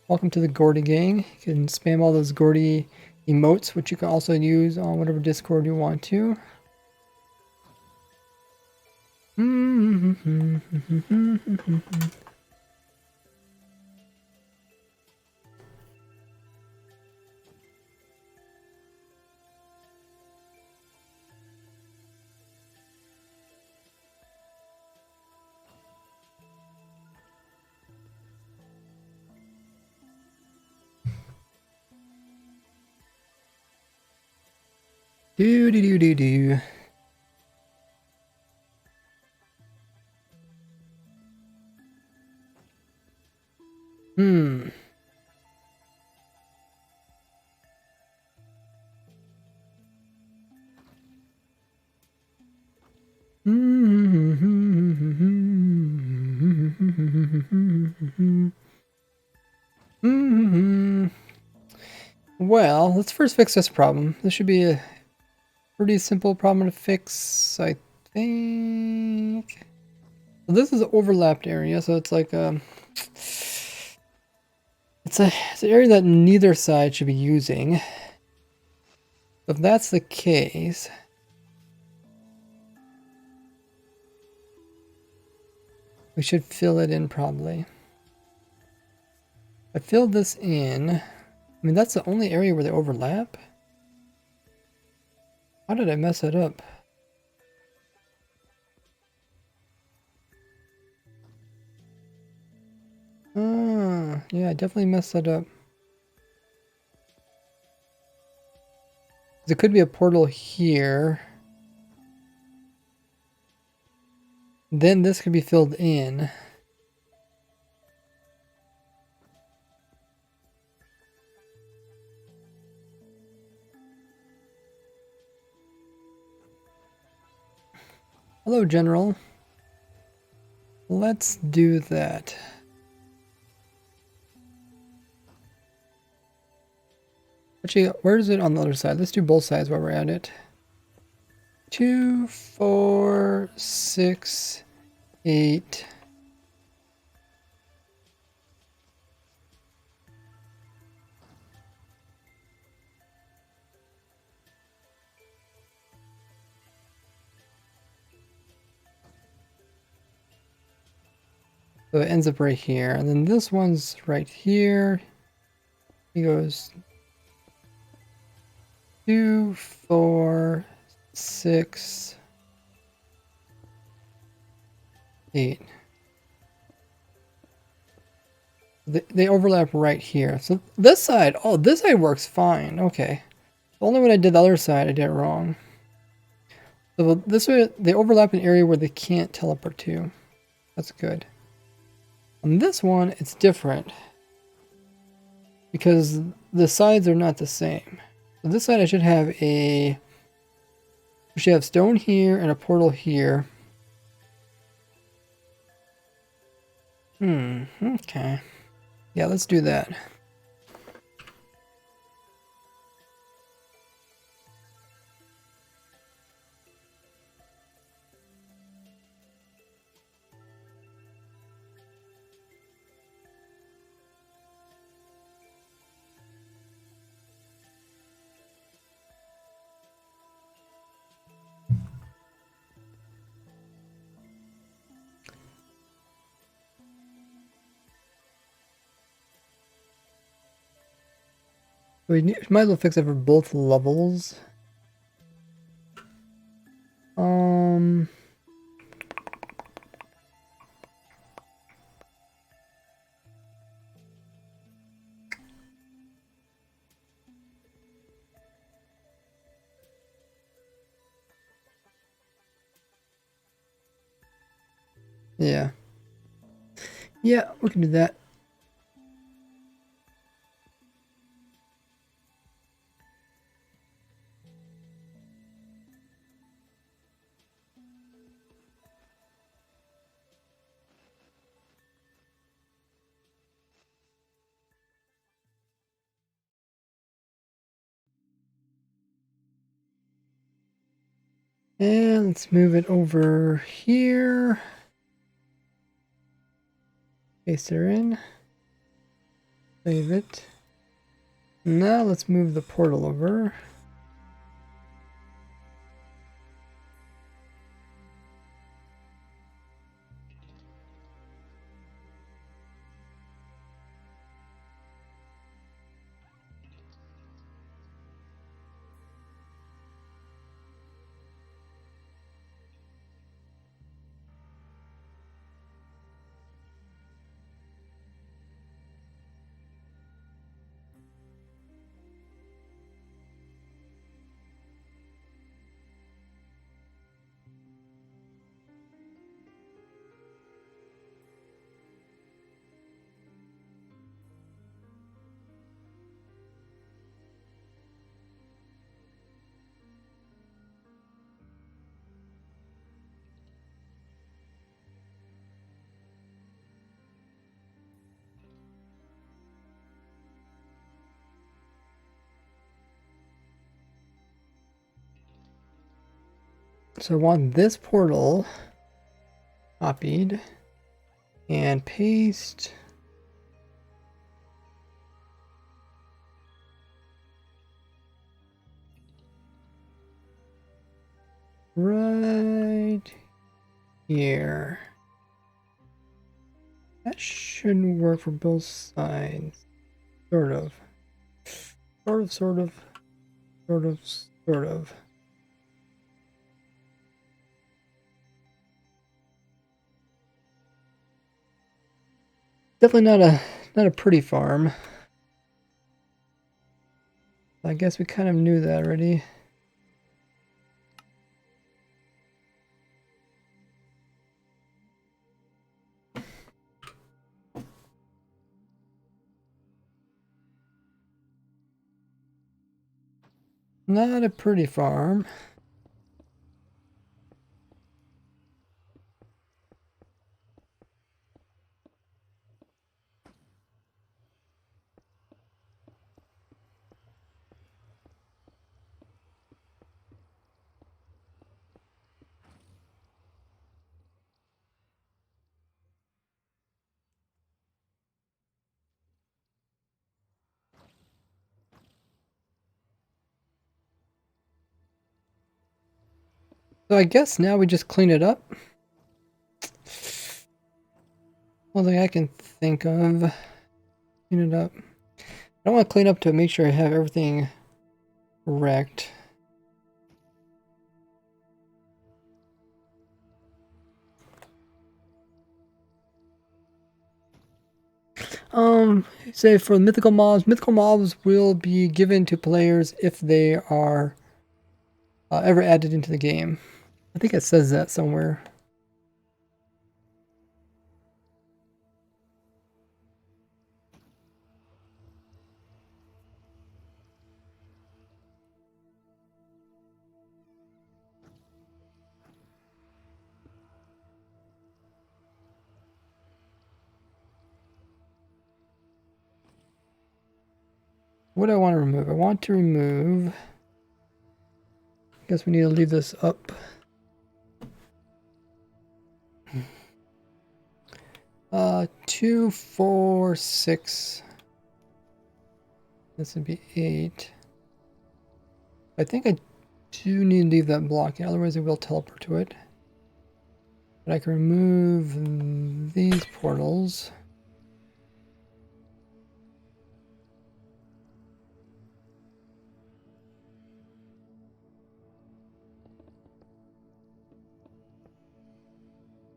S1: Welcome to the Gordy gang. You can spam all those Gordy emotes, which you can also use on whatever Discord you want to. Do do do do do. Well, let's first fix this problem. This should be a pretty simple problem to fix, I think. Well, this is an overlapped area, so it's like it's an area that neither side should be using. If that's the case, we should fill it in probably. I filled this in. I mean, that's the only area where they overlap. How did I mess it up? Yeah, I definitely messed that up. There could be a portal here. Then this could be filled in. Hello, General. Let's do that. Actually, where is it on the other side? Let's do both sides while we're at it. 2, 4, 6, 8. So it ends up right here. And then this one's right here. He goes 2, 4, 6, 8. They overlap right here. So this side, oh, this side works fine. Okay. Only when I did the other side, I did it wrong. So this way, they overlap an area where they can't teleport to. That's good. On this one, it's different because the sides are not the same. So this side, I should have stone here and a portal here. Okay. Yeah, let's do that. We might as well fix it for both levels. Yeah. Yeah, we can do that. And let's move it over here. Paste her in. Save it. Now let's move the portal over. So I want this portal copied and paste. Right here. That shouldn't work for both sides. Sort of. Sort of. Definitely not a pretty farm. I guess we kind of knew that already. Not a pretty farm. So I guess now we just clean it up. One thing I can think of. Clean it up. I don't want to clean up to make sure I have everything correct. Say for mythical mobs will be given to players if they are ever added into the game. I think it says that somewhere. What do I want to remove? I want to remove... I guess we need to leave this up. 2, 4, 6. This would be 8. I think I do need to leave that blocking, otherwise it will teleport to it. But I can remove these portals.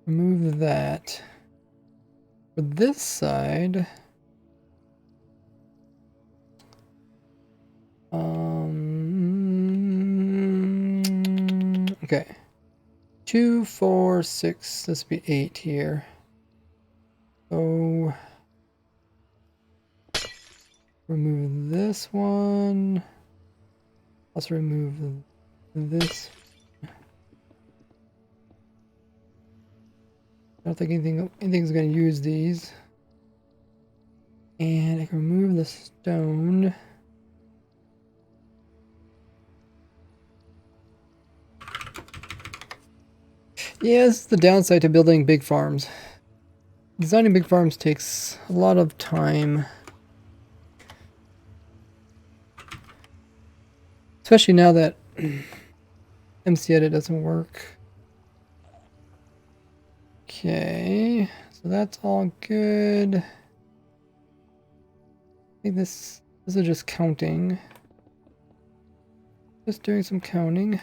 S1: Remove that. For this side, okay. 2, 4, 6. This would be 8 here. So remove this one. Also remove this. I don't think anything's going to use these. And I can remove the stone. Yeah, this is the downside to building big farms. Designing big farms takes a lot of time. Especially now that MC Edit doesn't work. Okay, so that's all good. I think this is just counting. Just doing some counting.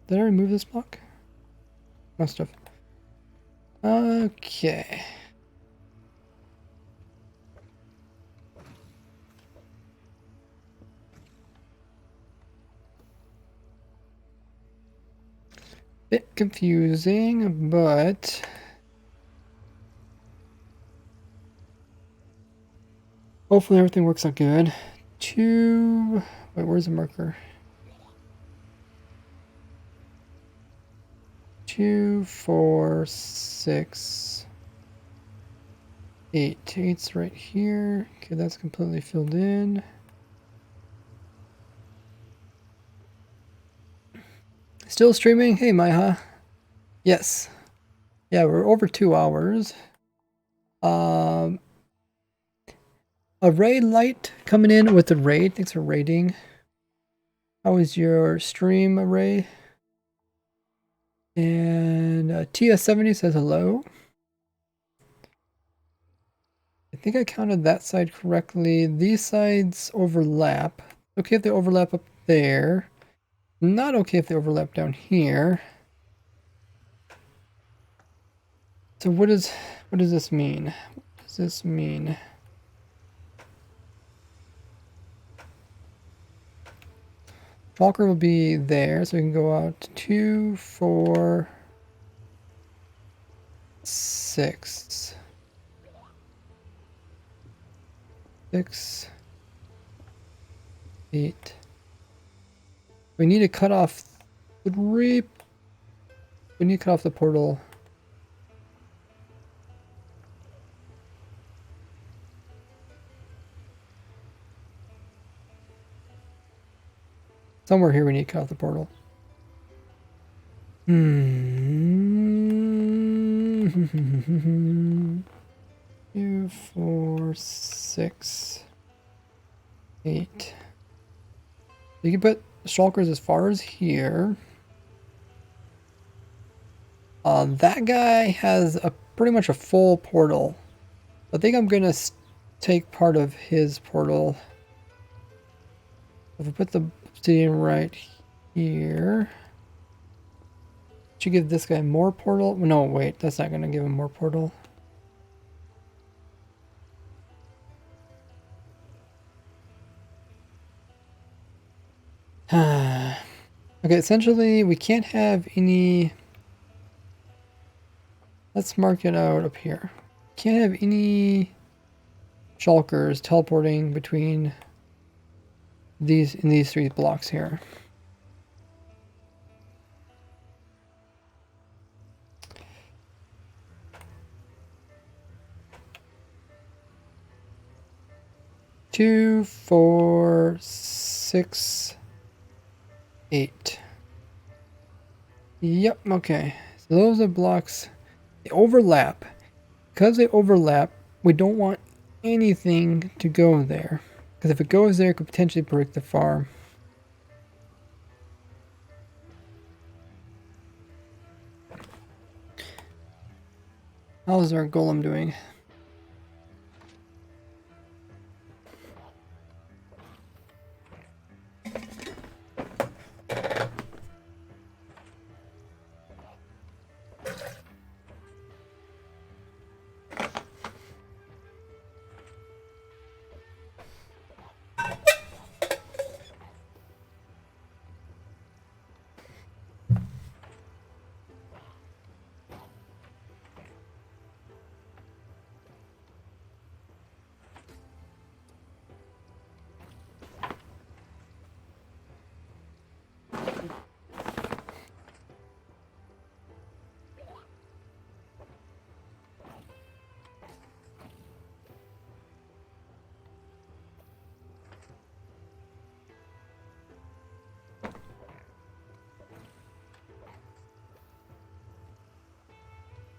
S1: Did I remove this block? Must have. Okay. Bit confusing, but hopefully everything works out good. 2. Wait, where's the marker? 2, 4, 6, 8. 8's right here. Okay, that's completely filled in. Still streaming? Hey, Maiha. Yes. Yeah, we're over 2 hours. A raid light coming in with the raid. Thanks for raiding. How is your stream, Ray? And TS70 says hello. I think I counted that side correctly. These sides overlap. Okay if they overlap up there. Not okay if they overlap down here. So what does this mean? What does this mean? Shulker will be there, so we can go out 2, 4, 6. 6, 8. We need to cut off 3. We need to cut off the portal. Somewhere here we need to cut off the portal. 2, 4, 6, 8. You can put shulkers as far as here. That guy has pretty much a full portal. I think I'm gonna take part of his portal. If we put the obsidian right here, should give this guy more portal. No, wait, that's not gonna give him more portal. Okay, essentially we can't have any. Let's mark it out up here. Can't have any shulkers teleporting between these 3 blocks here. Two, 4, 6, 8. Yep, okay. So those are blocks. They overlap. Because they overlap, we don't want anything to go there. Because if it goes there, it could potentially break the farm. How's our golem doing?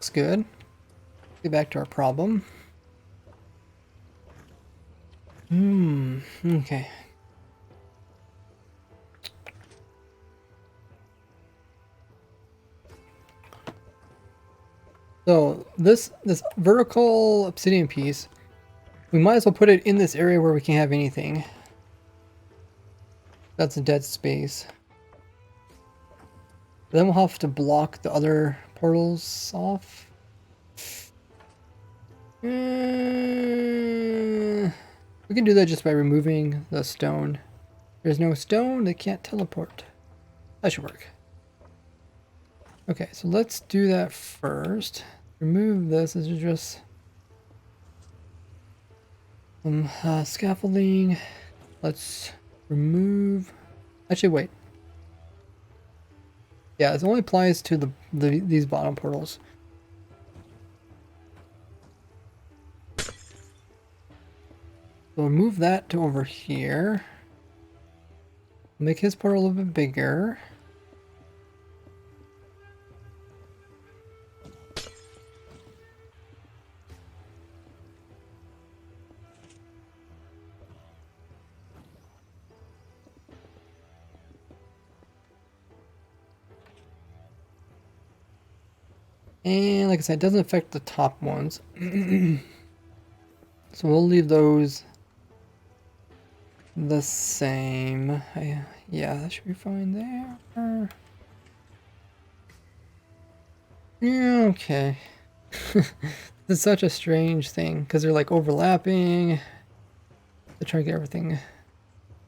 S1: Looks good. Get back to our problem. Okay. So this vertical obsidian piece, we might as well put it in this area where we can't have anything. That's a dead space. Then we'll have to block the other portals off. We can do that just by removing the stone. There's no stone, they can't teleport. That should work. Okay, so let's do that first. Remove this. This is just some scaffolding. Let's remove. Actually, wait. Yeah, it only applies to these bottom portals. So move that to over here. Make his portal a little bit bigger. And like I said, it doesn't affect the top ones. So we'll leave those the same. Yeah, that should be fine there. Yeah, okay. This is such a strange thing because they're like overlapping. They're trying to get everything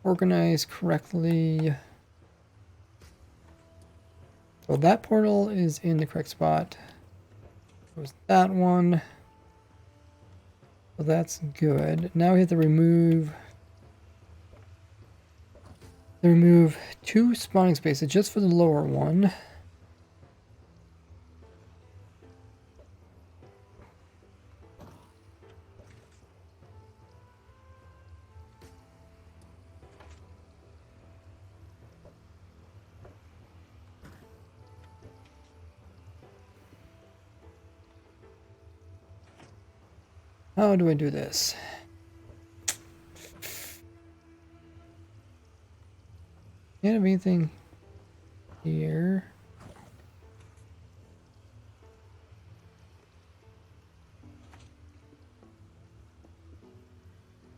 S1: organized correctly. So that portal is in the correct spot. There's that one. So that's good. Now we have to remove 2 spawning spaces just for the lower one. How do I do this? Can't have anything here.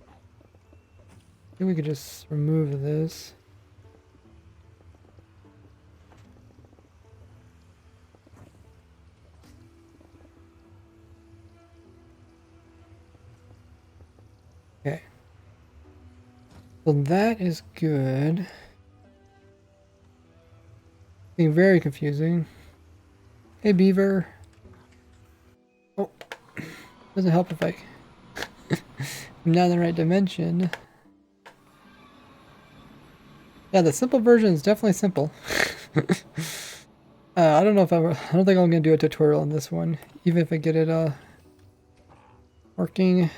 S1: I think we could just remove this. Okay. Well, that is good. Being very confusing. Hey, beaver. Oh, doesn't help if I'm not in the right dimension. Yeah, the simple version is definitely simple. I don't know if I don't think I'm gonna do a tutorial on this one, even if I get it working.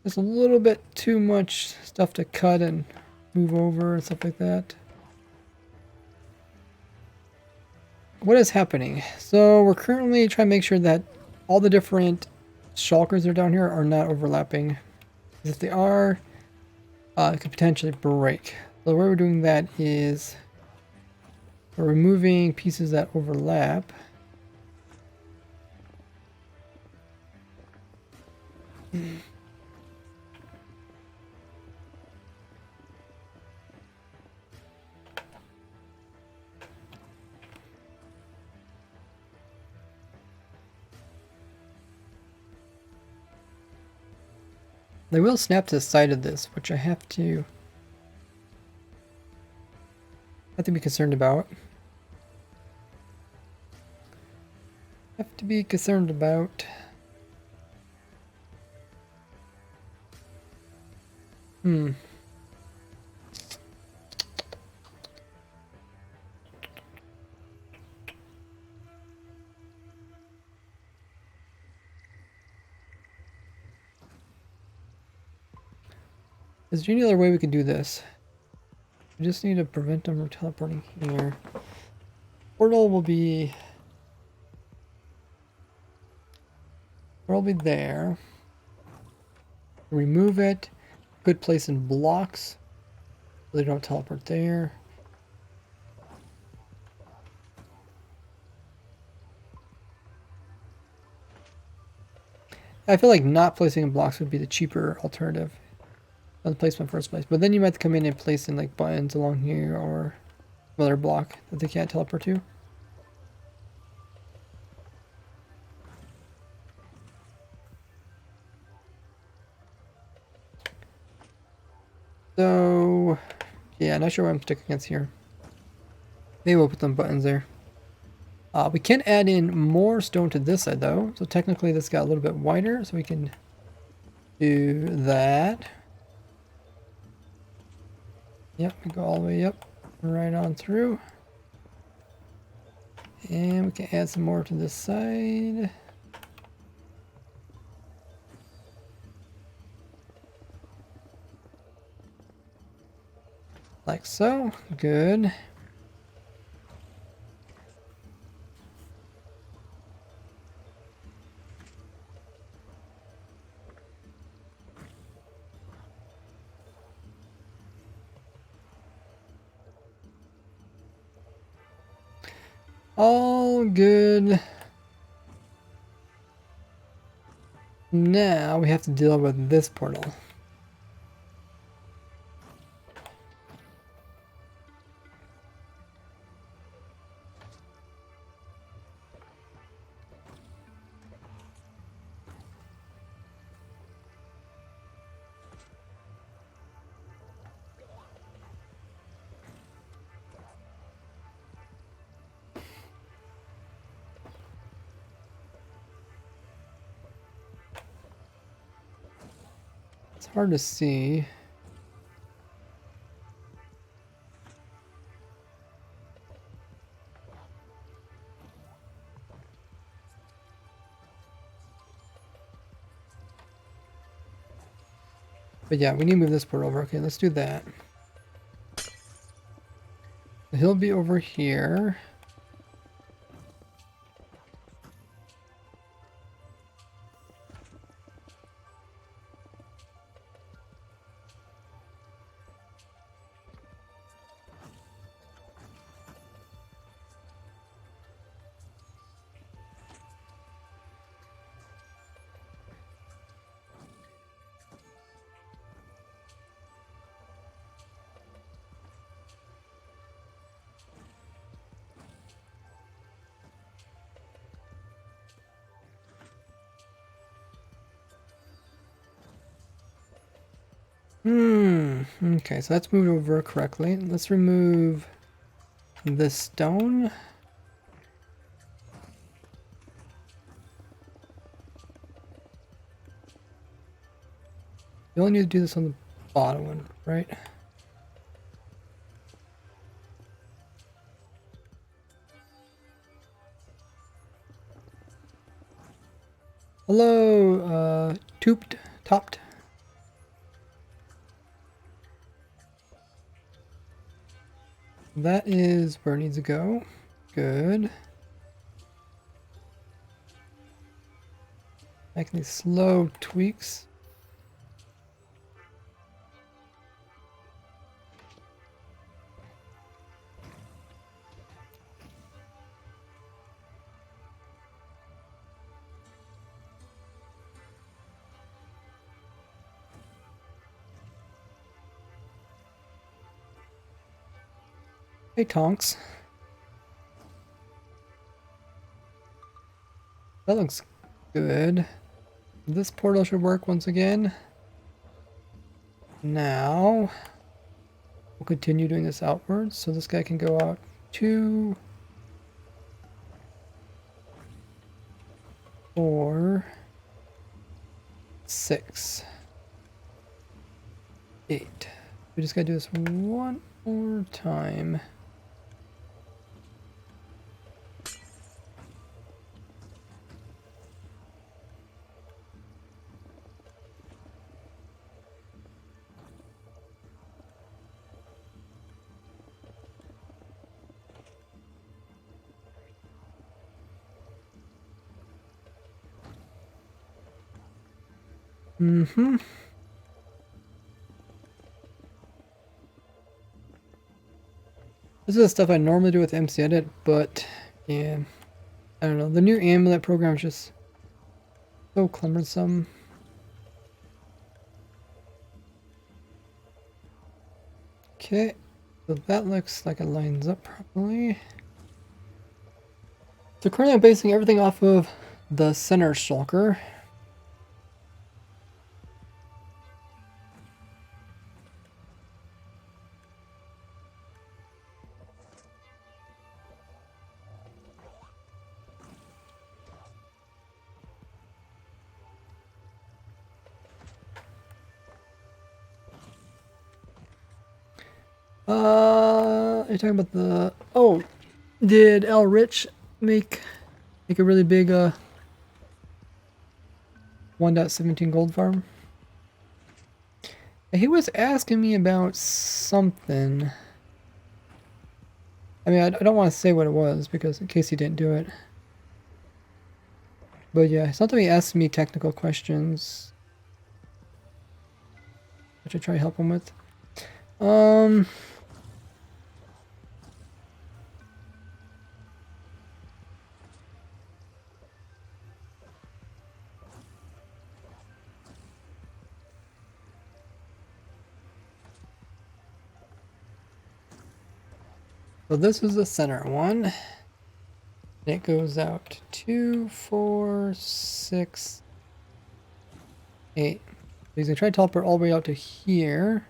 S1: There's a little bit too much stuff to cut and move over and stuff like that. What is happening? So we're currently trying to make sure that all the different shulkers that are down here are not overlapping. If they are, it could potentially break. So the way we're doing that is we're removing pieces that overlap. They will snap to the side of this, which I have to be concerned about. Have to be concerned about. Is there any other way we could do this? We just need to prevent them from teleporting here. Portal will be there. Remove it. Good place in blocks so they don't teleport there. I feel like not placing in blocks would be the cheaper alternative than placement first place. But then you might have to come in and place in like buttons along here or another block that they can't teleport to. So, yeah, not sure what I'm sticking against here. Maybe we'll put some buttons there. We can add in more stone to this side though. So technically this got a little bit wider, so we can do that. Yep, we go all the way up, right on through. And we can add some more to this side. Like so. Good. All good. Now we have to deal with this portal. It's hard to see. But yeah, we need to move this part over. Okay, let's do that. He'll be over here. Okay, so that's moved over correctly. Let's remove this stone. You only need to do this on the bottom one, right? Hello, topped. That is where it needs to go. Good. Making these slow tweaks. Hey, Tonks. That looks good. This portal should work once again. Now, we'll continue doing this outwards. So this guy can go out 2, 4, 6, 8. We just gotta do this one more time. Mm-hmm. This is the stuff I normally do with MC Edit, but yeah, I don't know. The new amulet program is just so cumbersome. Okay, so that looks like it lines up properly. So currently I'm basing everything off of the center shulker. You're talking about the... Oh, did L Rich make a really big 1.17 gold farm? He was asking me about something. I mean, I don't want to say what it was because in case he didn't do it. But yeah, sometimes he asks me technical questions, which I try to help him with. So this is the center one. And it goes out 2, 4, 6, 8. He's gonna try to teleport all the way out to here.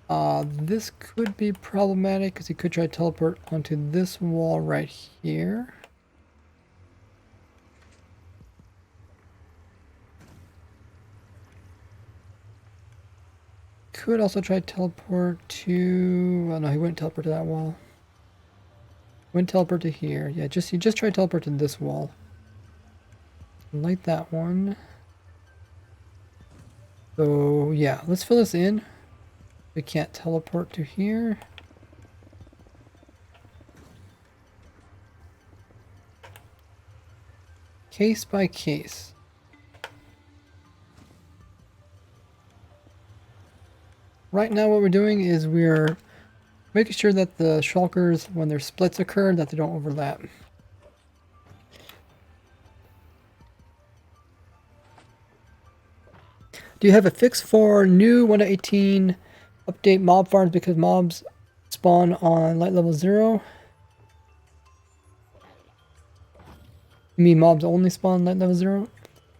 S1: This could be problematic because he could try to teleport onto this wall right here. Could also try to teleport to... Oh no, he wouldn't teleport to that wall. Wouldn't teleport to here. Yeah, he just tried to teleport to this wall. Light that one. So yeah, let's fill this in. We can't teleport to here. Case by case. Right now what we're doing is we're making sure that the shulkers, when their splits occur, that they don't overlap. Do you have a fix for new 1.18 update mob farms because mobs spawn on light level 0? You mean mobs only spawn light level 0?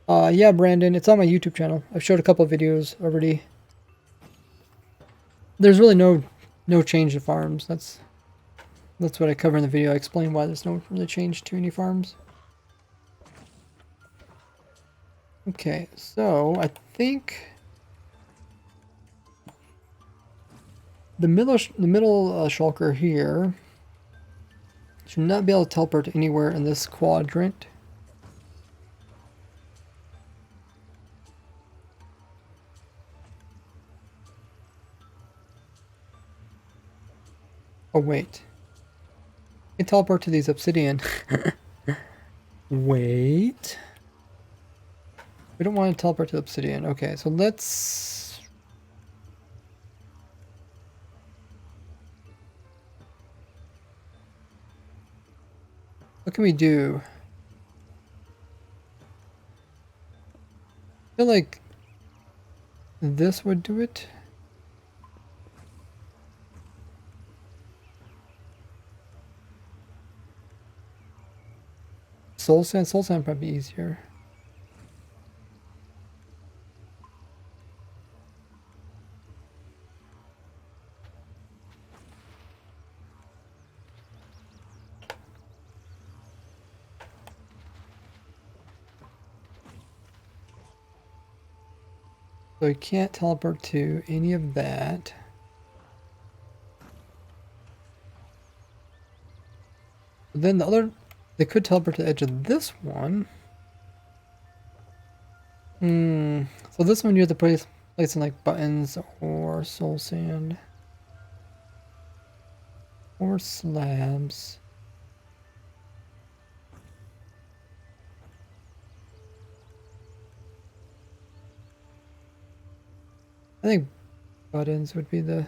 S1: Yeah, Brandon, it's on my YouTube channel. I've showed a couple of videos already. there's really no change to farms. That's what I cover in the video. I explain why there's no really change to any farms. Okay, so I think the middle shulker here should not be able to teleport anywhere in this quadrant. Oh wait, you can teleport to these obsidian. Wait. We don't want to teleport to obsidian. Okay, so let's... What can we do? I feel like this would do it. Soul sand would probably be easier. So we can't teleport to any of that. But then the other, they could teleport to the edge of this one. So this one you have to place in like buttons or soul sand. Or slabs. I think buttons would be the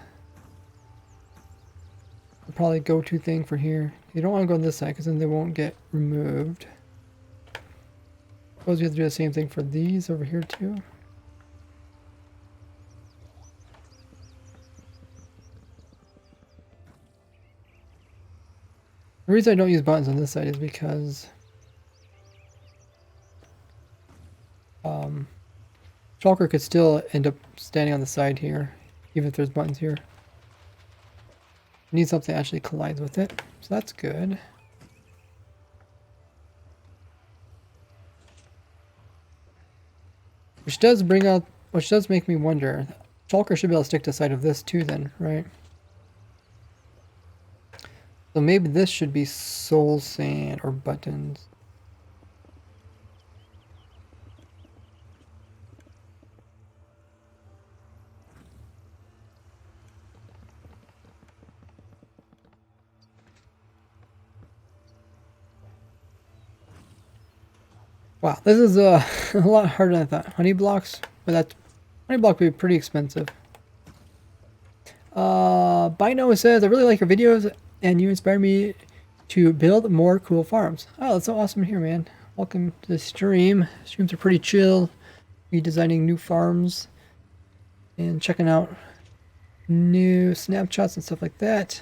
S1: probably go-to thing for here. You don't want to go on this side because then they won't get removed. Suppose we have to do the same thing for these over here too. The reason I don't use buttons on this side is because Shulker could still end up standing on the side here, even if there's buttons here. Need something that actually collides with it, so that's good. Which does make me wonder. Shulker should be able to stick to the side of this too then, right? So maybe this should be soul sand or buttons. Wow, this is a lot harder than I thought. Honey blocks, but that honey block would be pretty expensive. Bino says, I really like your videos and you inspire me to build more cool farms. Oh, that's so awesome to hear, man. Welcome to the stream. Streams are pretty chill. Be designing new farms and checking out new snapshots and stuff like that.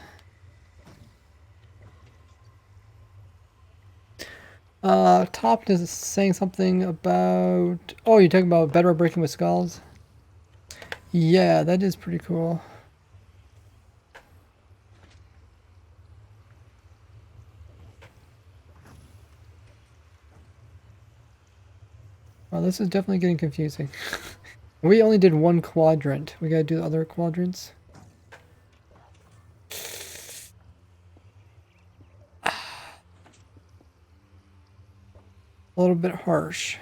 S1: Top is saying something about... Oh, you're talking about bedrock breaking with skulls? Yeah, that is pretty cool. Well, this is definitely getting confusing. We only did one quadrant. We gotta do the other quadrants. A little bit harsh.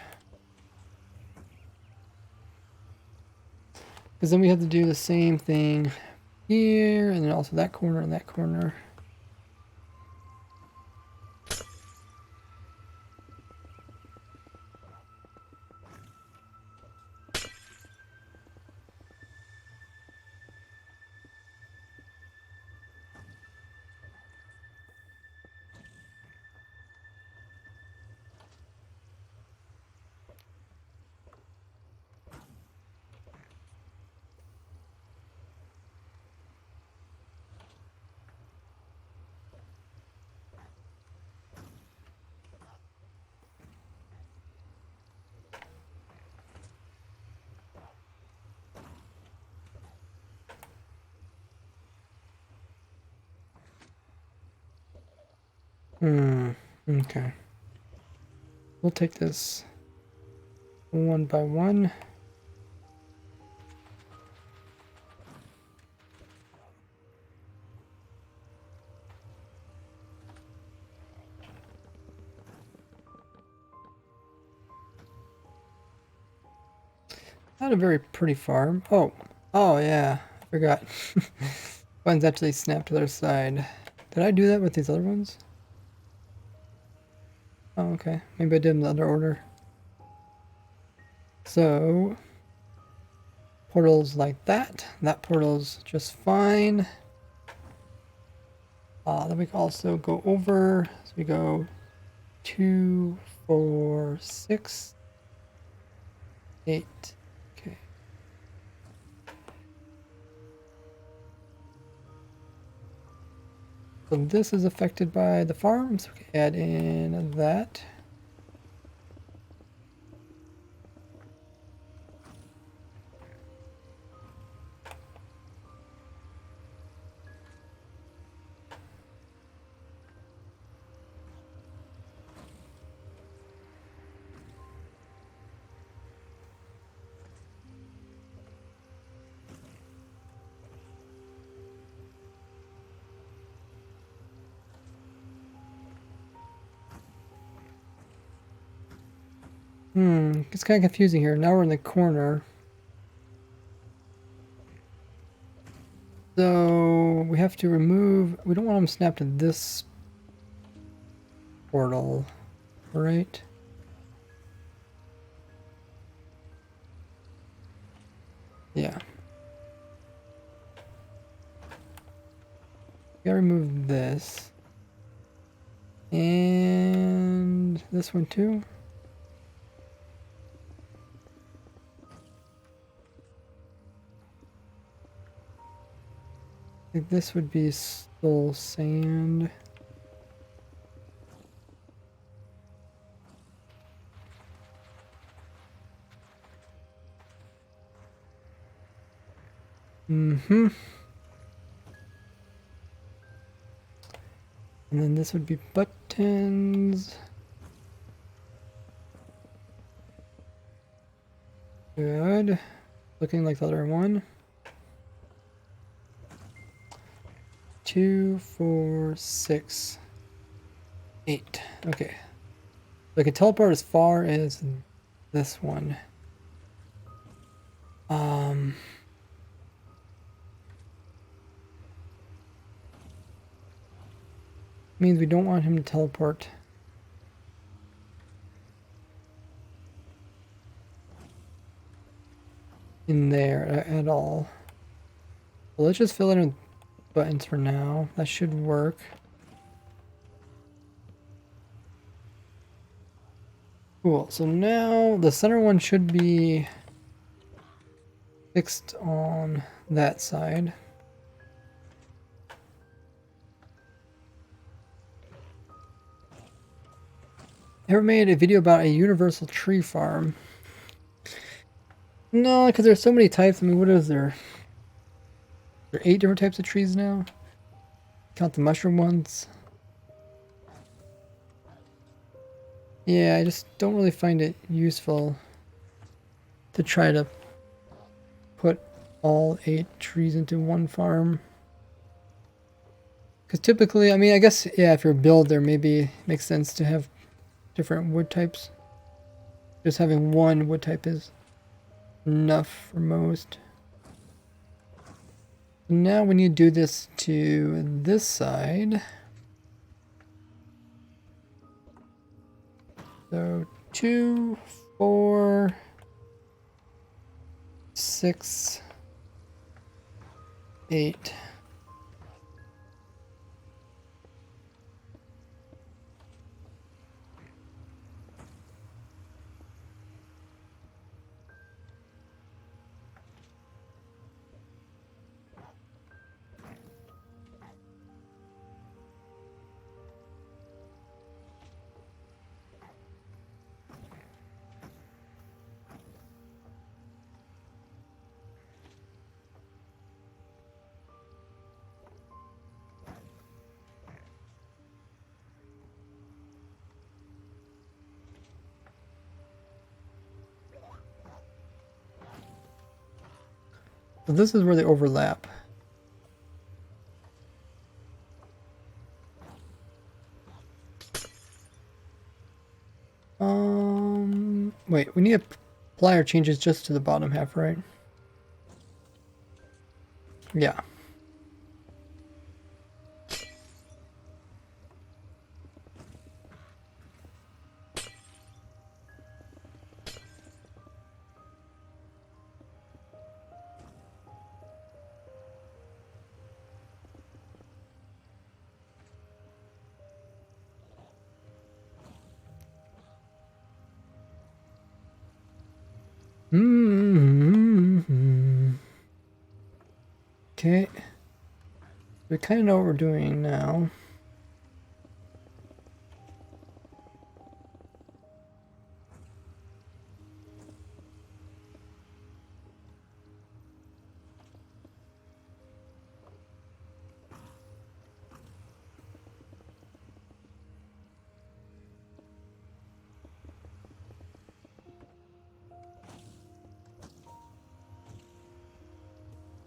S1: Because then we have to do the same thing here, and then also that corner and that corner. Okay. We'll take this one by one. Not a very pretty farm. Oh, yeah, I forgot. One's actually snapped to their side. Did I do that with these other ones? Oh, okay. Maybe I did in the other order. So, portals like that. That portal's just fine. Then we can also go over. So we go 2, 4, 6, 8. Okay. So this is affected by the farm, so we can add in that. It's kind of confusing here. Now we're in the corner. So we have to remove, we don't want them snapped to this portal, right? Yeah. Gotta remove this. And this one too. I think this would be soul sand. And then this would be buttons. Good. Looking like the other one. 2, 4, 6, 8. Okay. So I can teleport as far as this one. Means we don't want him to teleport in there at all. So let's just fill it in with buttons for now. That should work. Cool. So now the center one should be fixed on that side. Ever made a video about a universal tree farm? No, because there's so many types. I mean, what is there? There are 8 different types of trees now. Count the mushroom ones. Yeah, I just don't really find it useful to try to put all 8 trees into one farm. Because typically, I mean, I guess, yeah, if you're a builder, maybe it makes sense to have different wood types. Just having one wood type is enough for most. Now we need to do this to this side. So 2, 4, 6, 8. So this is where they overlap. Wait, we need plier changes just to the bottom half, right? Yeah. Okay. We kind of know what we're doing now.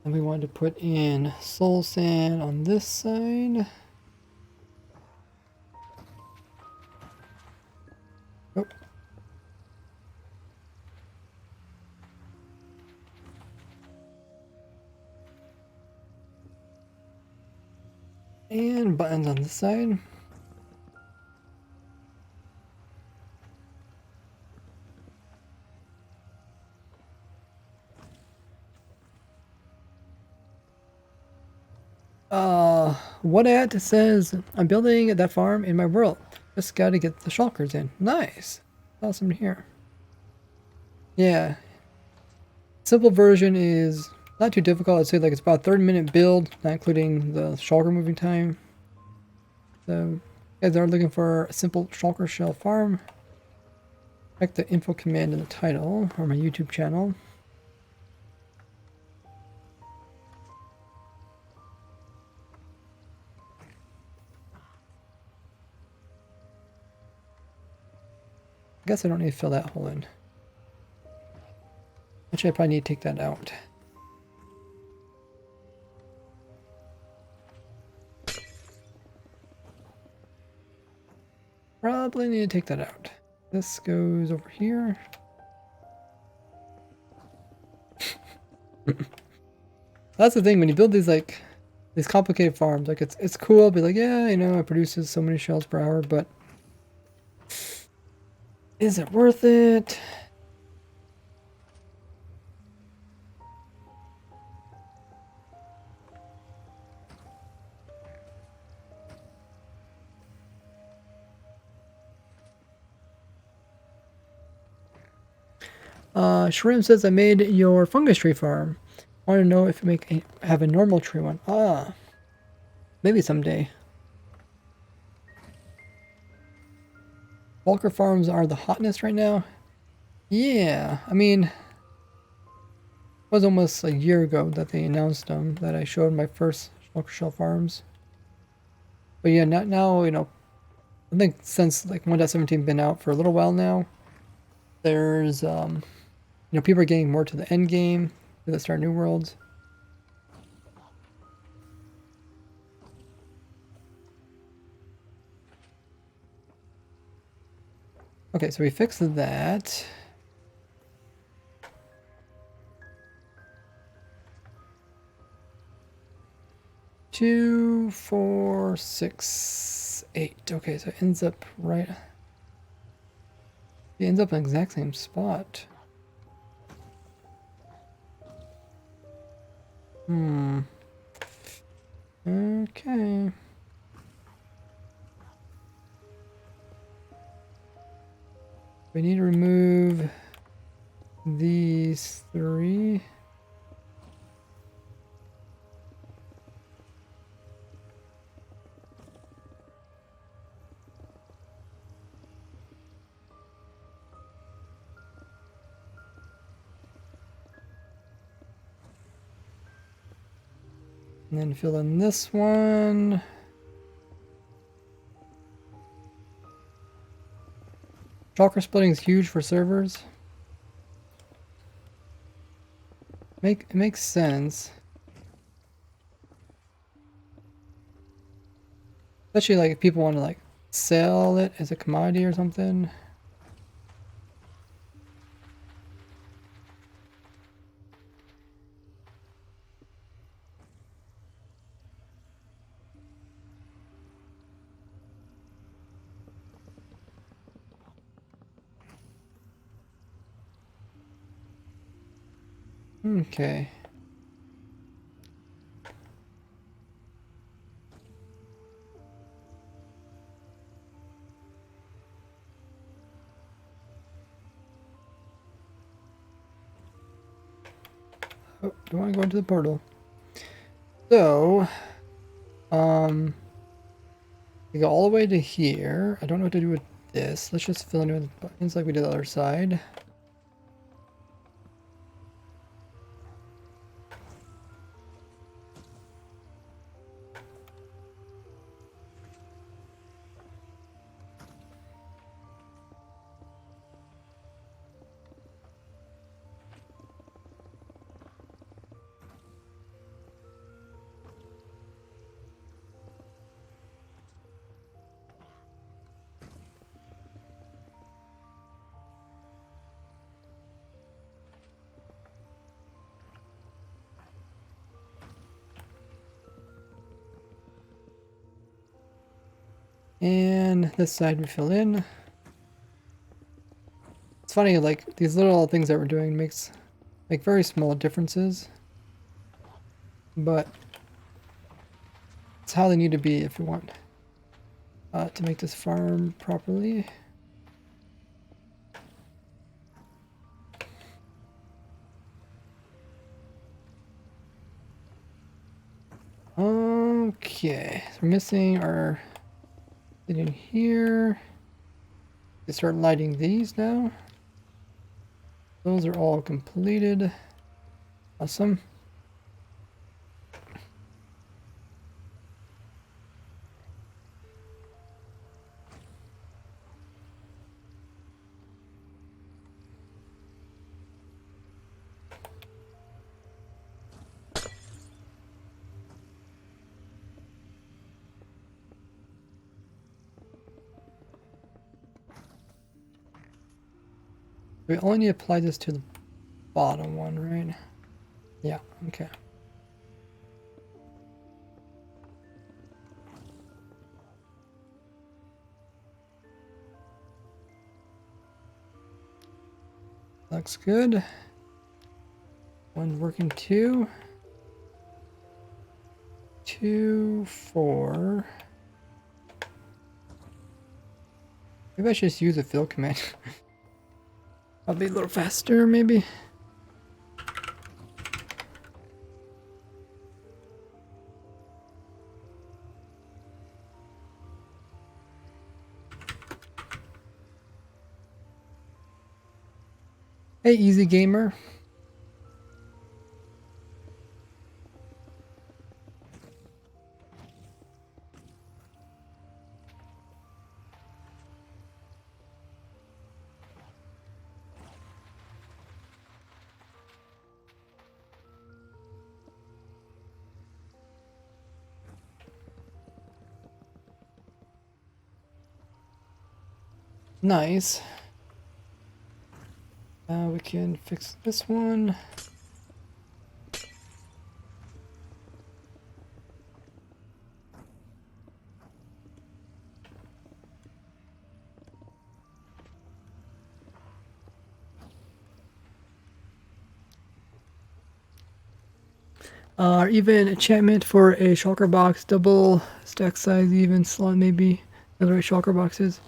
S1: And we wanted to put in soul sand on this side. Oh. And buttons on this side. What at says, I'm building that farm in my world. Just gotta get the shulkers in. Nice. Awesome to hear. Yeah. Simple version is not too difficult. I'd say like it's about a 30-minute build, not including the shulker moving time. So, if you guys are looking for a simple shulker shell farm, check the info command in the title or my YouTube channel. I guess I don't need to fill that hole in. Actually, I probably need to take that out. Probably need to take that out. This goes over here. That's the thing when you build these these complicated farms. Like it's cool. Be like, yeah, you know, it produces so many shells per hour, but is it worth it? Shrimp says I made your fungus tree farm. Want to know if you have a normal tree one? Ah, maybe someday. Shulker farms are the hotness right now. Yeah, I mean, it was almost a year ago that they announced them that I showed my first Shulker shell farms. But yeah, not now. You know, I think since like 1.17 been out for a little while now, there's you know, people are getting more to the end game to the start new worlds. Okay, so we fixed that. Two, four, six, eight. Okay, so it ends up right. It ends up in the exact same spot. Hmm. Okay. We need to remove these three. And then fill in this one. Shulker splitting is huge for servers. It makes sense. Especially like if people want to like sell it as a commodity or something. Okay. Oh, don't want to go into the portal. So, we go all the way to here. I don't know what to do with this. Let's just fill in with buttons like we did the other side. And this side we fill in. It's funny, like these little things that we're doing make very small differences, but it's how they need to be if we want to make this farm properly. Okay, so we're missing our thing in here. We start lighting these now. Those are all completed. Awesome. We only need to apply this to the bottom one, right? Yeah, okay. Looks good. One working two. 2, 4. Maybe I should just use a fill command. I'll be a little faster, maybe. Hey, easy gamer. Nice. We can fix this one. Even enchantment for a shulker box, double stack size, even slot maybe. Another shulker boxes.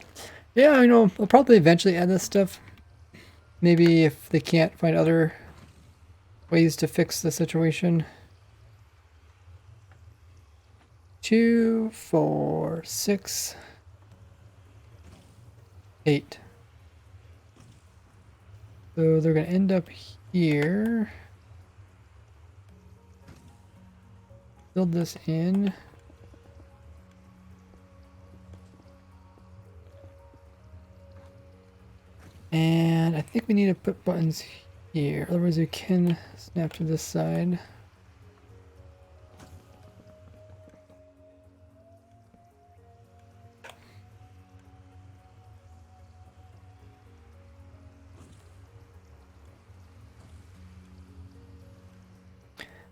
S1: Yeah, I know. I'll probably eventually add this stuff. Maybe if they can't find other ways to fix the situation. 2, 4, 6, 8. So they're gonna end up here. Build this in. And I think we need to put buttons here. Otherwise you can snap to this side.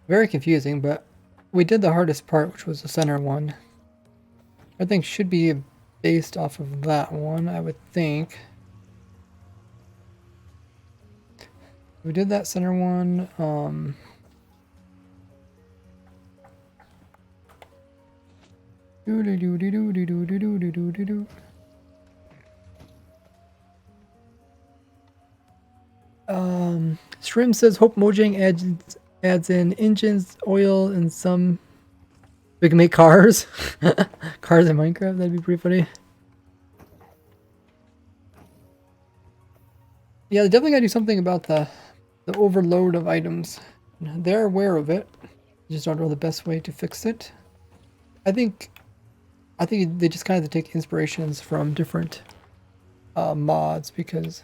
S1: Very confusing, but we did the hardest part, which was the center one. I think should be based off of that one, I would think. We did that center one. Shrim says Hope Mojang adds in engines, oil, and some. We can make cars. Cars in Minecraft, that'd be pretty funny. Yeah, they definitely gotta do something about the overload of items. They're aware of it. Just don't know the best way to fix it. I think they just kind of take inspirations from different mods because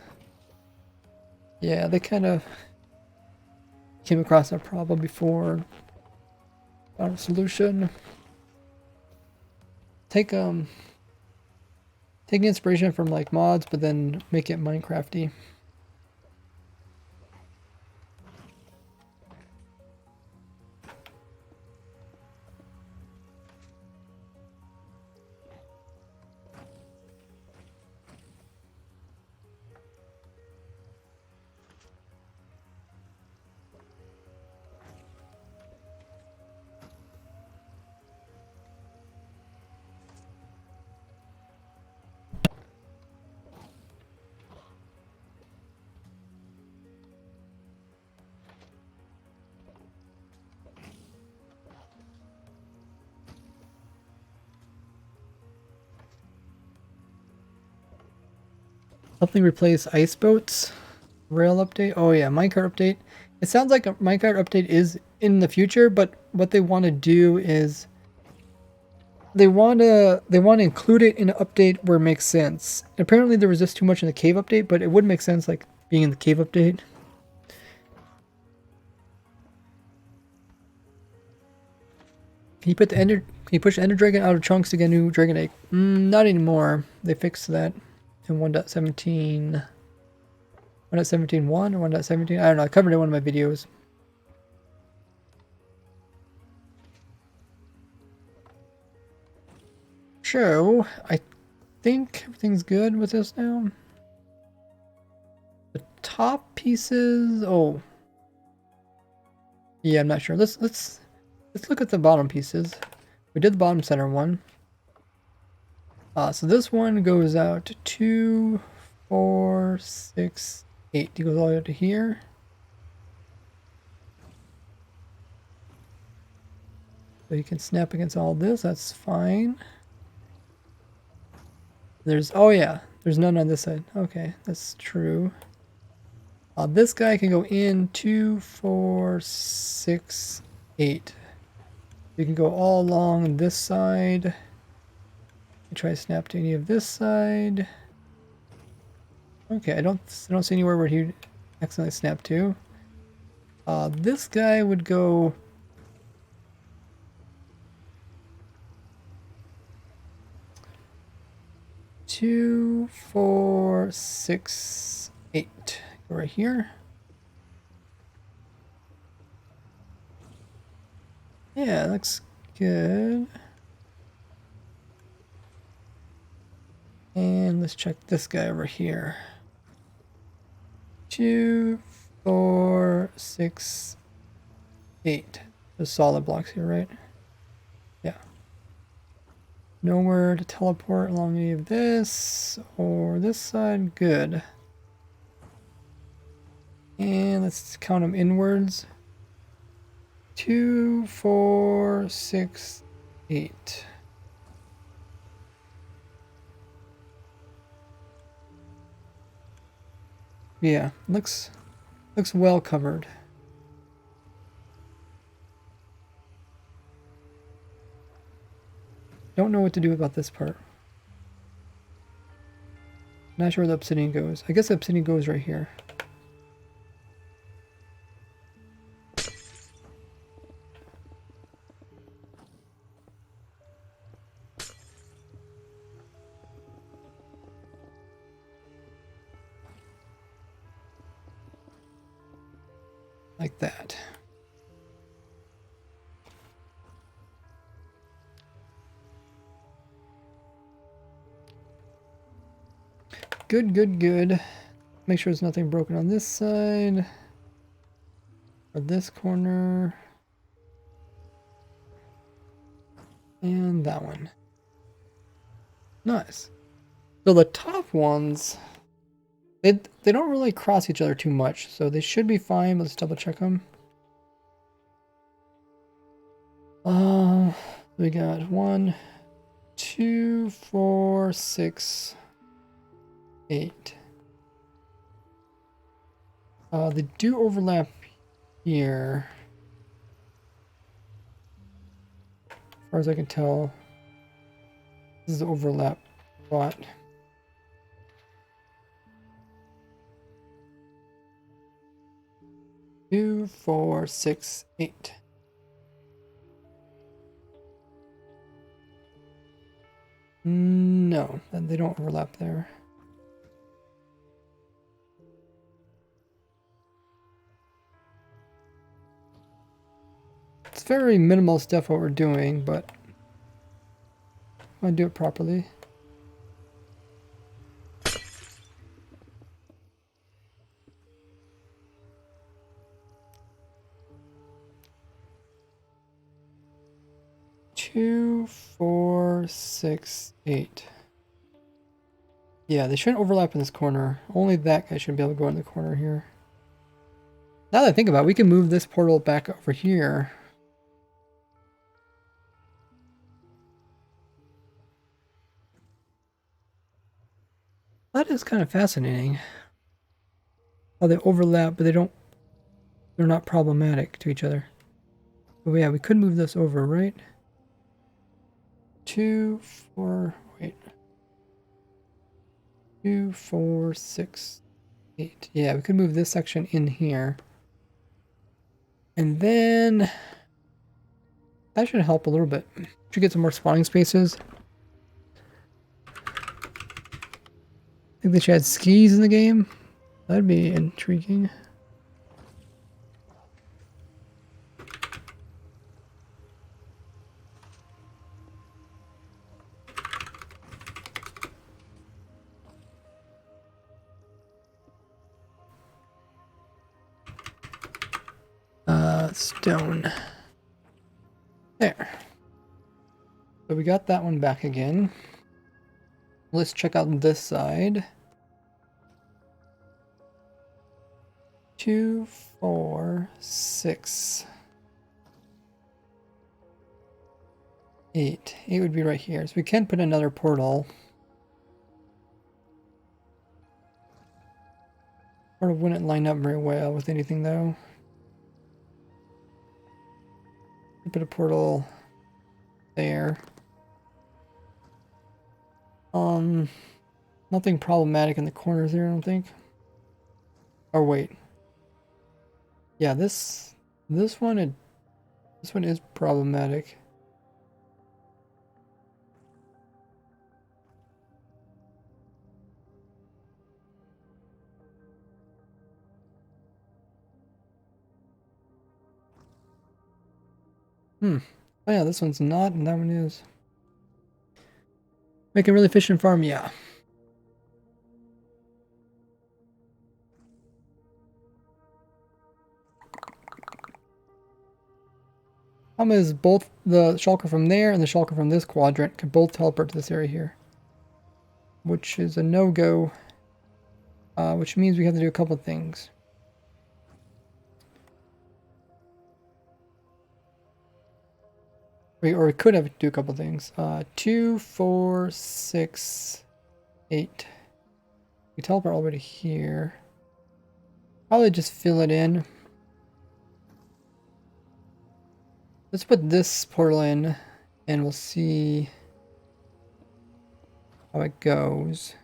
S1: yeah, they kind of came across that problem before. Found a solution. Take inspiration from like mods, but then make it Minecrafty. Something replace ice boats. Rail update. Oh yeah, minecart update. It sounds like a minecart update is in the future, but what they want to do is they want to include it in an update where it makes sense. Apparently there was just too much in the cave update, but it would make sense like being in the cave update. Can you put the ender? Can you push Ender Dragon out of chunks to get a new Dragon Egg? Not anymore. They fixed that in 1.17. 1.17.1 or 1.17? I don't know. I covered it in one of my videos. So, I think everything's good with this now. The top pieces, oh. Yeah, I'm not sure. Let's look at the bottom pieces. We did the bottom center one. So this one goes out to 2, 4, 6, 8. It goes all the way out to here. So you can snap against all this, that's fine. There's, oh yeah, there's none on this side. Okay, that's true. This guy can go in 2, 4, 6, 8. You can go all along this side. You try to snap to any of this side. Okay, I don't see anywhere where he accidentally snapped to. This guy would go. Two, 4, 6, 8. Go right here. Yeah, looks good. And let's check this guy over here. 2, 4, 6, 8. There's solid blocks here, right? Yeah. Nowhere to teleport along any of this or this side. Good. And let's count them inwards. 2, 4, 6, 8. Yeah, looks well covered. Don't know what to do about this part. Not sure where the obsidian goes. I guess the obsidian goes right here. like that. Good, good, good. Make sure there's nothing broken on this side. Or this corner. And that one. Nice. So the top ones, they don't really cross each other too much, so they should be fine. Let's double check them. We got 1, 2, 4, 6, 8. They do overlap here. As far as I can tell, this is the overlap spot. Two, 4, 6, 8. No, then they don't overlap there. It's very minimal stuff what we're doing, but I want to do it properly. Two, 4, 6, 8. Yeah, they shouldn't overlap in this corner. Only that guy should be able to go in the corner here. Now that I think about it, we can move this portal back over here. That is kind of fascinating. How they overlap, but they're not problematic to each other. But yeah, we could move this over, right? 2, 4, wait. 2, 4, 6, 8. Yeah, we could move this section in here. And then that should help a little bit. Should get some more spawning spaces. I think they should add skis in the game. That'd be intriguing. Stone. There. So we got that one back again. Let's check out this side. 2, 4, 6, 8. 8 would be right here. So we can put another portal. Portal wouldn't line up very well with anything though. Put a portal there. Nothing problematic in the corners there, I don't think. Or wait. Yeah, this one is problematic. Oh yeah, this one's not, and that one is. Make a really efficient farm, yeah. Problem is both the shulker from there and the shulker from this quadrant can both teleport to this area here. Which is a no-go. Which means we have to do a couple things. Or we could have to do a couple things. 2, 4, 6, 8. We teleport all the way to here. Probably just fill it in. Let's put this portal in and we'll see how it goes.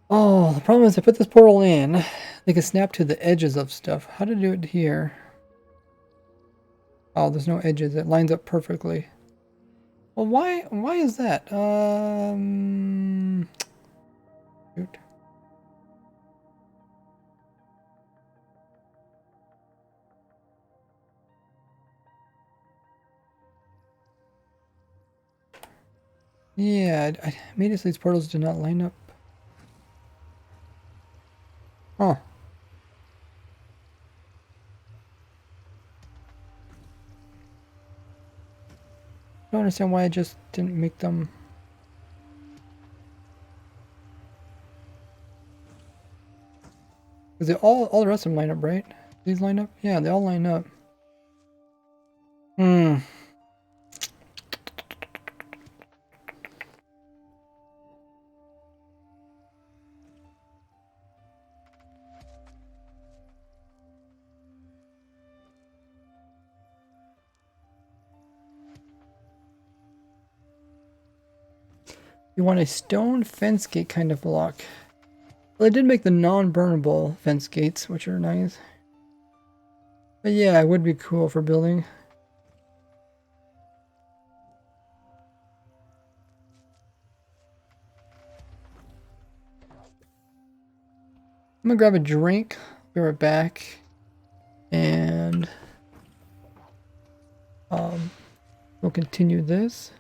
S1: Oh, the problem is I put this portal in, they can snap to the edges of stuff. How to do it here? Oh, there's no edges. It lines up perfectly. Well, why is that? Shoot. Yeah, immediately these portals did not line up. Huh. I don't understand why I just didn't make them. Because they all the rest of them line up, right? These line up? Yeah, they all line up. Hmm. You want a stone fence gate kind of block. Well, I did make the non-burnable fence gates, which are nice. But yeah, it would be cool for building. I'm gonna grab a drink, be right back, and we'll continue this.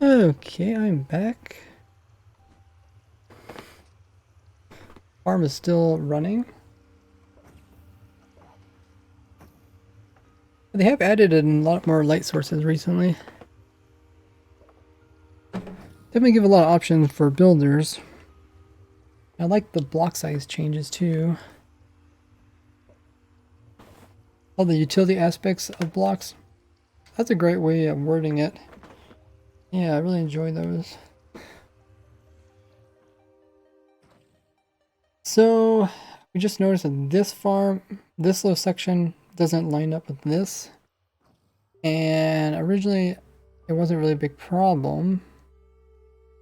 S1: Okay, I'm back. Farm is still running. They have added in a lot more light sources recently. Definitely give a lot of options for builders. I like the block size changes too. All the utility aspects of blocks. That's a great way of wording it. Yeah, I really enjoy those. So, we just noticed that this farm, this little section doesn't line up with this. And originally, it wasn't really a big problem.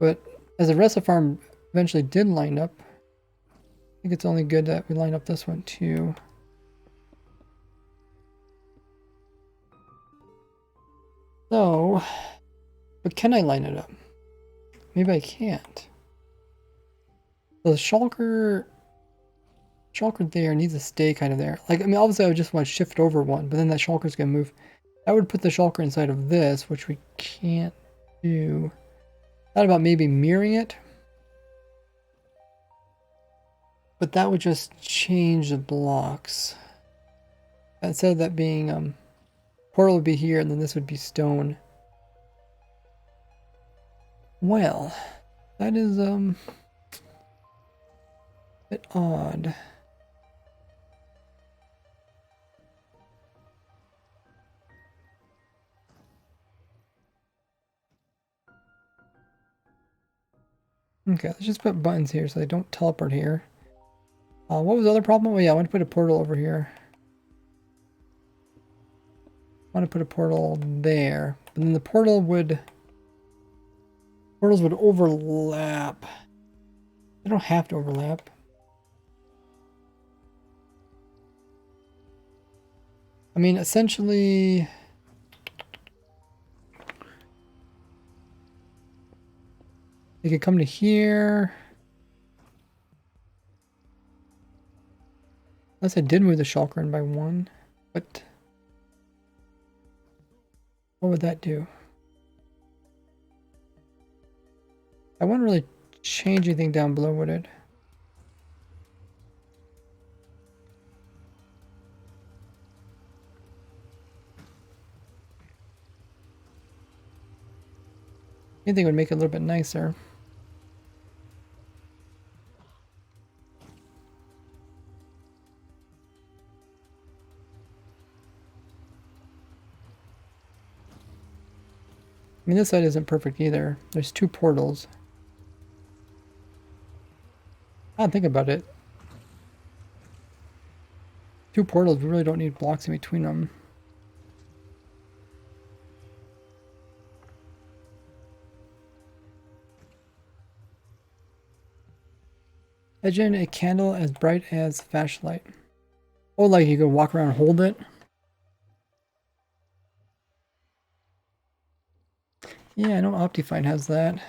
S1: But as the rest of the farm eventually did line up, I think it's only good that we line up this one too. So, but can I line it up? Maybe I can't. So the shulker there needs to stay kind of there. Like, I mean, obviously I would just want to shift over one, but then that shulker's going to move. I would put the shulker inside of this, which we can't do. Thought about maybe mirroring it. But that would just change the blocks. Instead of that being, portal would be here, and then this would be stone. Well, that is, a bit odd. Okay, let's just put buttons here so they don't teleport here. What was the other problem? Oh yeah, I want to put a portal over here. I want to put a portal there. But then the portals would overlap. They don't have to overlap. I mean, essentially, they could come to here. Unless I did move the shulker in by one. But what would that do? I wouldn't really change anything down below, would it? Anything would make it a little bit nicer. I mean, this side isn't perfect either. There's two portals. I don't think about it. Two portals, we really don't need blocks in between them. Imagine a candle as bright as flashlight. Oh, like you could walk around and hold it? Yeah, I know Optifine has that.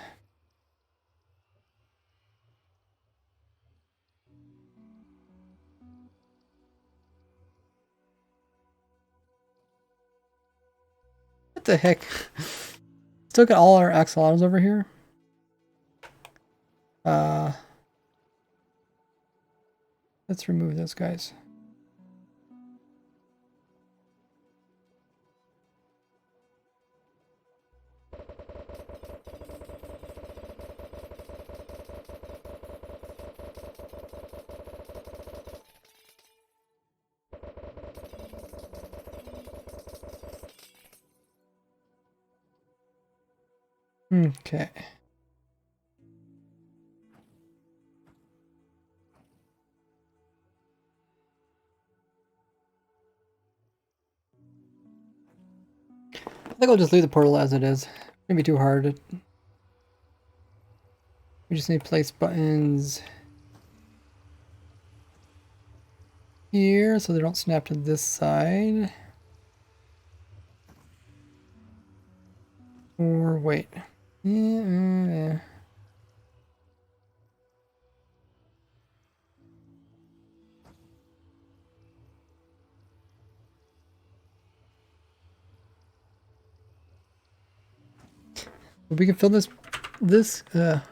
S1: What the heck? Still got all our axolotls over here. Let's remove those guys. Okay. I think I'll just leave the portal as it is. It's gonna be too hard. We just need to place buttons here so they don't snap to this side. Or wait. Yeah. We can fill this this can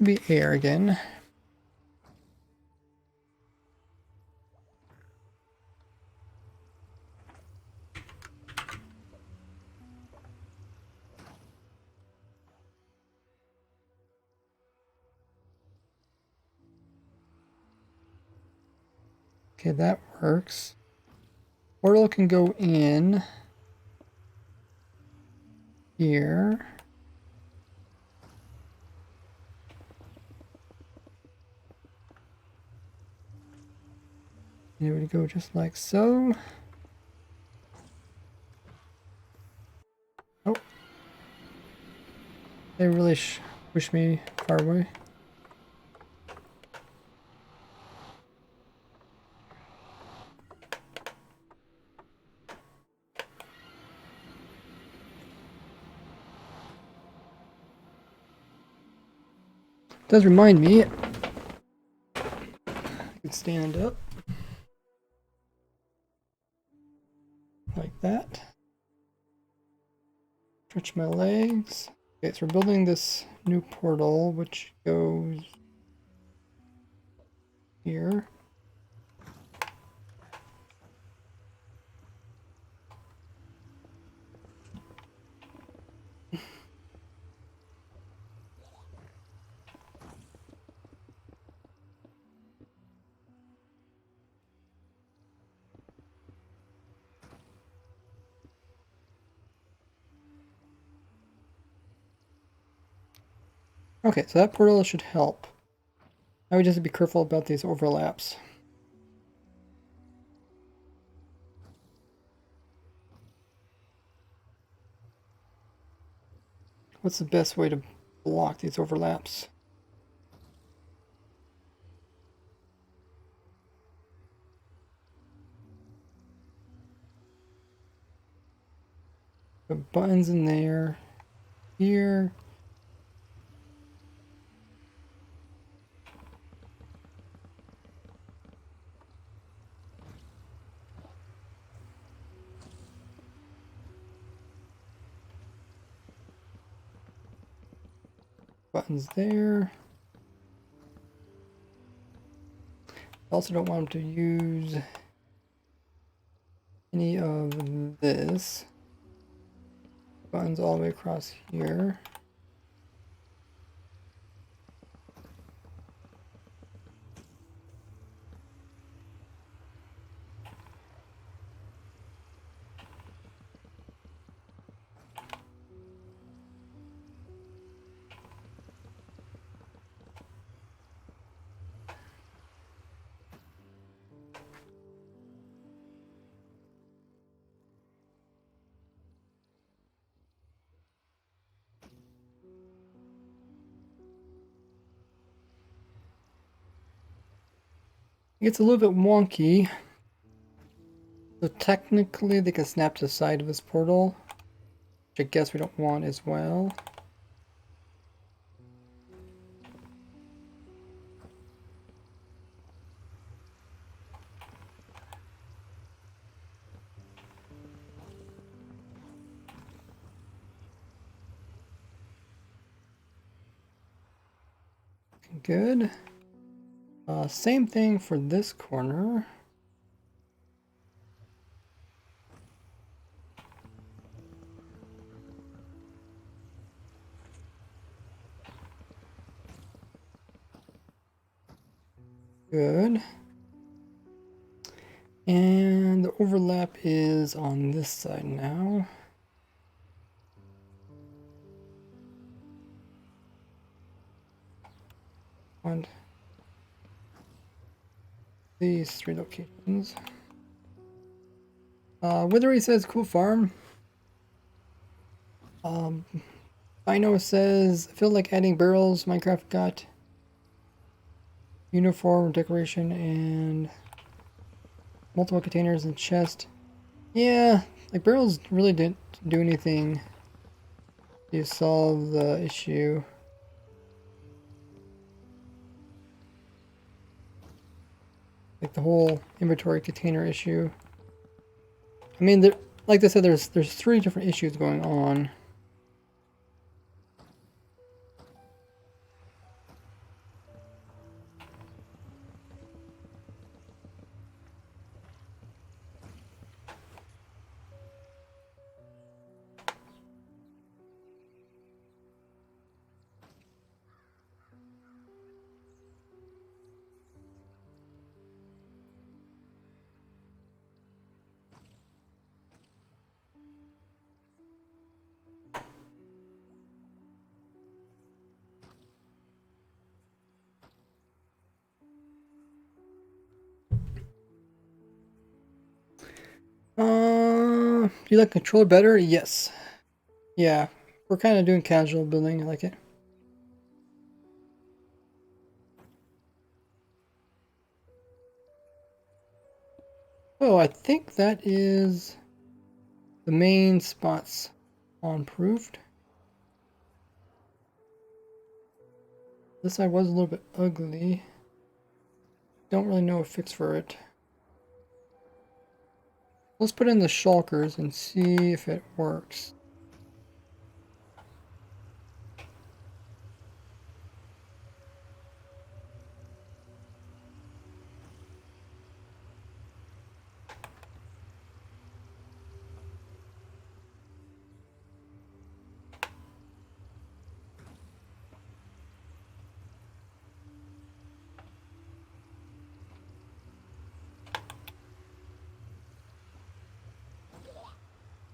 S1: be air again. Okay, that works. Portal can go in here. And it would go just like so. Oh. They really push me far away. Does remind me, I could stand up like that. Stretch my legs. Okay, so we're building this new portal, which goes here. Okay, so that portal should help. Now we just have to be careful about these overlaps. What's the best way to block these overlaps? Put buttons in there, here. Buttons there. Also don't want them to use any of this. Buttons all the way across here. It gets a little bit wonky. So technically they can snap to the side of this portal, which I guess we don't want as well. Good. Same thing for this corner. Good. And the overlap is on this side now. On these 3 locations. Withery says cool farm. Dino says I feel like adding barrels. Minecraft got uniform decoration and multiple containers and chest. Yeah, like barrels really didn't do anything to solve the issue. Like the whole inventory container issue. I mean, like I said, there's 3 different issues going on. Do you like controller better? Yes. Yeah, we're kind of doing casual building. I like it. Oh, I think that is the main spots on proved. This side was a little bit ugly. Don't really know a fix for it. Let's put in the shulkers and see if it works.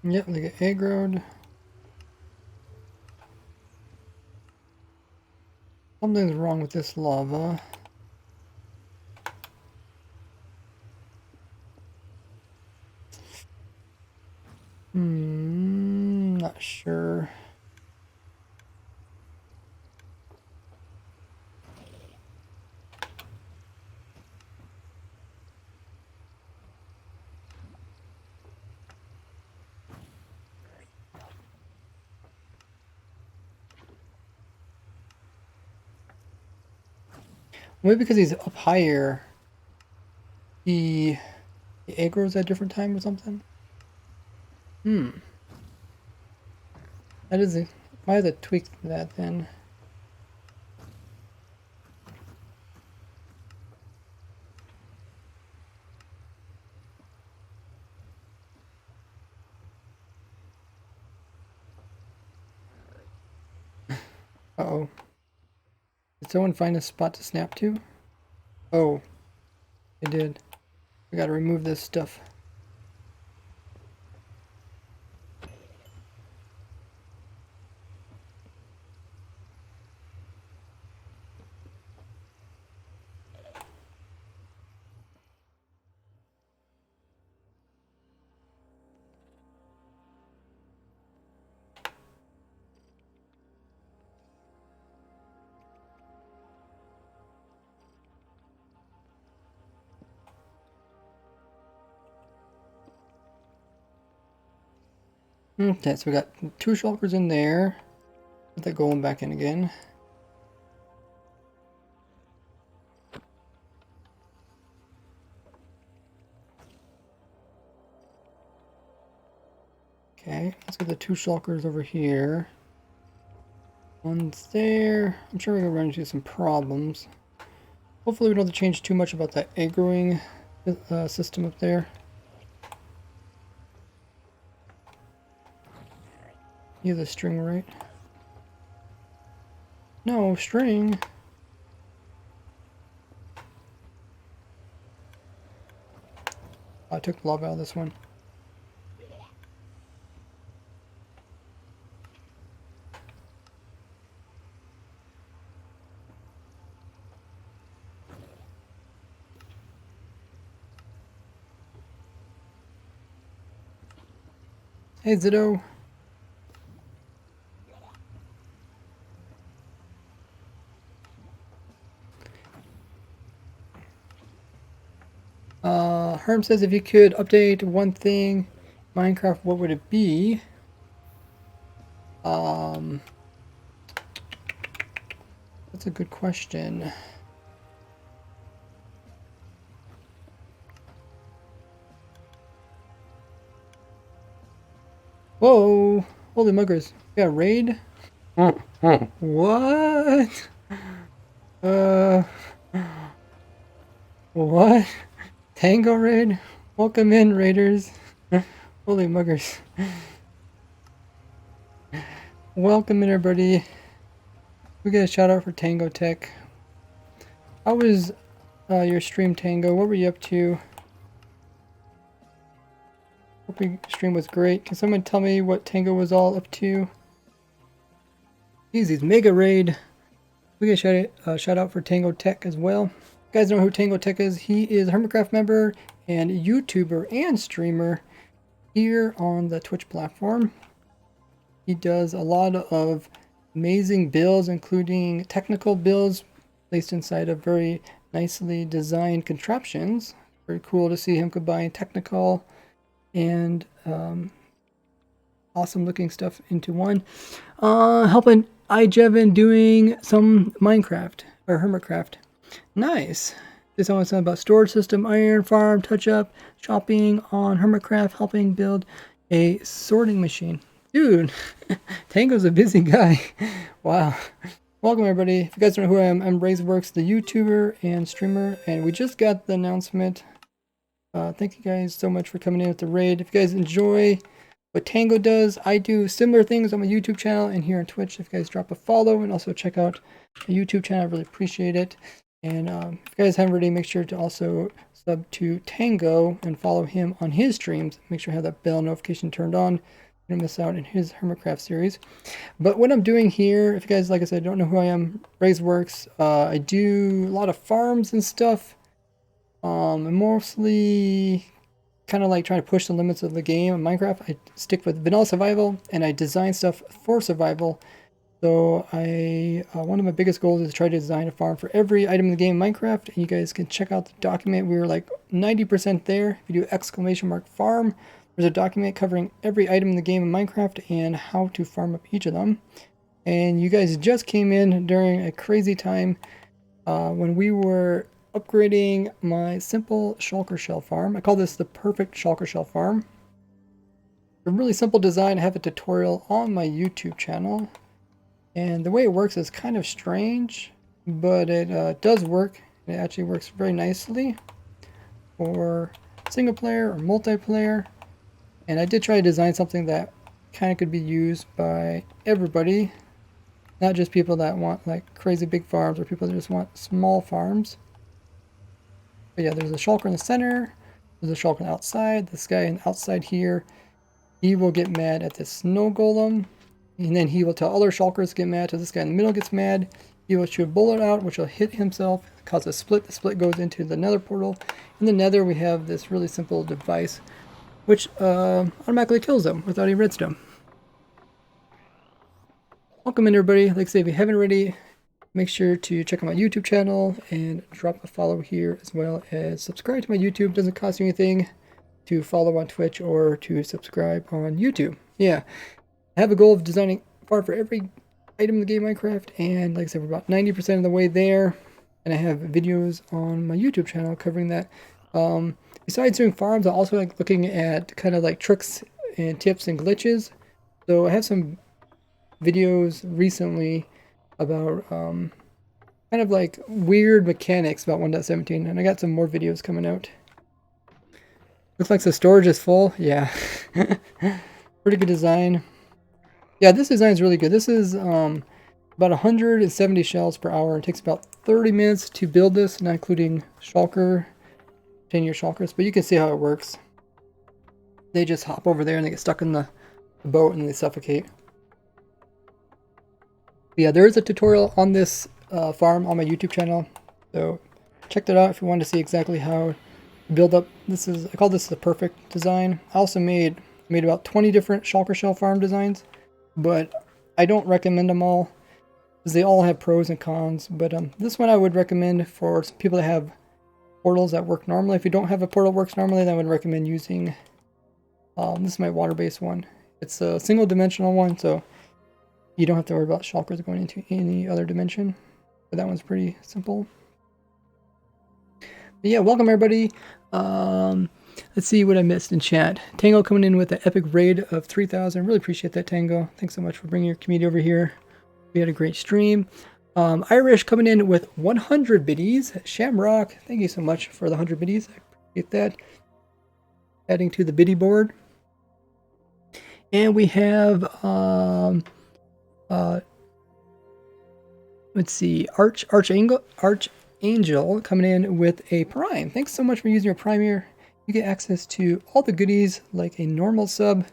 S1: Yep, they get aggroed. Something's wrong with this lava. Not sure. Maybe because he's up higher, he aggroes at a different time or something? That is a... Might have to tweak that then. Uh-oh. Did someone find a spot to snap to? Oh, they did. We gotta remove this stuff. Okay, so we got 2 shulkers in there. Put that golem back in again. Okay, let's get the 2 shulkers over here. One's there. I'm sure we're gonna run into some problems. Hopefully we don't have to change too much about that aggroing system up there. You have the string right? No, string. I took the lava out of this one. Hey, Zito. Herm says if you could update one thing, Minecraft, what would it be? That's a good question. Whoa! Holy muggers. We got a raid? What? What? Tango raid? Welcome in, raiders. Holy muggers. Welcome in, everybody. We get a shout out for Tango Tech. How was your stream, Tango? What were you up to? Hope your stream was great. Can someone tell me what Tango was all up to? Easy's Mega Raid. We get a shout out for Tango Tech as well. You guys know who Tango Tech is. He is a Hermitcraft member and YouTuber and streamer. here on the Twitch platform. He does a lot of amazing builds, including technical builds placed inside of very nicely designed contraptions. Very cool to see him combine technical and awesome looking stuff into one. Helping iJevin doing some Minecraft or Hermitcraft. Nice. There's always something about storage system, iron farm, touch up, shopping on Hermitcraft, helping build a sorting machine. Dude, Tango's a busy guy. Wow. Welcome everybody. If you guys don't know who I am, I'm RaiseWorks, the YouTuber and streamer, and we just got the announcement. Thank you guys so much for coming in with the raid. If you guys enjoy what Tango does, I do similar things on my YouTube channel and here on Twitch. If you guys drop a follow and also check out my YouTube channel, I really appreciate it. And if you guys haven't already, make sure to also sub to Tango and follow him on his streams. Make sure you have that bell notification turned on. Don't miss out in his Hermitcraft series. But what I'm doing here, if you guys, like I said, don't know who I am, RaiseWorks, I do a lot of farms and stuff. I'm mostly kind of like trying to push the limits of the game in Minecraft. I stick with vanilla survival and I design stuff for survival. So one of my biggest goals is to try to design a farm for every item in the game in Minecraft. And you guys can check out the document. We were like 90% there. If you do ! farm, there's a document covering every item in the game in Minecraft and how to farm up each of them. And you guys just came in during a crazy time when we were upgrading my simple Shulker Shell farm. I call this the perfect Shulker Shell farm. A really simple design. I have a tutorial on my YouTube channel. And the way it works is kind of strange, but it does work. It actually works very nicely for single player or multiplayer. And I did try to design something that kind of could be used by everybody, not just people that want like crazy big farms or people that just want small farms. But yeah, there's a shulker in the center, there's a shulker outside. This guy outside here, he will get mad at this snow golem, and then he will tell other shulkers to get mad till this guy in the middle gets mad. He will shoot a bullet out, which will hit himself, cause a split. The split goes into the nether portal. In the nether, we have this really simple device which automatically kills them without any redstone. Welcome in everybody. Like I say, if you haven't already, make sure to check out my YouTube channel and drop a follow here, as well as subscribe to my YouTube. Doesn't cost you anything to follow on Twitch or to subscribe on YouTube. Yeah, I have a goal of designing a farm for every item in the game Minecraft, and like I said, we're about 90% of the way there, and I have videos on my YouTube channel covering that. Besides doing farms, I also like looking at kind of like tricks and tips and glitches. So I have some videos recently about kind of like weird mechanics about 1.17, and I got some more videos coming out. Looks like the storage is full. Yeah. Pretty good design. Yeah, this design is really good. This is about 170 shells per hour. It takes about 30 minutes to build this, not including shulker, 10-year shulkers, but you can see how it works. They just hop over there and they get stuck in the boat and they suffocate. But yeah, there is a tutorial on this farm on my YouTube channel, so check that out if you want to see exactly how to build up. I call this the perfect design. I also made about 20 different Shulker Shell farm designs, but I don't recommend them all because they all have pros and cons. But this one I would recommend for people that have portals that work normally. If you don't have a portal that works normally, then I would recommend using this is my water-based one. It's a single dimensional one, so you don't have to worry about shulkers going into any other dimension. But that one's pretty simple. But yeah, welcome everybody. Let's see what I missed in chat. Tango coming in with an epic raid of 3,000. Really appreciate that, Tango. Thanks so much for bringing your community over here. We had a great stream. Irish coming in with 100 biddies. Shamrock, thank you so much for the 100 biddies. I appreciate that. Adding to the biddy board. And we have, let's see, Archangel coming in with a prime. Thanks so much for using your prime here. You get access to all the goodies like a normal sub.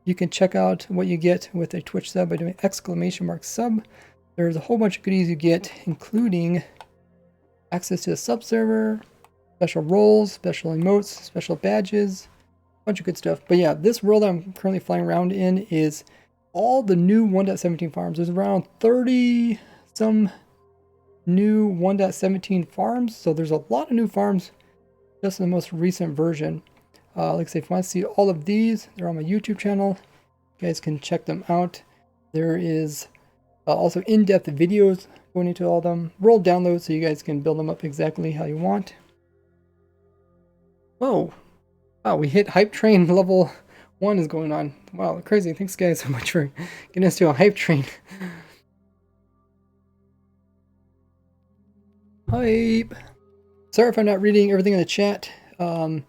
S1: You can check out what you get with a Twitch sub by doing !sub. There's a whole bunch of goodies you get, including access to the sub server, special roles, special emotes, special badges, bunch of good stuff. But yeah, this world I'm currently flying around in is all the new 1.17 farms. There's around 30 some new 1.17 farms, so there's a lot of new farms just in the most recent version. Like I say, if you want to see all of these, they're on my YouTube channel. You guys can check them out. There is also in-depth videos going into all of them, world downloads, so you guys can build them up exactly how you want. Whoa. Wow, we hit hype train level 1 is going on. Wow, crazy. Thanks guys so much for getting us to a hype train. Hype. Sorry if I'm not reading everything in the chat. Those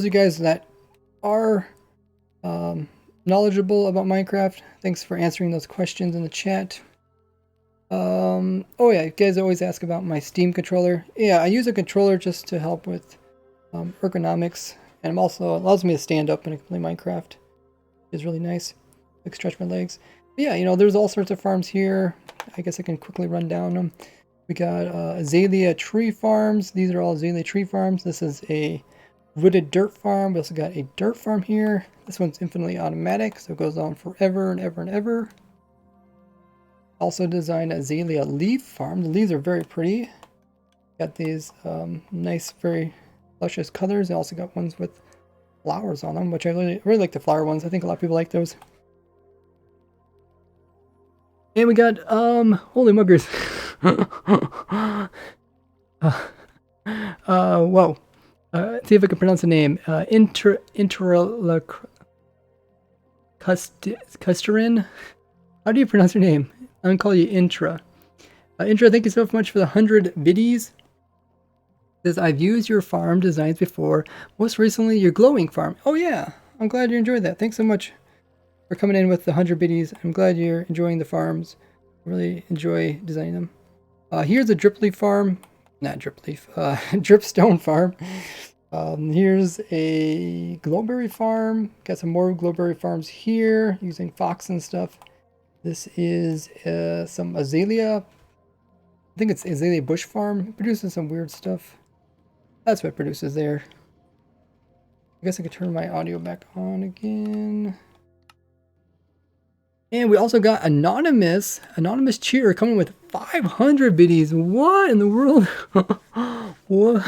S1: of you guys that are knowledgeable about Minecraft, thanks for answering those questions in the chat. Oh yeah, you guys always ask about my Steam controller. Yeah, I use a controller just to help with ergonomics, and also allows me to stand up and play Minecraft. It's really nice. Like stretch my legs. But yeah, you know, there's all sorts of farms here. I guess I can quickly run down them. We got azalea tree farms. These are all azalea tree farms. This is a wooded dirt farm. We also got a dirt farm here. This one's infinitely automatic, so it goes on forever and ever and ever. Also designed azalea leaf farm. The leaves are very pretty. Got these nice, very luscious colors. I also got ones with flowers on them, which I really like the flower ones. I think a lot of people like those. And we got holy muggers. Whoa. See if I can pronounce the name. Custerin. How do you pronounce your name? I'm gonna call you Intra. Intra, thank you so much for the 100 biddies. Says, I've used your farm designs before. Most recently, your glowing farm. Oh yeah, I'm glad you enjoyed that. Thanks so much for coming in with the 100 biddies. I'm glad you're enjoying the farms. I really enjoy designing them. Here's a drip leaf farm. Not drip leaf. Dripstone farm. Here's a glowberry farm. Got some more glowberry farms here using fox and stuff. This is some azalea. I think it's azalea bush farm. It produces some weird stuff. That's what it produces there. I guess I could turn my audio back on again. And we also got anonymous cheater coming with 500 biddies. What in the world? What?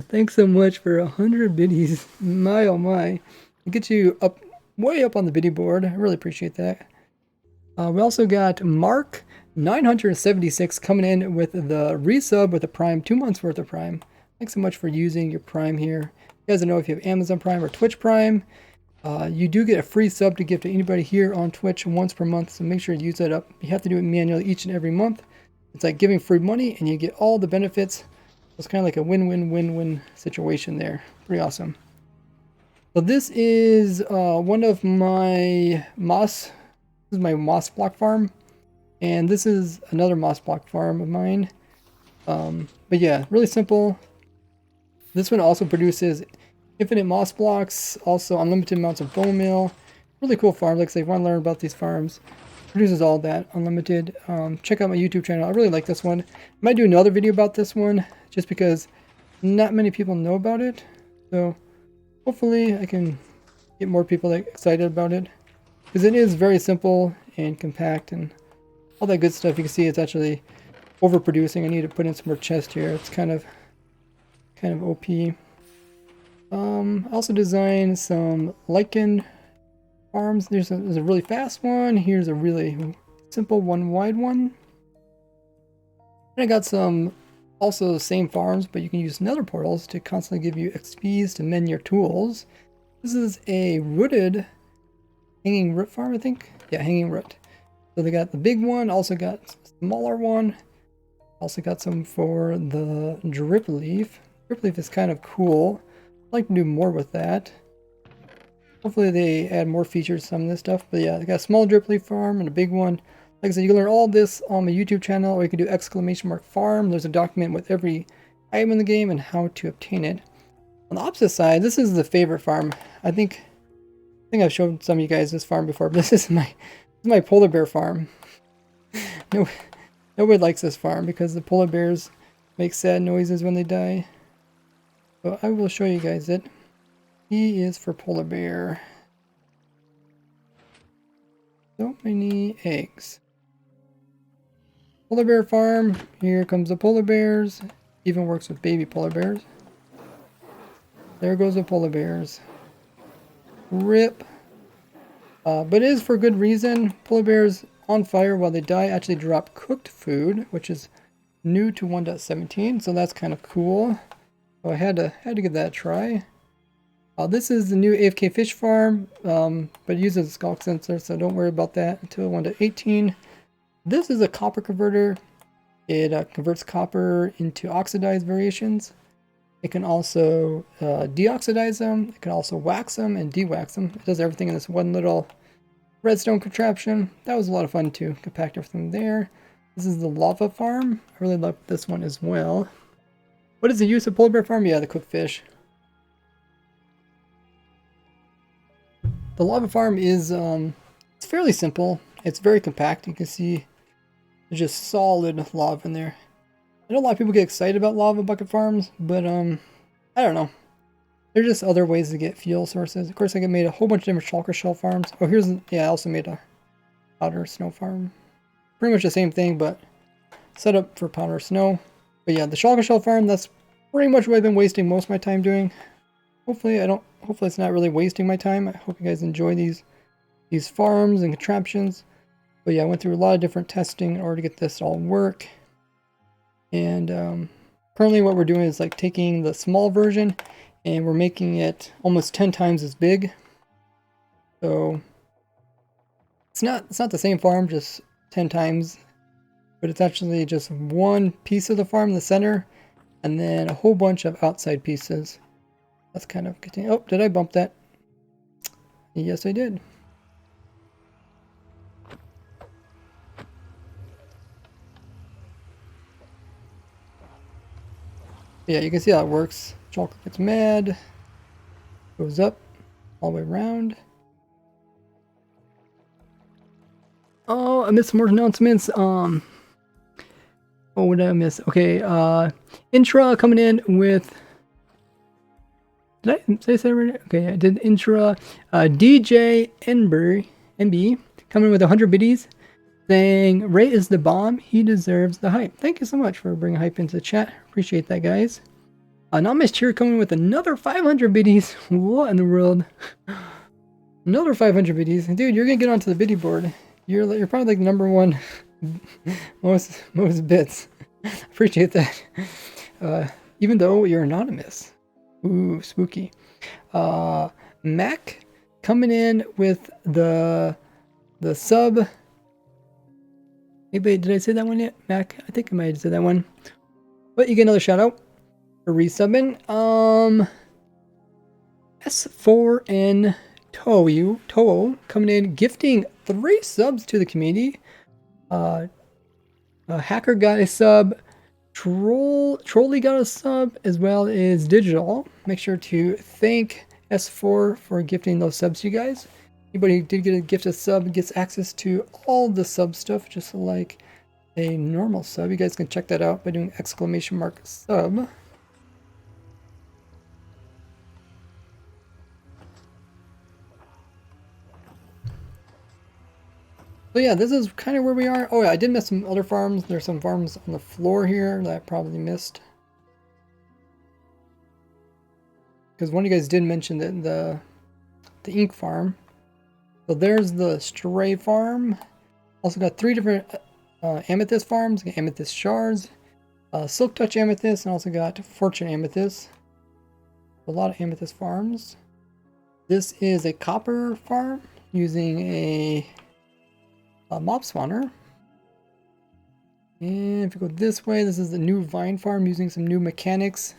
S1: Thanks so much for 100 biddies. My oh my. It gets you up way up on the biddy board. I really appreciate that. We also got Mark 976 coming in with the resub with a Prime, 2 months worth of Prime. Thanks so much for using your Prime here. You guys know if you have Amazon Prime or Twitch Prime, you do get a free sub to give to anybody here on Twitch once per month, so make sure to use that up. You have to do it manually each and every month. It's like giving free money and you get all the benefits. It's kind of like a win-win-win-win situation there. Pretty awesome. So this is one of my moss. This is my moss block farm, and this is another moss block farm of mine. But yeah, really simple. This one also produces infinite moss blocks, also unlimited amounts of bone meal. Really cool farm. Like I say, if you want to learn about these farms, produces all that unlimited. Check out my YouTube channel. I really like this one. I might do another video about this one just because not many people know about it. So hopefully I can get more people excited about it, because it is very simple and compact and all that good stuff. You can see it's actually overproducing. I need to put in some more chest here. It's kind of OP. Also designed some lichen farms. There's a really fast one. Here's a really simple one wide one. And I got some also the same farms, but you can use nether portals to constantly give you XPs to mend your tools. This is a wooded hanging root farm, I think. Yeah, hanging root. So they got the big one, also got a smaller one. Also got some for the drip leaf. Drip leaf is kind of cool. I'd like to do more with that. Hopefully they add more features to some of this stuff. But yeah, they got a small drip leaf farm and a big one. Like I said, you can learn all this on my YouTube channel, or you can do !farm. There's a document with every item in the game and how to obtain it. On the opposite side, this is the favorite farm. I think I've showed some of you guys this farm before, but this is my polar bear farm. Nobody likes this farm because the polar bears make sad noises when they die. So I will show you guys it. E is for polar bear. So many eggs. Polar bear farm. Here comes the polar bears. Even works with baby polar bears. There goes the polar bears. Rip. But it is for good reason. Polar bears on fire while they die actually drop cooked food, which is new to 1.17, so that's kind of cool. So I had to give that a try. This is the new AFK fish farm, but it uses a skulk sensor, so don't worry about that until 1.18. This is a copper converter. It converts copper into oxidized variations. It can also deoxidize them. It can also wax them and de-wax them. It does everything in this one little redstone contraption. That was a lot of fun to compact everything there. This is the lava farm. I really love this one as well. What is the use of polar bear farm? Yeah, the cook fish. The lava farm is it's fairly simple. It's very compact. You can see there's just solid lava in there. I know a lot of people get excited about lava bucket farms, but I don't know. There's just other ways to get fuel sources. Of course, I made a whole bunch of different shulker shell farms. Oh, yeah, I also made a powder snow farm. Pretty much the same thing, but set up for powder snow. But yeah, the shulker shell farm, that's pretty much what I've been wasting most of my time doing. Hopefully it's not really wasting my time. I hope you guys enjoy these farms and contraptions. But yeah, I went through a lot of different testing in order to get this to all work. And currently what we're doing is like taking the small version and we're making it almost 10 times as big. So it's not the same farm, just 10 times, but it's actually just one piece of the farm in the center and then a whole bunch of outside pieces. That's kind of getting, oh, did I bump that? Yes, I did. Yeah, you can see how it works. Shulker gets mad, goes up all the way around. Oh, I missed some more announcements. Oh, what did I miss? Okay, Intra coming in with. Did I say that right? Okay, I did Intra. DJ NB coming with 100 biddies, saying Ray is the bomb. He deserves the hype. Thank you so much for bringing hype into the chat. Appreciate that, guys. Anonymous Cheer coming with another 500 biddies. What in the world? Another 500 biddies. Dude, you're gonna get onto the biddy board. You're probably like number one most bits. Appreciate that. Even though you're anonymous. Ooh, spooky. Mac coming in with the sub. Maybe did I say that one yet? Mac, I think I might have said that one. But you get another shout out for resubbing. S4N Toho coming in, gifting 3 subs to the community. A hacker got a sub, Trolley got a sub, as well as Digital. Make sure to thank S4 for gifting those subs to you guys. Anybody who did get a gifted sub gets access to all the sub stuff, just like a normal sub. You guys can check that out by doing !sub. So yeah, this is kind of where we are. Oh yeah, I did miss some other farms. There's some farms on the floor here that I probably missed. Because one of you guys did mention that the ink farm. So there's the stray farm. Also got 3 different amethyst farms. Got amethyst shards, silk touch amethyst, and also got fortune amethyst. A lot of amethyst farms. This is a copper farm using a mob spawner. And if you go this way, this is the new vine farm using some new mechanics.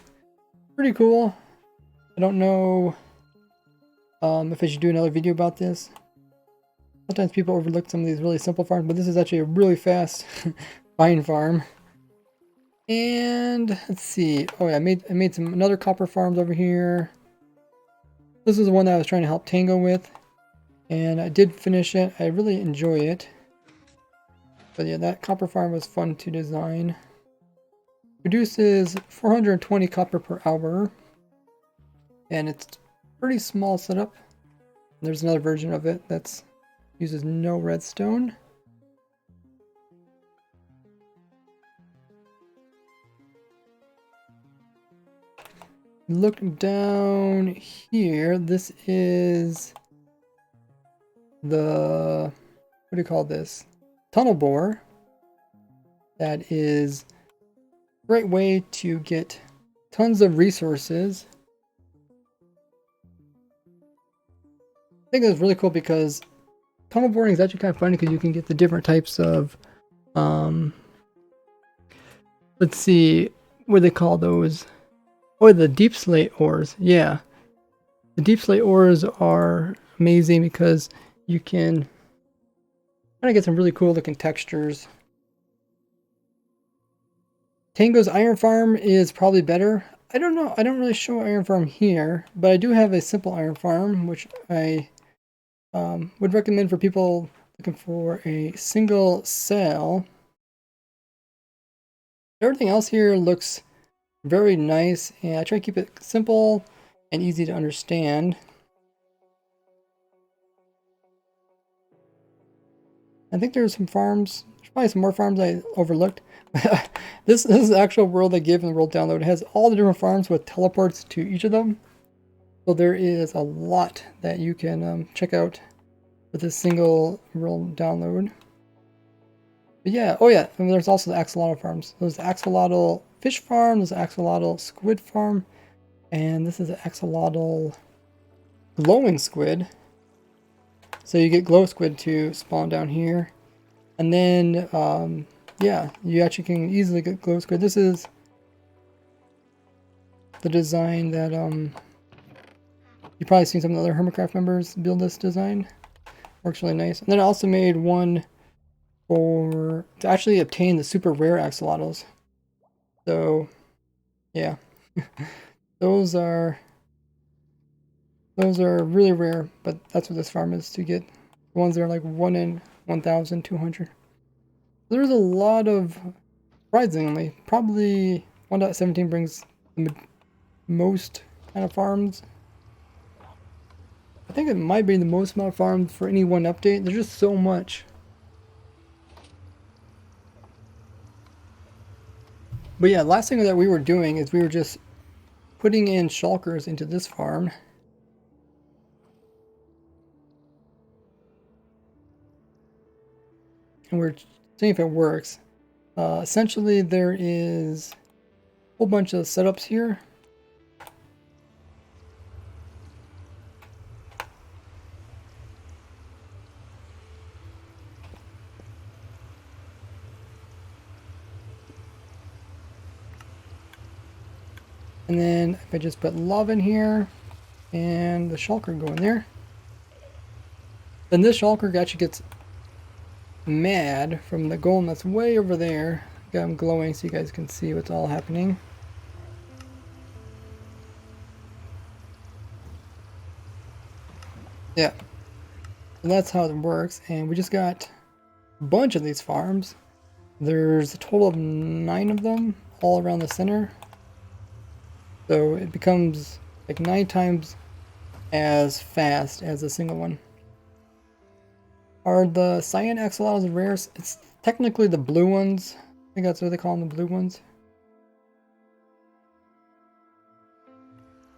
S1: Pretty cool. I don't know if I should do another video about this. Sometimes people overlook some of these really simple farms, but this is actually a really fast vine farm. And let's see. Oh yeah, I made some another copper farms over here. This is the one that I was trying to help Tango with, and I did finish it. I really enjoy it. But yeah, that copper farm was fun to design. Produces 420 copper per hour. And it's pretty small setup. There's another version of it that's uses no redstone. Look down here. This is the, what do you call this? Tunnel bore. That is a great way to get tons of resources. I think it's really cool because tunnel boring is actually kind of funny because you can get the different types of, let's see, what do they call those? Oh, the deep slate ores. Yeah. The deep slate ores are amazing because you can kind of get some really cool looking textures. Tango's iron farm is probably better. I don't know. I don't really show iron farm here, but I do have a simple iron farm, which I would recommend for people looking for a single cell. Everything else here looks very nice, and I try to keep it simple and easy to understand. I think there's some farms. There's probably some more farms I overlooked. This is the actual world they give in the world download. It has all the different farms with teleports to each of them. So there is a lot that you can check out with a single world download. But yeah, oh yeah, and there's also the axolotl farms. There's the axolotl fish farm, there's the axolotl squid farm, and this is the axolotl glowing squid. So you get glow squid to spawn down here. And then, yeah, you actually can easily get glow squid. This is the design that, you've probably seen some of the other Hermitcraft members build this design. Works really nice. And then I also made one to actually obtain the super rare axolotls. So, yeah. Those are really rare, but that's what this farm is, to get the ones that are like 1 in 1,200. There's a lot of, surprisingly, probably 1.17 brings the most kind of farms. I think it might be the most amount of farms for any one update. There's just so much. But yeah, last thing that we were doing is we were just putting in shulkers into this farm. And we're seeing if it works. Essentially, there is a whole bunch of setups here. And then if I just put love in here and the shulker go in there, then this shulker actually gets mad from the golem that's way over there. Got him glowing so you guys can see what's all happening. Yeah, so that's how it works. And we just got a bunch of these farms. There's a total of 9 of them all around the center. So it becomes like 9 times as fast as a single one. Are the cyan axolotls rare? It's technically the blue ones. I think that's what they call them, the blue ones.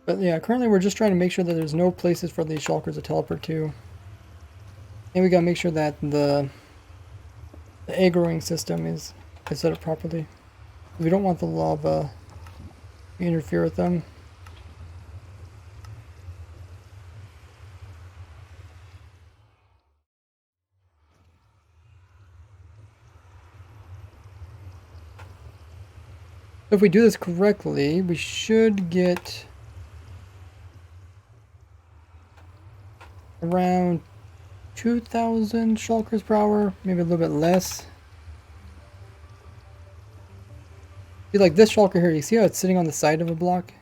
S1: But yeah, currently we're just trying to make sure that there's no places for these shulkers to teleport to. And we gotta make sure that the egg growing system is set up properly. We don't want the lava to interfere with them. So if we do this correctly, we should get around 2,000 shulkers per hour, maybe a little bit less. See, like this shulker here, you see how it's sitting on the side of a block?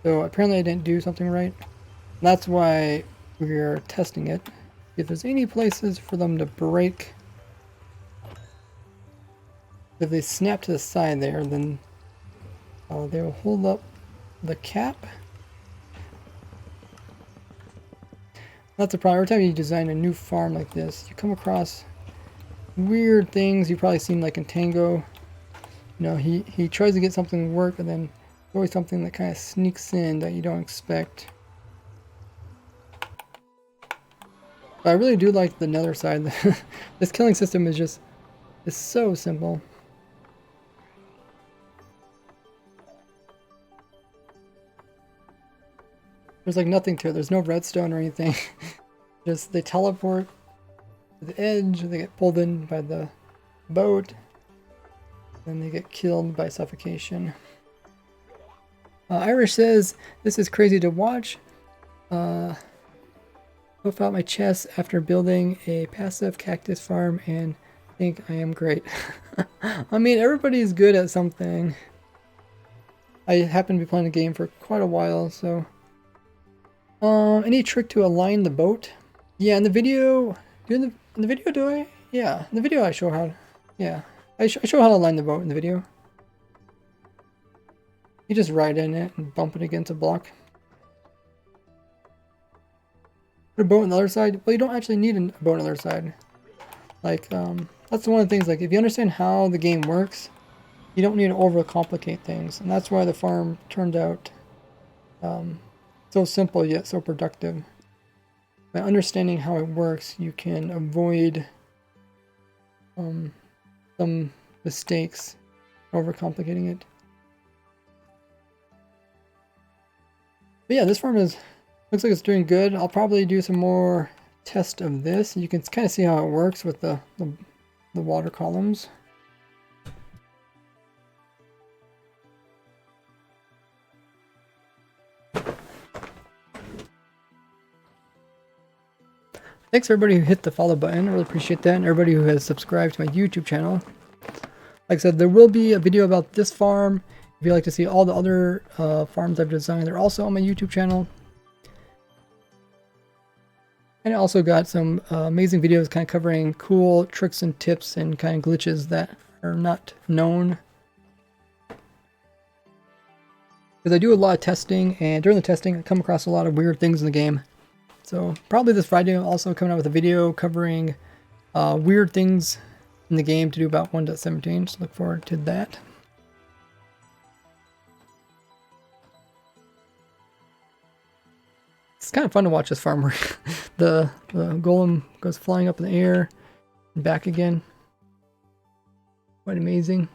S1: So apparently I didn't do something right. And that's why we're testing it. If there's any places for them to break. If they snap to the side there, then they will hold up the cap. That's the problem. Every time you design a new farm like this, you come across weird things you've probably seen like in Tango. You know, he tries to get something to work, and then there's always something that kind of sneaks in that you don't expect. But I really do like the nether side. This killing system is just, it's so simple. There's like nothing to it. There's no redstone or anything. Just they teleport to the edge, they get pulled in by the boat, then they get killed by suffocation. Irish says, this is crazy to watch. Puff out my chest after building a passive cactus farm and think I am great. I mean, everybody's good at something. I happen to be playing the game for quite a while, so... any trick to align the boat? Yeah, in the video... in the video do I? Yeah, in the video I show how... Yeah, I show how to align the boat in the video. You just ride in it and bump it against a block. Put a boat on the other side? Well, you don't actually need a boat on the other side. Like, that's one of the things, like, if you understand how the game works, you don't need to overcomplicate things. And that's why the farm turned out so simple yet so productive. By understanding how it works, you can avoid some mistakes, overcomplicating it. But yeah, this farm looks like it's doing good. I'll probably do some more test of this. You can kind of see how it works with the water columns. Thanks everybody who hit the follow button. I really appreciate that. And everybody who has subscribed to my YouTube channel. Like I said, there will be a video about this farm. If you'd like to see all the other farms I've designed, they're also on my YouTube channel. And I also got some amazing videos kind of covering cool tricks and tips and kind of glitches that are not known. Because I do a lot of testing, and during the testing I come across a lot of weird things in the game. So probably this Friday I'm also coming out with a video covering weird things in the game to do about 1.17. So look forward to that. It's kind of fun to watch this farm where the golem goes flying up in the air and back again. Quite amazing.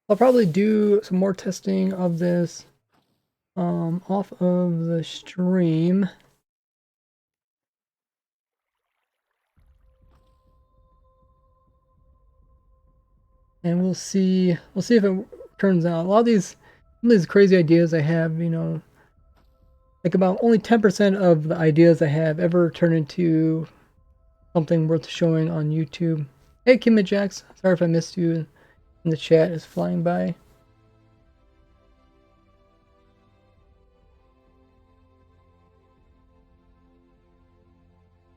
S1: I'll probably do some more testing of this off of the stream. And we'll see if it turns out. A lot of these crazy ideas I have, you know, like about only 10% of the ideas I have ever turn into something worth showing on YouTube. Hey Kimmit Jax, sorry if I missed you in the chat, is flying by.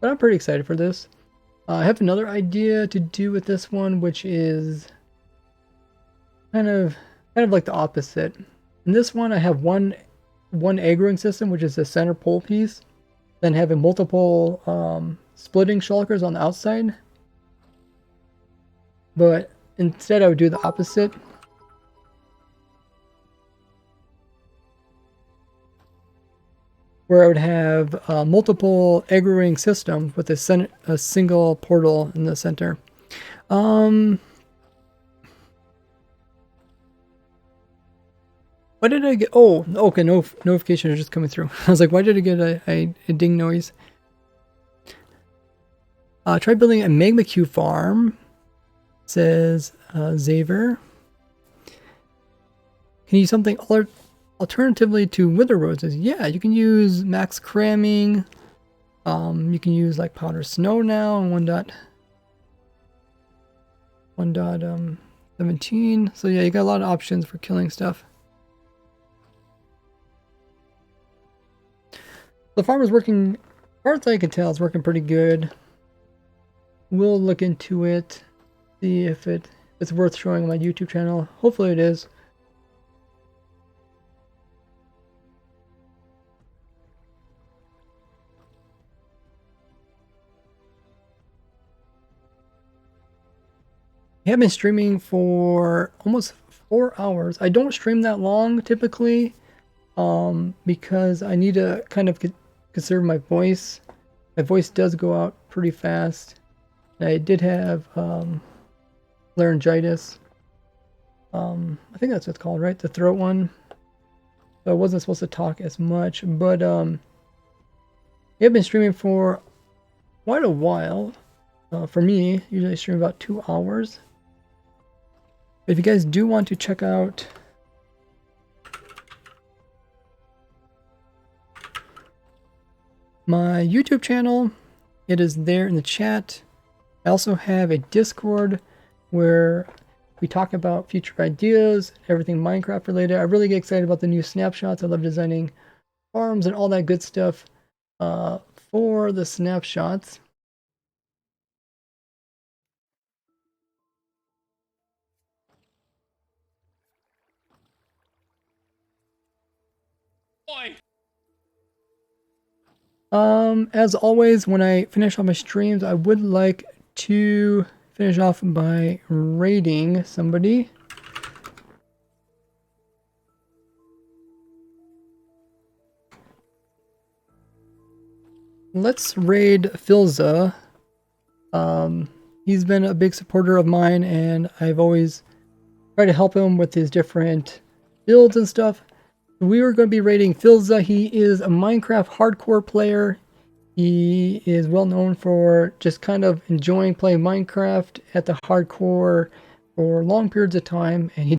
S1: But I'm pretty excited for this. I have another idea to do with this one, which is kind of like the opposite. In this one, I have one aggroing system, which is the center pole piece, then having multiple splitting shulkers on the outside. But instead, I would do the opposite. Where I would have multiple aggroing systems with a single portal in the center. Why did I get... Oh, okay, no notification is just coming through. I was like, why did I get a ding noise? Try building a magma cube farm. Says Xavier. Can you use something alternatively to wither roses? Yeah, you can use max cramming. You can use like powder snow now in 1.17. So yeah, you got a lot of options for killing stuff. The farmer's working, as far as I can tell, it's working pretty good. We'll look into it, see if it's worth showing on my YouTube channel. Hopefully it is. I have been streaming for almost 4 hours. I don't stream that long typically, because I need to kind of conserve my voice. My voice does go out pretty fast. I did have laryngitis. I think that's what it's called, right? The throat one. So I wasn't supposed to talk as much, but I've been streaming for quite a while. For me, usually I stream about 2 hours. But if you guys do want to check out my YouTube channel, it is there in the chat. I also have a Discord where we talk about future ideas, everything Minecraft related. I really get excited about the new snapshots. I love designing farms and all that good stuff for the snapshots. As always, when I finish all my streams, I would like to finish off by raiding somebody. Let's raid Filza. He's been a big supporter of mine, and I've always tried to help him with his different builds and stuff. We are going to be raiding Filza. He is a Minecraft hardcore player. He is well known for just kind of enjoying playing Minecraft at the hardcore for long periods of time, and he